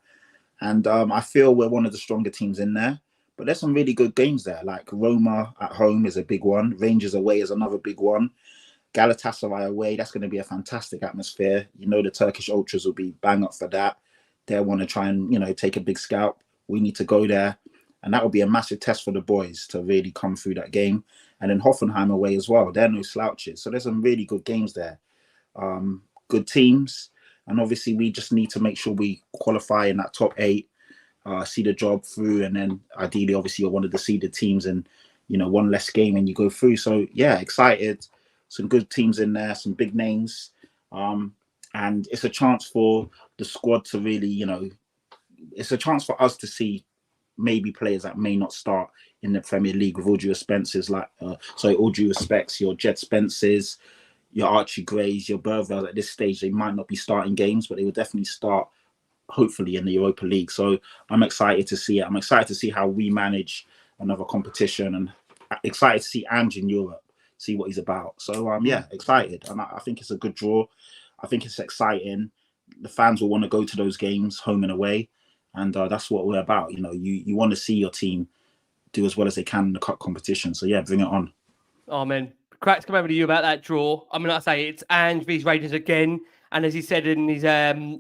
And I feel we're one of the stronger teams in there. But there's some really good games there. Like Roma at home is a big one. Rangers away is another big one. Galatasaray away, that's going to be a fantastic atmosphere. The Turkish ultras will be bang up for that. They'll want to try and, take a big scalp. We need to go there. And that will be a massive test for the boys to really come through that game. And then Hoffenheim away as well. They're no slouches. So there's some really good games there. Good teams. And obviously, we just need to make sure we qualify in that top 8, see the job through. And then ideally, obviously, you're one of the seeded teams and, one less game and you go through. So, yeah, excited. Some good teams in there, some big names. And it's a chance for the squad to really, it's a chance for us to see maybe players that may not start in the Premier League with all due respects, all due respects, your Jed Spences, your Archie Grays, your Burwell. At this stage, they might not be starting games, but they will definitely start, hopefully, in the Europa League. So I'm excited to see it. I'm excited to see how we manage another competition and excited to see Ange in Europe. See what he's about. So excited, and I think it's a good draw. I think it's exciting. The fans will want to go to those games, home and away, and that's what we're about. You want to see your team do as well as they can in the cup competition. So yeah, bring it on. Oh man, Cracks, come over to you about that draw. I say it's Ange vs Rangers again, and as he said in his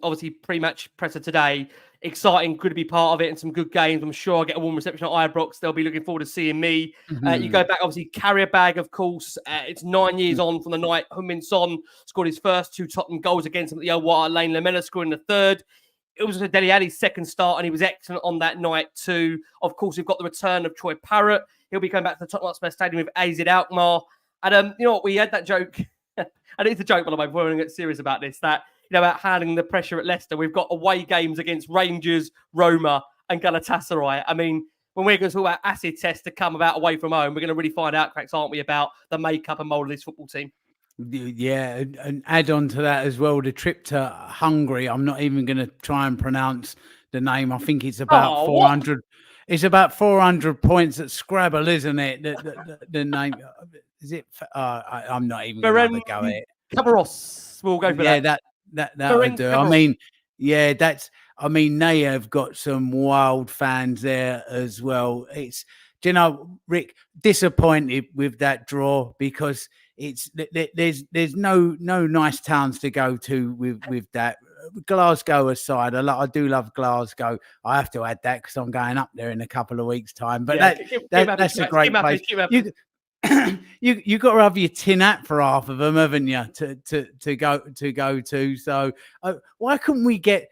obviously pre-match presser today, exciting, good to be part of it, and some good games. I'm sure I'll get a warm reception at Ibrox. They'll be looking forward to seeing me. You go back, obviously, Karabag, of course. It's 9 years on from the night Heung-min Son scored his first 2 Tottenham goals against him at the old White Lane. Lamela scoring the third. It was Dele Alli's second start, and he was excellent on that night too. Of course, we've got the return of Troy Parrott. He'll be coming back to the Tottenham Hotspur Stadium with AZ Alkmaar. And you know what? We had that joke. And it's a joke, by the way, before we're going to get serious about this, that about handling the pressure at Leicester. We've got away games against Rangers, Roma, and Galatasaray. When we're going to talk about acid tests to come about away from home, we're going to really find out, Cracks, aren't we, about the makeup and mould of this football team. Yeah, and add on to that as well, the trip to Hungary. I'm not even going to try and pronounce the name. I think it's about 400. What? It's about 400 points at Scrabble, isn't it? The name is it? I'm not even going to go at it. Cabaros. We'll go for that. Yeah, that would do. They have got some wild fans there as well. Rick, disappointed with that draw because there's no nice towns to go to with that. Glasgow aside, I do love Glasgow. I have to add that because I'm going up there in a couple of weeks' time. But that's a great place. You got to have your tin hat for half of them, haven't you? To go to. So why couldn't we get?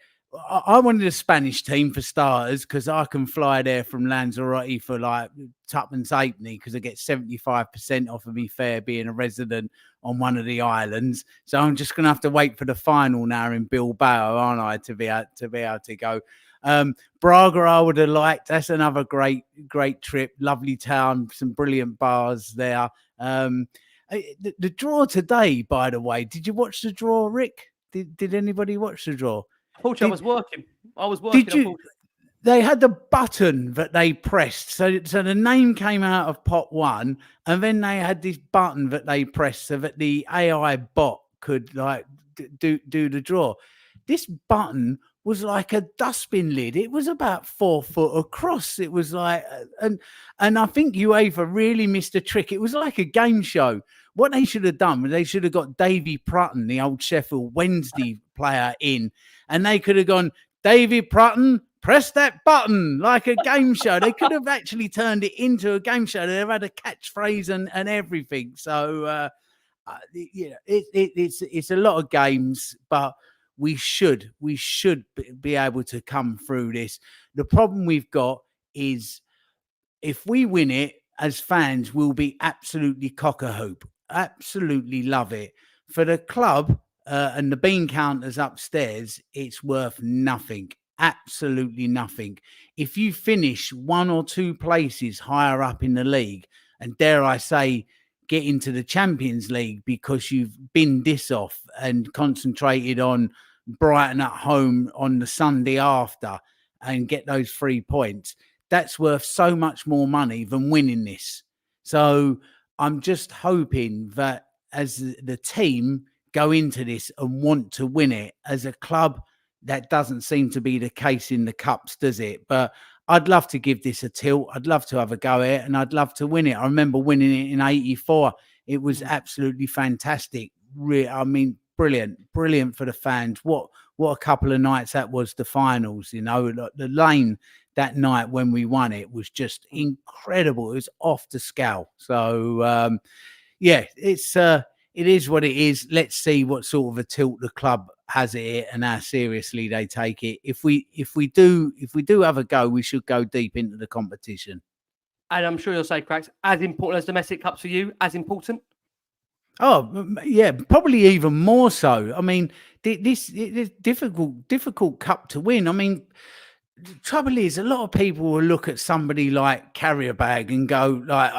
I wanted a Spanish team for starters because I can fly there from Lanzarote for like tuppence halfpenny because I get 75% off of me fare being a resident on one of the islands. So I'm just going to have to wait for the final now in Bilbao, aren't I, to be able to go. Braga, I would have liked. That's another great trip. Lovely town, some brilliant bars there. The draw today, by the way, did you watch the draw, Rick? Did anybody watch the draw? Unfortunately, I was working. They had the button that they pressed. So the name came out of pot 1, and then they had this button that they pressed so that the AI bot could do the draw. This button was like a dustbin lid. It was about 4 foot across. It was like, and I think UEFA really missed a trick. It was like a game show. What they should have done was they should have got Davy Prutton, the old Sheffield Wednesday player, in, and they could have gone, Davy Prutton, press that button, like a game show. They could have actually turned it into a game show. They've had a catchphrase and everything. So, it's a lot of games, but we should be able to come through this. The problem we've got is if we win it as fans, we'll be absolutely cock-a-hoop, absolutely love it. For the club and the bean counters upstairs, it's worth nothing, absolutely nothing. If you finish 1 or 2 places higher up in the league, and dare I say, get into the Champions League because you've binned this off and concentrated on Brighton at home on the Sunday after and get those 3 points, that's worth so much more money than winning this. So I'm just hoping that as the team go into this and want to win it, as a club, that doesn't seem to be the case in the cups, does it? But I'd love to give this a tilt. I'd love to have a go at it, and I'd love to win it. I remember winning it in '84. It was absolutely fantastic. I mean, brilliant for the fans. What a couple of nights that was, the finals. You know, the lane that night when we won it was just incredible. It was off the scale. So, it is what it is. Let's see what sort of a tilt the club has it and how seriously they take it. If we do have a go, we should go deep into the competition. And I'm sure you'll say, Cracks, as important as domestic cups for you, as important? Oh, yeah, probably even more so. I mean, this is difficult cup to win. I mean, the trouble is, a lot of people will look at somebody like Carrier Bag and go like,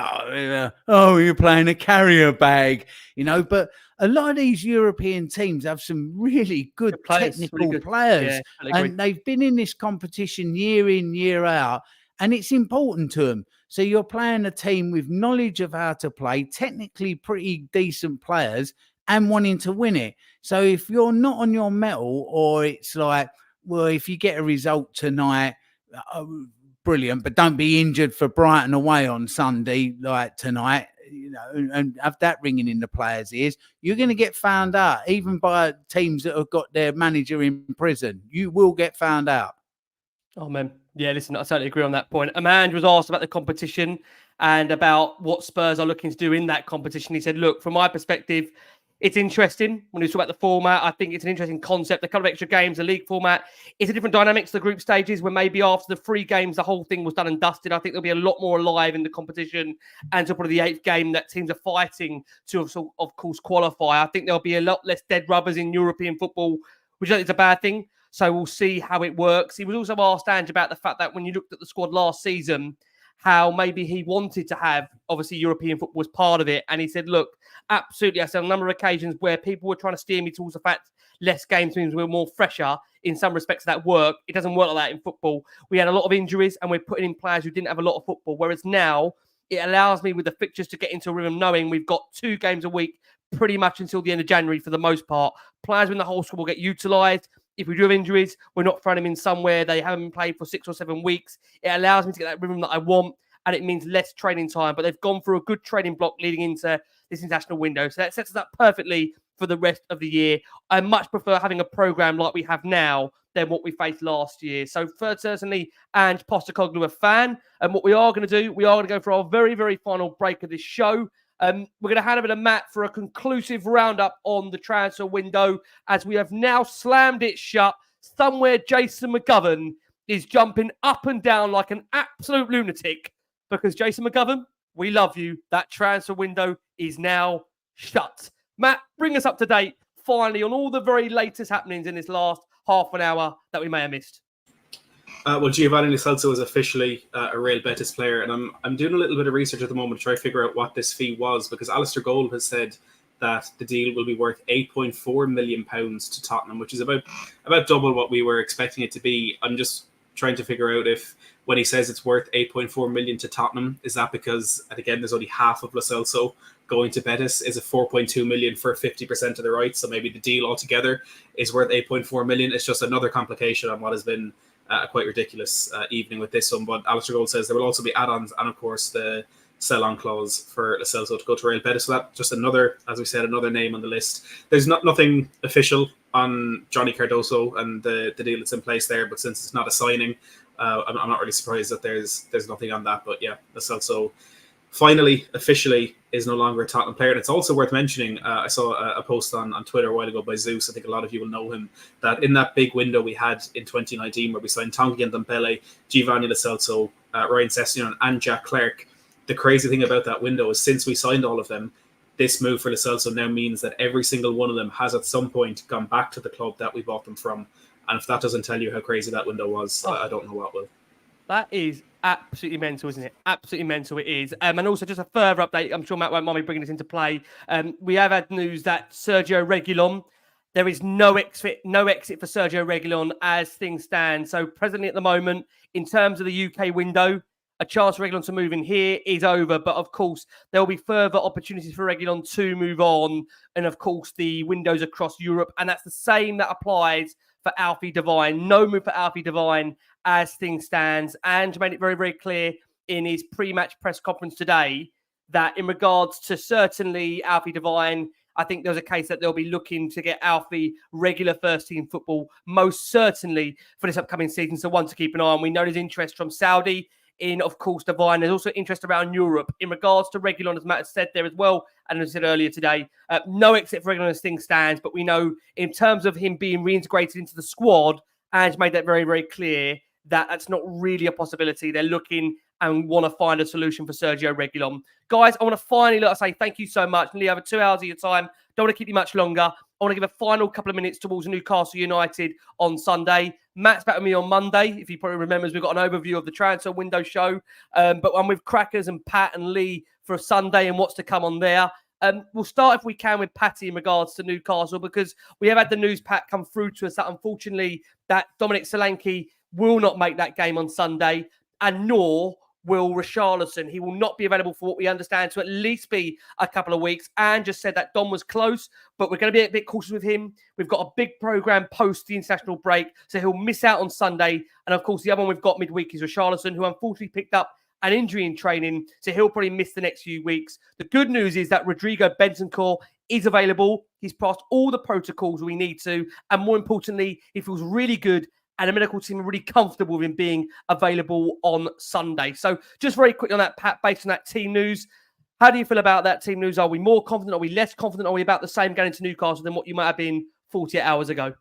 oh, you're playing a Carrier Bag, you know. But a lot of these European teams have some really good technical players, and they've been in this competition year in, year out, and it's important to them. So you're playing a team with knowledge of how to play, technically pretty decent players, and wanting to win it. So if you're not on your mettle, or it's like, well, if you get a result tonight, brilliant, but don't be injured for Brighton away on Sunday, like tonight, you know, and have that ringing in the players' ears, you're going to get found out, even by teams that have got their manager in prison. You will get found out. Oh, man. Yeah, listen, I certainly agree on that point. Amand was asked about the competition and about what Spurs are looking to do in that competition. He said, look, from my perspective, it's interesting when we talk about the format. I think it's an interesting concept. A couple of extra games, the league format. It's a different dynamic to the group stages, where maybe after the 3 games, the whole thing was done and dusted. I think there'll be a lot more alive in the competition, and to probably the 8th game that teams are fighting to, of course, qualify. I think there'll be a lot less dead rubbers in European football, which I think is a bad thing. So we'll see how it works. He was also asked, Ange, about the fact that when you looked at the squad last season, how maybe he wanted to have, obviously, European football as part of it. And he said, look, absolutely. I said on a number of occasions where people were trying to steer me towards the fact less games means we're more fresher. In some respects, that work. It doesn't work like that in football. We had a lot of injuries, and we're putting in players who didn't have a lot of football. Whereas now, it allows me with the fixtures to get into a rhythm, knowing we've got 2 games a week pretty much until the end of January for the most part. Players in the whole squad will get utilised. If we do have injuries, we're not throwing them in somewhere they haven't been played for 6 or 7 weeks. It allows me to get that rhythm that I want, and it means less training time. But they've gone through a good training block leading into this international window. So that sets us up perfectly for the rest of the year. I much prefer having a programme like we have now than what we faced last year. So certainly, Ange Postecoglou a fan. And what we are going to do, we are going to go for our very, very final break of this show. We're going to hand over to Matt for a conclusive roundup on the transfer window, as we have now slammed it shut. Somewhere Jason McGovern is jumping up and down like an absolute lunatic, because Jason McGovern, we love you. That transfer window is now shut. Matt, bring us up to date finally on all the very latest happenings in this last half an hour that we may have missed. Well, Giovanni Celso is officially a Real Betis player, and I'm doing a little bit of research at the moment to try to figure out what this fee was, because Alistair Gold has said that the deal will be worth £8.4 million to Tottenham, which is about double what we were expecting it to be. I'm just trying to figure out if when he says it's worth 8.4 million to Tottenham, is that because, and again, there's only half of Lo Celso going to Betis, is it 4.2 million for 50% of the rights? So maybe the deal altogether is worth 8.4 million. It's just another complication on what has been a quite ridiculous evening with this one. But Alistair Gold says there will also be add-ons and, of course, the sell-on clause for Lo Celso to go to Real Betis. So that just another, as we said, another name on the list. There's nothing official on Johnny Cardoso and the deal that's in place there, but since it's not a signing, I'm not really surprised that there's nothing on that. But yeah, Lo Celso finally, officially, is no longer a Tottenham player. And it's also worth mentioning, I saw a post on Twitter a while ago by Zeus, I think a lot of you will know him, that in that big window we had in 2019 where we signed Tanguy Ndombele, Giovanni Lo Celso, Ryan Sessegnon and Jack Clark, the crazy thing about that window is since we signed all of them, this move for Lo Celso now means that every single one of them has at some point gone back to the club that we bought them from. And if that doesn't tell you how crazy that window was, I don't know what will. That is absolutely mental, isn't it? Absolutely mental it is. And also just a further update, I'm sure Matt won't mind me bringing this into play. We have had news that Sergio Reguilon, there is no exit for Sergio Reguilon as things stand. So presently at the moment, in terms of the UK window, a chance for Reguilon to move in here is over. But of course, there will be further opportunities for Reguilon to move on. And of course, the windows across Europe. And that's the same that applies for Alfie Devine. No move for Alfie Devine as things stands. And made it very, very clear in his pre-match press conference today that in regards to certainly Alfie Devine, I think there's a case that they'll be looking to get Alfie regular first-team football, most certainly for this upcoming season. So one to keep an eye on. We know there's interest from Saudi in, of course, Devine. There's also interest around Europe in regards to Reguilon, as Matt has said there as well. And as I said earlier today, no exit for Reguilon as things stands. But we know in terms of him being reintegrated into the squad, Ange made that very, very clear that that's not really a possibility. They're looking and want to find a solution for Sergio Reguilon. Guys, I want to finally say thank you so much. Nearly over 2 hours of your time. Don't want to keep you much longer. I want to give a final couple of minutes towards Newcastle United on Sunday. Matt's back with me on Monday. If he probably remembers, we've got an overview of the transfer window show. But I'm with Crackers and Pat and Lee for Sunday and what's to come on there. We'll start, if we can, with Patty in regards to Newcastle, because we have had the news, Pat, come through to us that unfortunately that Dominic Solanke will not make that game on Sunday, and nor will Richarlison. He will not be available for what we understand to at least be a couple of weeks. And just said that Dom was close, but we're going to be a bit cautious with him. We've got a big program post the international break, so he'll miss out on Sunday. And of course, the other one we've got midweek is Richarlison, who unfortunately picked up an injury in training, so he'll probably miss the next few weeks. The good news is that Rodrigo Bentancur is available. He's passed all the protocols we need to, and more importantly, he feels really good. And the medical team are really comfortable with him being available on Sunday. So just very quickly on that, Pat, based on that team news, how do you feel about that team news? Are we more confident? Are we less confident? Are we about the same going into Newcastle than what you might have been 48 hours ago?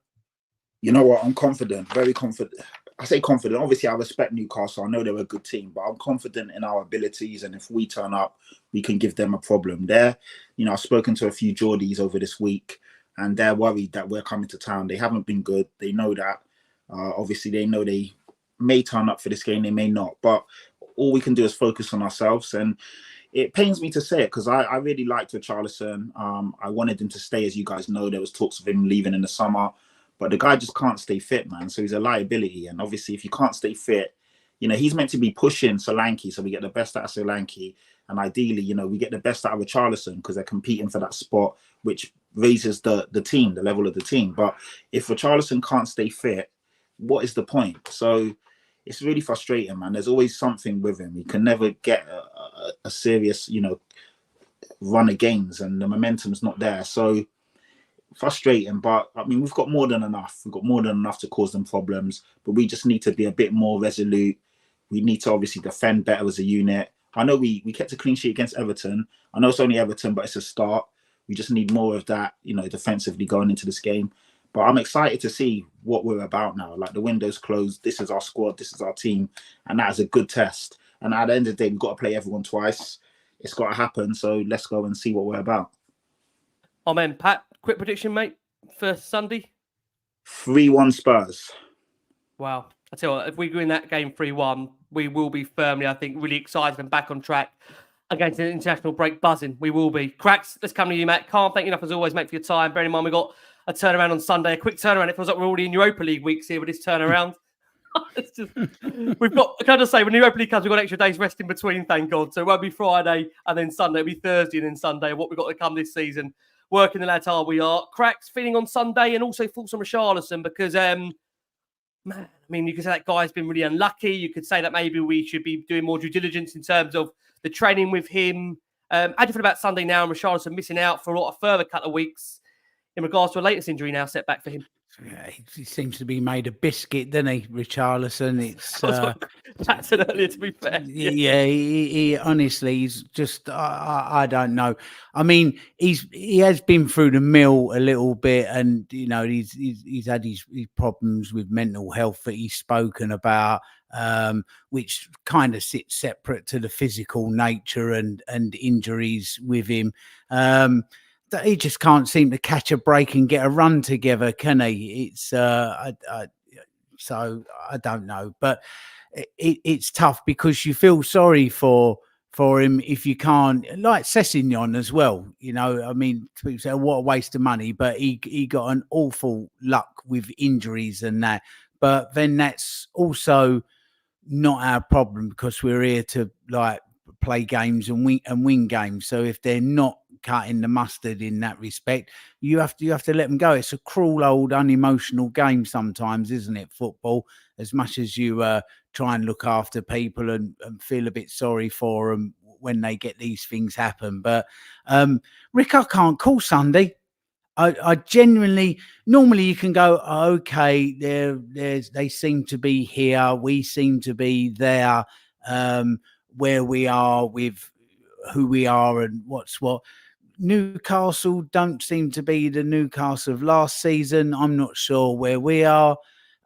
You know what? I'm confident, very confident. I say confident. Obviously, I respect Newcastle. I know they're a good team, but I'm confident in our abilities. And if we turn up, we can give them a problem. I've spoken to a few Geordies over this week, and they're worried that we're coming to town. They haven't been good. They know that. Obviously, they know they may turn up for this game, they may not. But all we can do is focus on ourselves. And it pains me to say it because I really liked Richarlison. I wanted him to stay, as you guys know. There was talks of him leaving in the summer. But the guy just can't stay fit, man. So he's a liability. And obviously, if you can't stay fit, he's meant to be pushing Solanke. So we get the best out of Solanke. And ideally, we get the best out of Richarlison because they're competing for that spot, which raises the team, the level of the team. But if Richarlison can't stay fit, what is the point? So it's really frustrating, man. There's always something with him. He can never get a serious, run of games, and the momentum's not there. So frustrating, but I mean, we've got more than enough. We've got more than enough to cause them problems, but we just need to be a bit more resolute. We need to obviously defend better as a unit. I know we kept a clean sheet against Everton. I know it's only Everton, but it's a start. We just need more of that, defensively going into this game. But I'm excited to see what we're about now. Like, the window's closed. This is our squad. This is our team. And that is a good test. And at the end of the day, we've got to play everyone twice. It's got to happen. So let's go and see what we're about. Amen. Pat, quick prediction, mate, for Sunday? 3-1 Spurs. Wow. I tell you what, if we win that game 3-1, we will be firmly, I think, really excited and back on track against an international break buzzing. We will be. Cracks, let's come to you, Matt. Can't thank you enough, as always, mate, for your time. Bearing in mind, we've got a turnaround on Sunday, a quick turnaround. It feels like we're already in Europa League weeks here with this turnaround. It's just, we've got, can I just say, when the Europa League comes, we've got extra days rest in between, thank God. So it won't be Friday and then Sunday. It'll be Thursday and then Sunday. What we've got to come this season. Working the lads hard we are. Cracks feeling on Sunday and also thoughts on Richarlison because, man, I mean, you could say that guy's been really unlucky. You could say that maybe we should be doing more due diligence in terms of the training with him. How do you feel about Sunday now and Richarlison missing out for a further couple of weeks in regards to a latest injury now setback for him? Yeah, he seems to be made of biscuit, doesn't he, Richarlison? It's Pat said earlier, to be fair. Yeah, he honestly, he's just I don't know. I mean, he has been through the mill a little bit, and you know he's had his problems with mental health that he's spoken about, which kind of sits separate to the physical nature and injuries with him. He just can't seem to catch a break and get a run together, can he? It's so I don't know, but it's tough because you feel sorry for him if you can't, like Sessegnon as well. You know, I mean, people say, what a waste of money, but he got an awful luck with injuries and that. But then that's also not our problem because we're here to like play games and win games. So if they're not cutting the mustard in that respect, you have to let them go. It's a cruel old unemotional game sometimes, isn't it, football? As much as you try and look after people and feel a bit sorry for them when they get these things happen. But Rick, I can't call Sunday. I genuinely, normally you can go, okay, they seem to be here, we seem to be there, where we are with who we are and what's what. Newcastle don't seem to be the Newcastle of last season. I'm not sure where we are.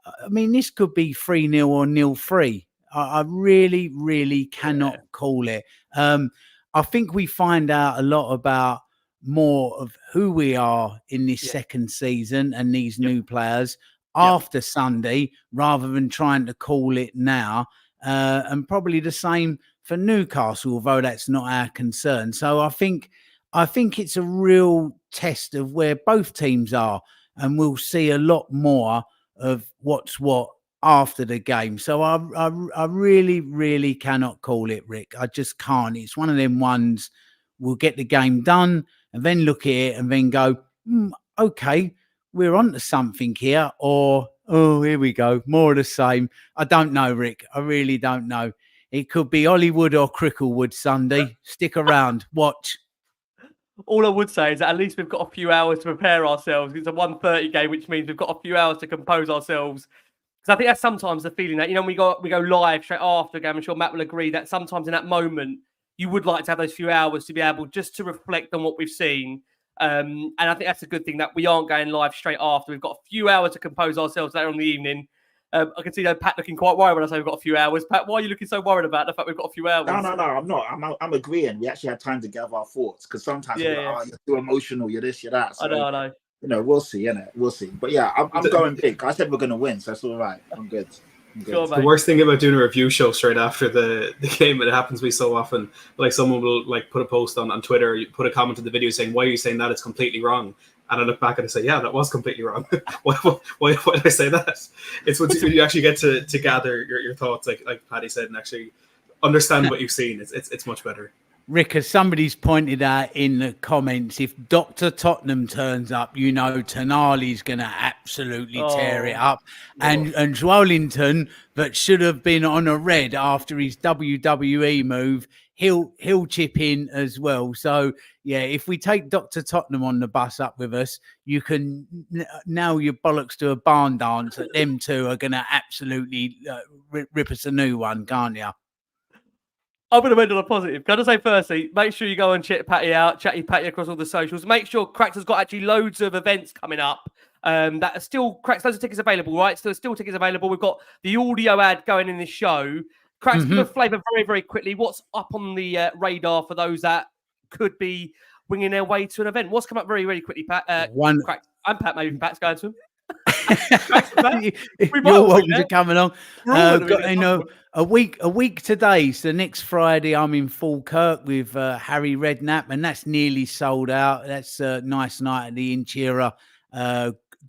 I mean, this could be 3-0 or 0-3. I really, really cannot call it. I think we find out a lot about more of who we are in this second season and these new players after Sunday rather than trying to call it now. And probably the same for Newcastle, although that's not our concern. So I think it's a real test of where both teams are, and we'll see a lot more of what's what after the game. So I really, really cannot call it, Rick. I just can't. It's one of them ones we'll get the game done and then look at it and then go, okay, we're on to something here, or, oh, here we go, more of the same. I don't know, Rick. I really don't know. It could be Hollywood or Cricklewood Sunday. Stick around. Watch. All I would say is that at least we've got a few hours to prepare ourselves. It's a 1:30 game, which means we've got a few hours to compose ourselves. Because I think that's sometimes the feeling that, you know, we go live straight after a game. I'm sure Matt will agree that sometimes in that moment, you would like to have those few hours to be able just to reflect on what we've seen. And I think that's a good thing that we aren't going live straight after. We've got a few hours to compose ourselves later on in the evening. I can see Pat looking quite worried when I say we've got a few hours. Pat, why are you looking so worried about the fact we've got a few hours? No, I'm not. I'm agreeing. We actually had time to gather our thoughts because sometimes we're like, you're too emotional, you're this, you're that. So, I know. You know, we'll see, innit? We'll see. But yeah, I'm going big. I said we're going to win, so it's all right. I'm good. Sure, the worst thing about doing a review show straight after the game, it happens to me so often, like someone will like put a post on Twitter, you put a comment in the video saying, why are you saying that? It's completely wrong. And I look back and I say, yeah, that was completely wrong. why did I say that? It's when you actually get to gather your thoughts, like Paddy said, and actually understand what you've seen. It's much better. Rick, as somebody's pointed out in the comments, if Dr. Tottenham turns up, you know Tonali's going to absolutely tear it up. And Joelinton, that should have been on a red after his WWE move, he'll chip in as well. So, yeah, if we take Dr. Tottenham on the bus up with us, you can nail your bollocks to a barn dance that them two are going to absolutely rip us a new one, can't you? I'm going to end on a positive. Can I say, firstly, make sure you go and check Patty out, chatty Patty across all the socials. Make sure Cracks has got actually loads of events coming up that are still, Cracks, those are tickets available, right? So there's still tickets available. We've got the audio ad going in this show. Cracks, give a flavour very, very quickly. What's up on the radar for those that could be winging their way to an event? What's come up very, very quickly, Pat? Cracks. I'm Pat, maybe Pat's going to him. You're welcome to come along. A week today, so next Friday I'm in Falkirk with Harry Redknapp, and that's nearly sold out. That's a nice night at the Enquiries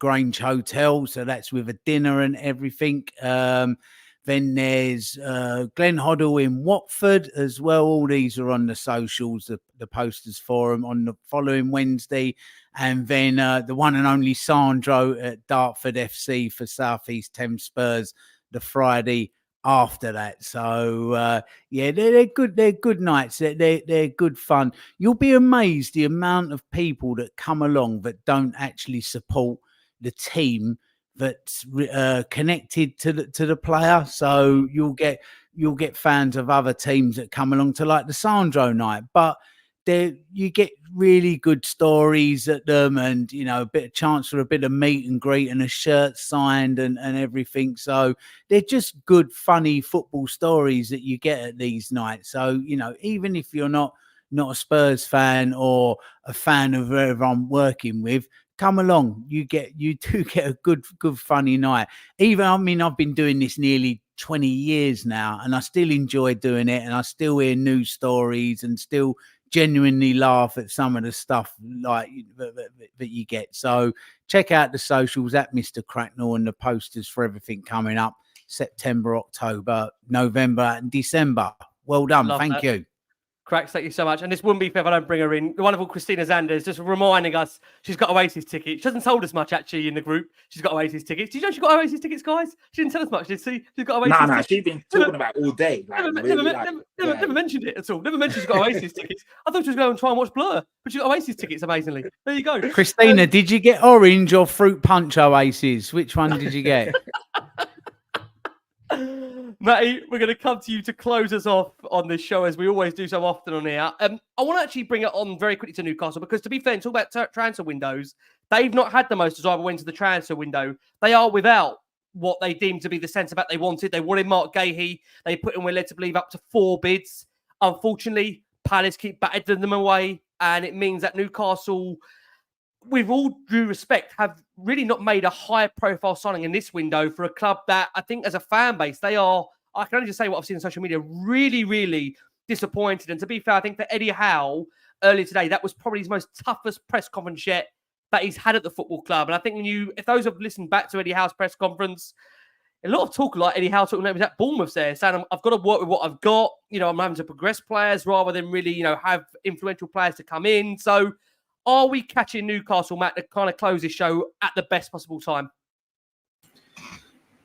Grange Hotel, so that's with a dinner and everything. Then there's Glen Hoddle in Watford as well. All these are on the socials, the posters for them on the following Wednesday. And then the one and only Sandro at Dartford FC for South East Thames Spurs the Friday after that. So yeah, they're good. They're good nights. They're good fun. You'll be amazed the amount of people that come along that don't actually support the team that's connected to the player. So you'll get fans of other teams that come along to like the Sandro night, but you get really good stories at them, and a bit of chance for a bit of meet and greet and a shirt signed and everything. So they're just good, funny football stories that you get at these nights. So even if you're not a Spurs fan or a fan of whoever I'm working with, come along. You do get a good funny night. I've been doing this nearly 20 years now, and I still enjoy doing it, and I still hear new stories and still genuinely laugh at some of the stuff like that you get. So check out the socials at Mr. Cracknell and the posters for everything coming up September, October, November and December. Well done. Thank you. Cracks, thank you so much. And this wouldn't be fair if I don't bring her in. The wonderful Christina Zanders just reminding us she's got Oasis tickets. She hasn't told us much actually in the group. She's got Oasis tickets. Did you know she got Oasis tickets, guys? She didn't tell us much, did she? She's got Oasis tickets. She's been talking about it all day. Never mentioned it at all. Never mentioned she's got Oasis tickets. I thought she was going to try and watch Blur, but she's got Oasis tickets, amazingly. There you go. Christina, did you get orange or fruit punch Oasis? Which one did you get? Matty, we're going to come to you to close us off on this show, as we always do so often on here. I want to actually bring it on very quickly to Newcastle, because to be fair, talk about transfer windows, they've not had the most desirable went to the transfer window. They are without what they deemed to be the centre-back they wanted. They wanted Mark Gahey. They put in, we're led to believe, up to 4 bids. Unfortunately, Palace keep batting them away, and it means that Newcastle, with all due respect, have really not made a high-profile signing in this window for a club that I think as a fan base, they are, I can only just say what I've seen on social media, really, really disappointed. And to be fair, I think for Eddie Howe earlier today, that was probably his most toughest press conference yet that he's had at the football club. And I think if those have listened back to Eddie Howe's press conference, a lot of talk like Eddie Howe talking about at Bournemouth there, saying I've got to work with what I've got. I'm having to progress players rather than really, have influential players to come in. So are we catching Newcastle, Matt, to kind of close this show at the best possible time?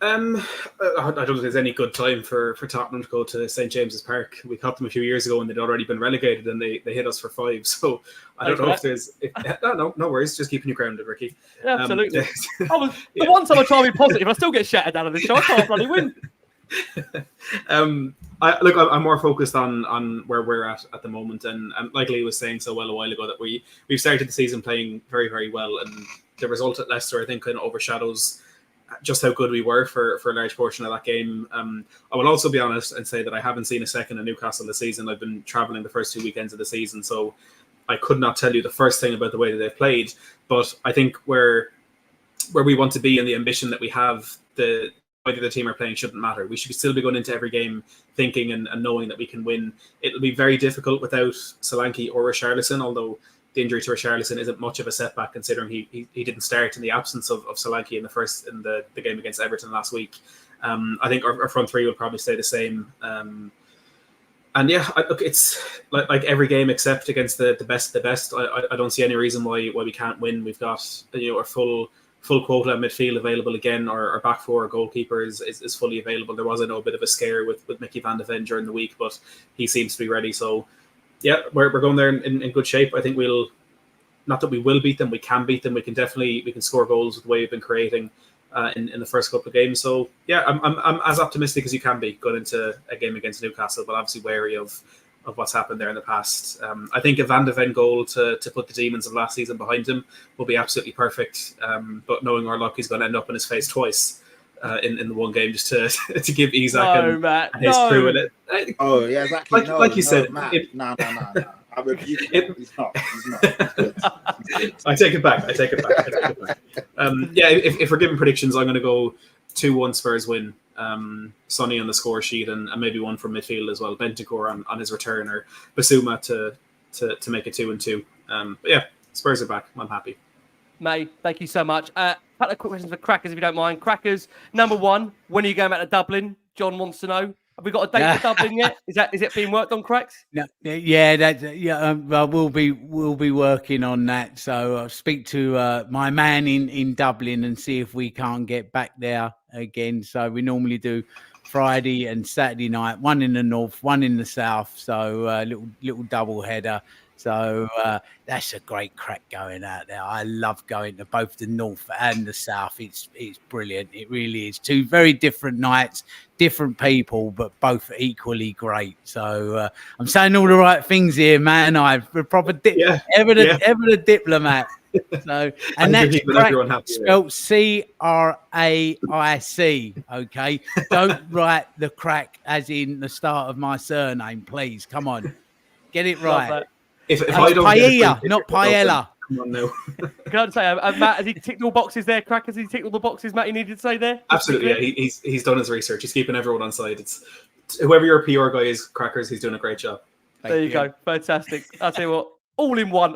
I don't think there's any good time for Tottenham to go to St James's Park. We caught them a few years ago and they'd already been relegated, and they hit us for 5. So I don't know if there's... No worries. Just keeping you grounded, Ricky. Yeah, absolutely. The one time I try to be positive, I still get shattered down on this show. I can't bloody win. I'm more focused on where we're at the moment, and like Lee was saying so well a while ago, that we've started the season playing very, very well, and the result at Leicester, I think, kind of overshadows just how good we were for a large portion of that game. I will also be honest and say that I haven't seen a second of Newcastle this season. I've been travelling the first 2 weekends of the season, so I could not tell you the first thing about the way that they've played. But I think where we want to be and the ambition that we have, whether the team are playing shouldn't matter. We should still be going into every game thinking and knowing that we can win. It'll be very difficult without Solanke or Richarlison, although the injury to Richarlison isn't much of a setback considering he didn't start in the absence of Solanke in the game against Everton last week. I think our front three will probably stay the same. And yeah, look, it's like every game except against the best. I don't see any reason why we can't win. We've got our full quota at midfield available again. Our back four, our goalkeeper is fully available. There was a bit of a scare with Mickey van de Ven during the week, but he seems to be ready. So yeah, we're going there in good shape. I think not that we will beat them, we can beat them. We can score goals with the way we've been creating in the first couple of games. So yeah, I'm as optimistic as you can be going into a game against Newcastle, but obviously wary of what's happened there in the past. I think a Van de Ven goal to put the demons of last season behind him will be absolutely perfect. But knowing our luck, he's going to end up in his face twice in the one game, just to give Isak and his crew in it. Oh yeah, exactly. Like you said, Matt. No. I rebuke him. He's not. I take it back. Yeah, if we're giving predictions, I'm going to go 2-1 Spurs win. Sonny on the score sheet, and maybe one from midfield as well. Bentancur on his return, or Basuma to make it 2-2. But yeah, Spurs are back. I'm happy. May, thank you so much. A couple of quick questions for Crackers, if you don't mind. Crackers, number one, when are you going back to Dublin? John wants to know. Have we got a date for Dublin yet? Is it being worked on, Cracks? No, we'll be working on that. So I'll speak to my man in Dublin and see if we can't get back there again. So we normally do Friday and Saturday night, one in the north, one in the south. So little double header. So that's a great crack going out there. I love going to both the north and the south. It's brilliant. It really is. Two very different nights, different people, but both equally great. So I'm saying all the right things here, man. I'm a proper ever the diplomat. So and that's crack, spelled C-R-A-I-C. Okay, don't write the crack as in the start of my surname, please. Come on, get it right. If I don't paella, not paella. Come on now. Can I say, Matt, has he ticked all boxes there? Crack, has he ticked all the boxes, Matt, you needed to say there? Absolutely, yeah. He's done his research. He's keeping everyone on side. It's whoever your PR guy is, Crackers, he's doing a great job. There you go. Fantastic. I'll tell you what, all in one.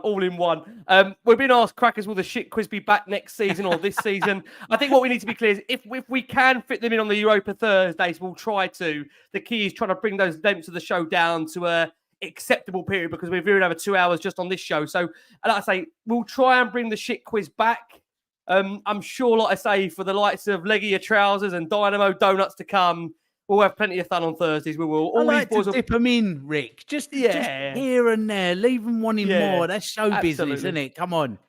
We've been asked, Crackers, will the shit quiz be back next season or this season? I think what we need to be clear is if we can fit them in on the Europa Thursdays, we'll try to. The key is trying to bring those lengths of the show down to a acceptable period because we've been over 2 hours just on this show. So, like I say, we'll try and bring the shit quiz back. I'm sure, like I say, for the likes of Leg of Your Trousers and Dynamo Donuts to come, we'll have plenty of fun on Thursdays. We will. I like to dip them in, Rick. Just here and there. Leave them wanting more. That's show business, isn't it? Come on.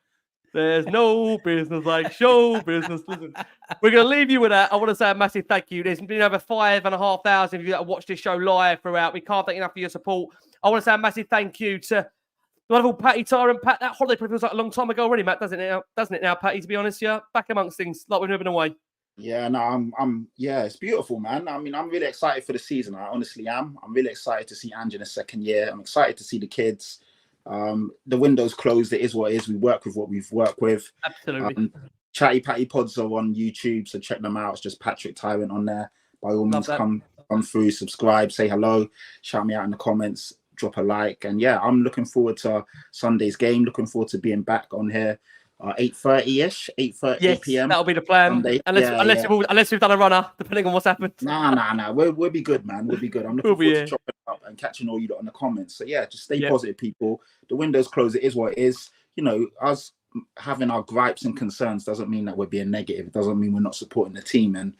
There's no business like show business. Listen, we're going to leave you with that. I want to say a massive thank you. There's been over 5,500 of you that have watched this show live throughout. We can't thank enough for your support. I want to say a massive thank you to the wonderful Patty Tyrant. Pat, that holiday probably feels like a long time ago already, Matt, doesn't it now, Patty, to be honest? Yeah, back amongst things like we've never been away. Yeah, no, it's beautiful, man. I mean, I'm really excited for the season. I honestly am. I'm really excited to see Ange in his second year. I'm excited to see the kids. The window's closed. It is what it is. We work with what we've worked with. Absolutely. Chatty Patty Pods are on YouTube, so check them out. It's just Patrick Tyrant on there. By all means, come through, subscribe, say hello, shout me out in the comments, drop a like, and yeah, I'm looking forward to Sunday's game. Looking forward to being back on here. 8:30-ish, 8:30 p.m. That'll be the plan. Sunday. Unless we've done a runner, depending on what's happened. Nah. We'll be good, man. We'll be good. I'm looking forward to chopping up and catching all you lot in the comments. So yeah, just stay positive, people. The window's closed. It is what it is. You know, us having our gripes and concerns doesn't mean that we're being negative. It doesn't mean we're not supporting the team. And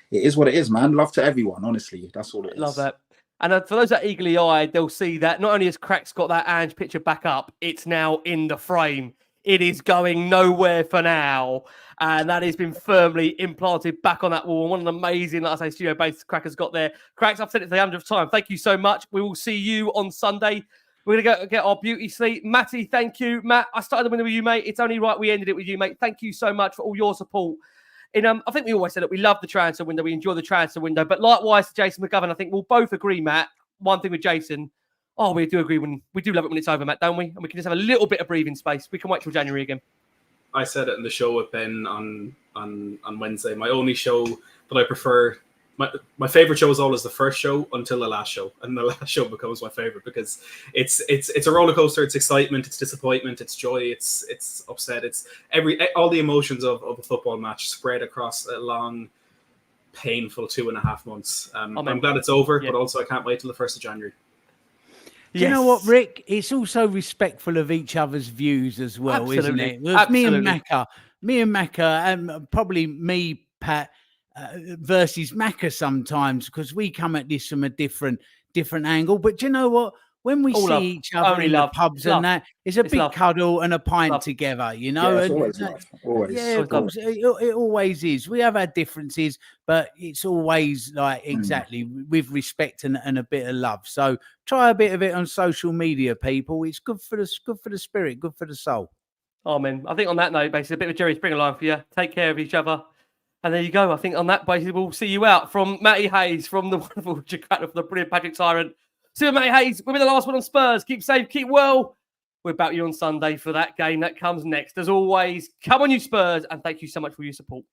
it is what it is, man. Love to everyone, honestly. That's all it is. Love that. And for those that are eagerly eyed, they'll see that not only has Crack's got that Ange picture back up, it's now in the frame. It is going nowhere for now. And that has been firmly implanted back on that wall. What an amazing, like I say, studio base Cracker's got there. Cracks, I've said it the 100th time. Thank you so much. We will see you on Sunday. We're going to go get our beauty sleep. Matty, thank you. Matt, I started the window with you, mate. It's only right we ended it with you, mate. Thank you so much for all your support. I think we always said that we love the transfer window. We enjoy the transfer window. But likewise to Jason McGovern, I think we'll both agree, Matt, one thing with Jason. Oh, we do agree we do love it when it's over, Matt, don't we? And we can just have a little bit of breathing space. We can wait till January again. I said it in the show with Ben on Wednesday. My only show that I prefer, my favorite show is always the first show until the last show, and the last show becomes my favorite because it's a roller coaster. It's excitement, it's disappointment, it's joy, it's upset, it's all the emotions of a football match spread across a long, painful 2.5 months. I'm glad it's over, but also I can't wait till the 1st of January. Do you know what, Rick? It's also respectful of each other's views as well, isn't it? Me and Macca, and probably me, Pat, versus Macca sometimes, because we come at this from a different angle. But do you know what? When we see each other in the pubs and that, it's a big cuddle and a pint together, you know? Yeah, it's always love. Always. Yeah, of course. It always is. We have our differences, but it's always like exactly with respect and a bit of love. So try a bit of it on social media, people. It's good for the spirit, good for the soul. Oh, man. I think on that note, basically, a bit of Jerry Springer line for you. Take care of each other. And there you go. I think on that basis, we'll see you out. From Matty Hayes, from the wonderful Richard Cracknell, from the brilliant Patrick Tyrant. See you, Matty Hayes. We've been the last one on Spurs. Keep safe, keep well. We're back you on Sunday for that game that comes next. As always, come on, you Spurs, and thank you so much for your support.